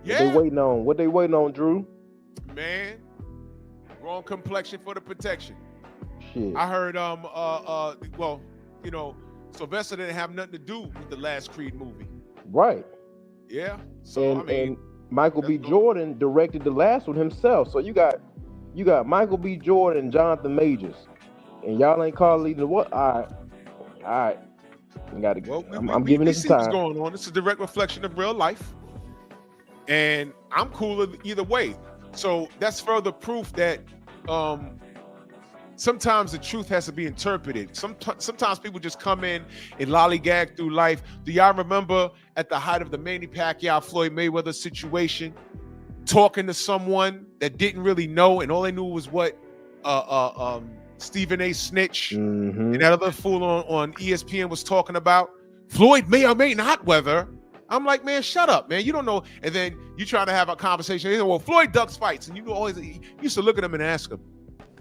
What they waiting on, Drew? Man, wrong complexion for the protection. Shit. I heard well, you know, Sylvester didn't have nothing to do with the last Creed movie. Right. Yeah. So and Michael B. Jordan directed the last one himself. So you got Michael B. Jordan and Jonathan Majors. And y'all ain't calling either what? All right. I'm giving it some time. What's going on. It's a direct reflection of real life. And I'm cool either way. So that's further proof that sometimes the truth has to be interpreted. Sometimes people just come in and lollygag through life. Do y'all remember at the height of the Manny Pacquiao Floyd Mayweather situation, talking to someone that didn't really know, and all they knew was what Stephen A. Snitch and that other fool on ESPN was talking about? Floyd may or may not weather. I'm like, man, shut up, man. You don't know. And then you trying to have a conversation. Well, Floyd ducks fights, and you always used to look at him and ask him,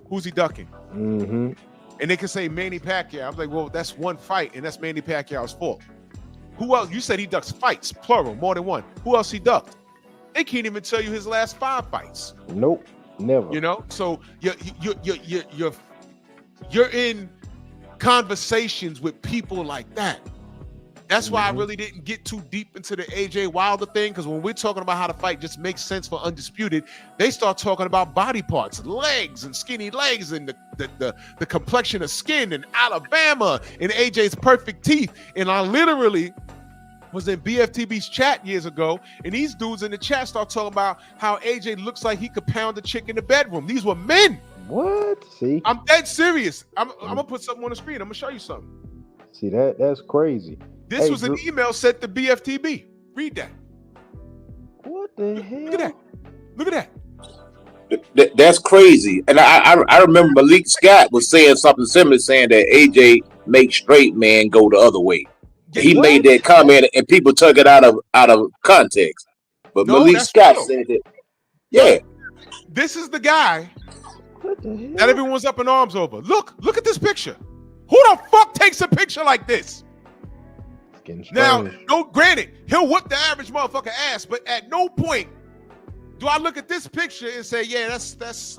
who's he ducking? And they can say Manny Pacquiao. I'm like, well, that's one fight, and that's Manny Pacquiao's fault. Who else? You said he ducks fights, plural, more than one. Who else he ducked? They can't even tell you his last 5 fights. Nope, never. You know, so you're in conversations with people like that. That's why I really didn't get too deep into the AJ Wilder thing, because when we're talking about how to fight just makes sense for Undisputed, they start talking about body parts, legs and skinny legs, and the complexion of skin, and Alabama and AJ's perfect teeth. And I literally was in BFTB's chat years ago, and these dudes in the chat start talking about how AJ looks like he could pound a chick in the bedroom. These were men. What? See? I'm dead serious. I'm gonna put something on the screen. I'm gonna show you something. See, that's crazy. This was an email sent to BFTB. Read that. What the hell? Look at that. Look at that. That's crazy. And I remember Malik Scott was saying something similar, saying that AJ makes straight men go the other way. He made that comment, and people took it out of context. But no, Malik Scott said that. Yeah. This is the guy that everyone's up in arms over. Look at this picture. Who the fuck takes a picture like this? Now, no, granted, he'll whip the average motherfucker ass, but at no point do I look at this picture and say, yeah, that's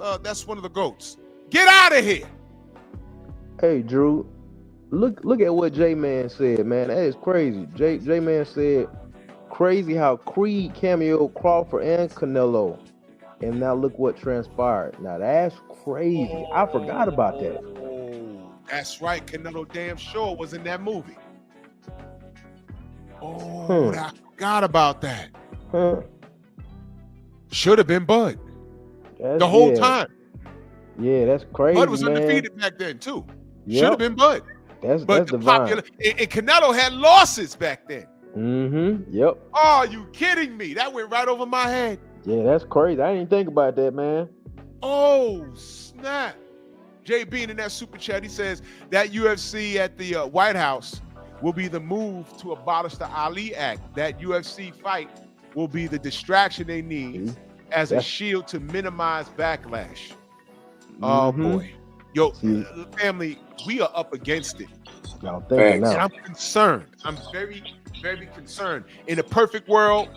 one of the GOATs. Get out of here. Hey, Drew, look at what J-Man said, man. That is crazy. J-Man said, crazy how Creed cameoed Crawford and Canelo. And now look what transpired. Now that's crazy. I forgot about that. That's right. Canelo damn sure was in that movie. I forgot about that. Should have been Bud the whole time. Yeah, that's crazy. Bud was undefeated back then too. Should have been Bud. That's divine. And Canelo had losses back then. Yep. Oh, you kidding me? That went right over my head. Yeah, that's crazy. I didn't think about that, man. Oh, snap. Jay Bean in that super chat, he says that UFC at the White House will be the move to abolish the Ali Act. That UFC fight will be the distraction they need as a shield to minimize backlash. Oh, boy. Yo, family, we are up against it. And I'm concerned. I'm very, very concerned. In a perfect world,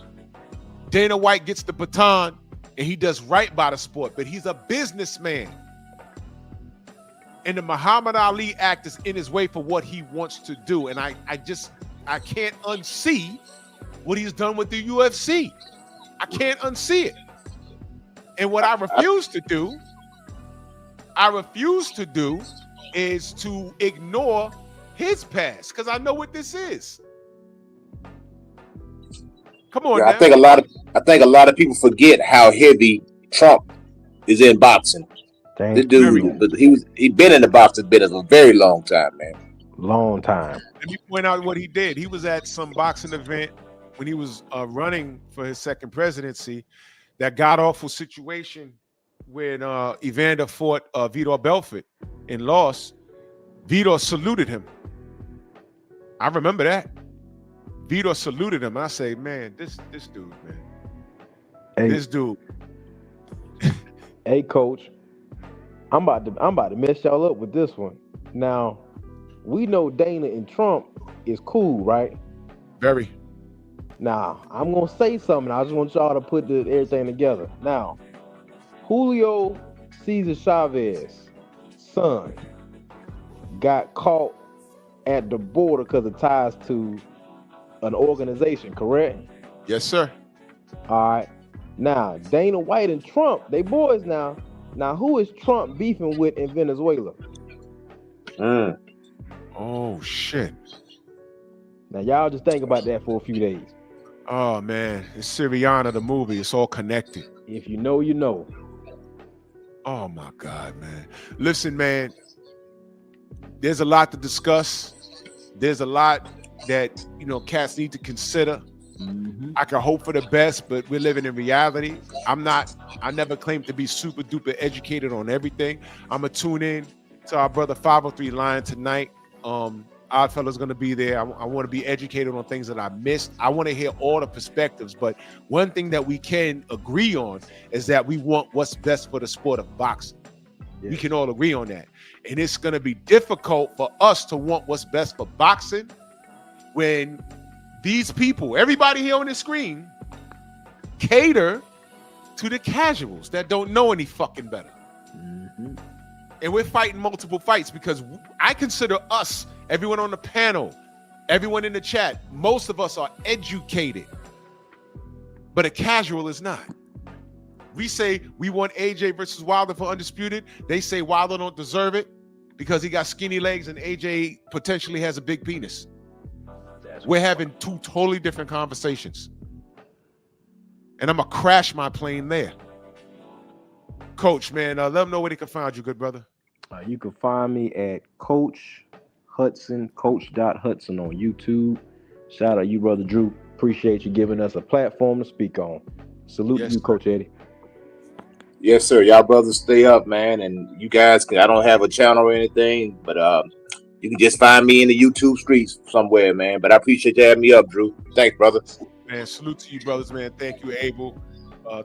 Dana White gets the baton and he does right by the sport, but he's a businessman. And the Muhammad Ali Act is in his way for what he wants to do. And I can't unsee what he's done with the UFC. I can't unsee it. And what I refuse to do is to ignore his past, because I know what this is. Come on, Yeah, now. I think a lot of people forget how heavy Trump is in boxing. This dude, he been in the boxing business a very long time, man. Long time. Let me point out what he did. He was at some boxing event when he was running for his second presidency. That god awful situation when Evander fought Vitor Belfort and lost. Vitor saluted him. I remember that. Vitor saluted him. I say, man, this dude, man. Hey, this dude. Hey, coach, I'm about to mess y'all up with this one. Now, we know Dana and Trump is cool, right? Very. Now, I'm gonna say something. I just want y'all to put everything together. Now, Julio Cesar Chavez's son got caught at the border because of ties to an organization, correct? Yes, sir. All right. Now, Dana White and Trump, they boys now. Now, who is Trump beefing with in Venezuela? Oh, shit. Now, y'all just think about that for a few days. Oh, man. It's Syriana, the movie. It's all connected. If you know, you know. Oh, my God, man. Listen, man. There's a lot to discuss. There's a lot that, cats need to consider. Mm-hmm. I can hope for the best, but we're living in reality. I never claimed to be super duper educated on everything. I'm going to tune in to our brother 503 Lion tonight. Oddfellas going to be there. I want to be educated on things that I missed. I want to hear all the perspectives, but one thing that we can agree on is that we want what's best for the sport of boxing. Yes. We can all agree on that. And it's going to be difficult for us to want what's best for boxing when these people, everybody here on the screen, cater to the casuals that don't know any fucking better. Mm-hmm. And we're fighting multiple fights because I consider us, everyone on the panel, everyone in the chat, most of us are educated, but a casual is not. We say we want AJ versus Wilder for undisputed. They say Wilder don't deserve it because he got skinny legs and AJ potentially has a big penis. We're having two totally different conversations. And I'm going to crash my plane there. Coach, man, let them know where they can find you, good brother. You can find me at Coach Hudson, Coach.Hudson on YouTube. Shout out you, Brother Drew. Appreciate you giving us a platform to speak on. Salute to you, Coach Eddie. Yes, sir. Y'all brothers stay up, man. And you guys, I don't have a channel or anything, but you can just find me in the YouTube streets somewhere, man. But I appreciate you having me up, Drew. Thanks, brother. Man, salute to you, brothers, man. Thank you, Abel.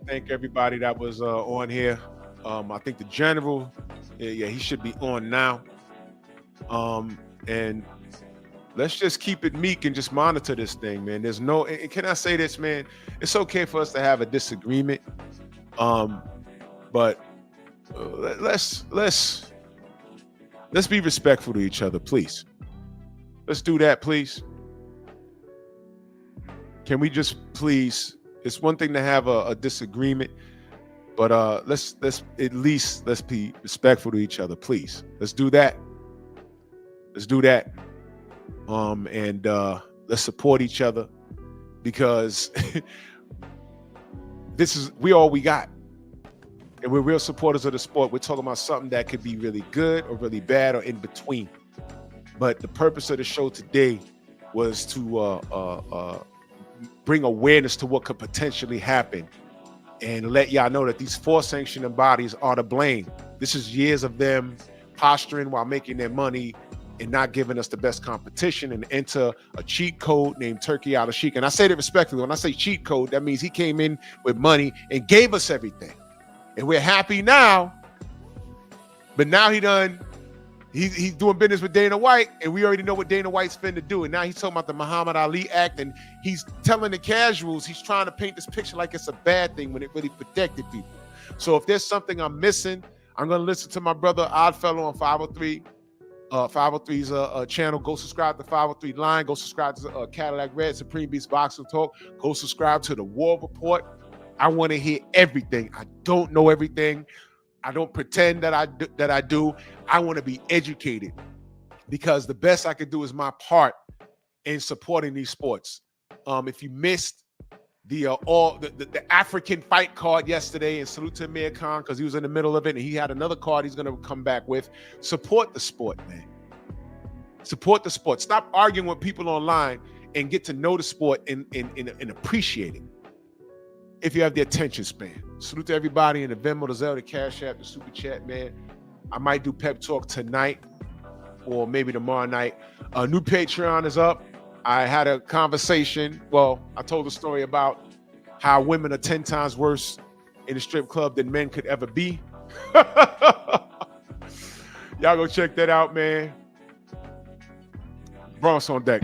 Thank everybody that was on here. I think the general, he should be on now. And let's just keep it meek and just monitor this thing, man. There's no, and can I say this, man? It's okay for us to have a disagreement. But let's be respectful to each other, please. Let's do that, please. Can we just please? It's one thing to have a disagreement, but let's be respectful to each other, please. Let's do that. Let's do that. And let's support each other because we all we got. And we're real supporters of the sport. We're talking about something that could be really good or really bad or in between. But the purpose of the show today was to bring awareness to what could potentially happen and let y'all know that these 4 sanctioning bodies are to blame. This is years of them posturing while making their money and not giving us the best competition and enter a cheat code named Turkey Al-Sheikh. And I say that respectfully. When I say cheat code, that means he came in with money and gave us everything. And we're happy now, but now he's doing business with Dana White, and we already know what Dana White's finna do. And now he's talking about the Muhammad Ali Act, and he's telling the casuals, he's trying to paint this picture like it's a bad thing when it really protected people. So if there's something I'm missing, I'm gonna listen to my brother Oddfellow on 503. 503's channel. Go subscribe to 503 Line. Go subscribe to Cadillac Red, Supreme Beast Boxing Talk. Go subscribe to the War Report. I want to hear everything. I don't know everything. I don't pretend that I do. I want to be educated, because the best I can do is my part in supporting these sports. If you missed the African fight card yesterday, and salute to Amir Khan because he was in the middle of it, and he had another card he's going to come back with. Support the sport, man. Support the sport. Stop arguing with people online and get to know the sport and appreciate it. If you have the attention span. Salute to everybody in the Venmo, the Zelle, the Cash App, the Super Chat, man. I might do pep talk tonight or maybe tomorrow night. A new Patreon is up. I had a conversation. Well, I told a story about how women are 10 times worse in a strip club than men could ever be. Y'all go check that out, man. Bronx on deck.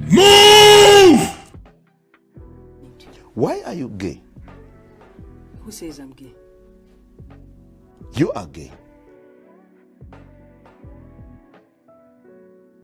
Move! Why are you gay? Who says I'm gay? You are gay.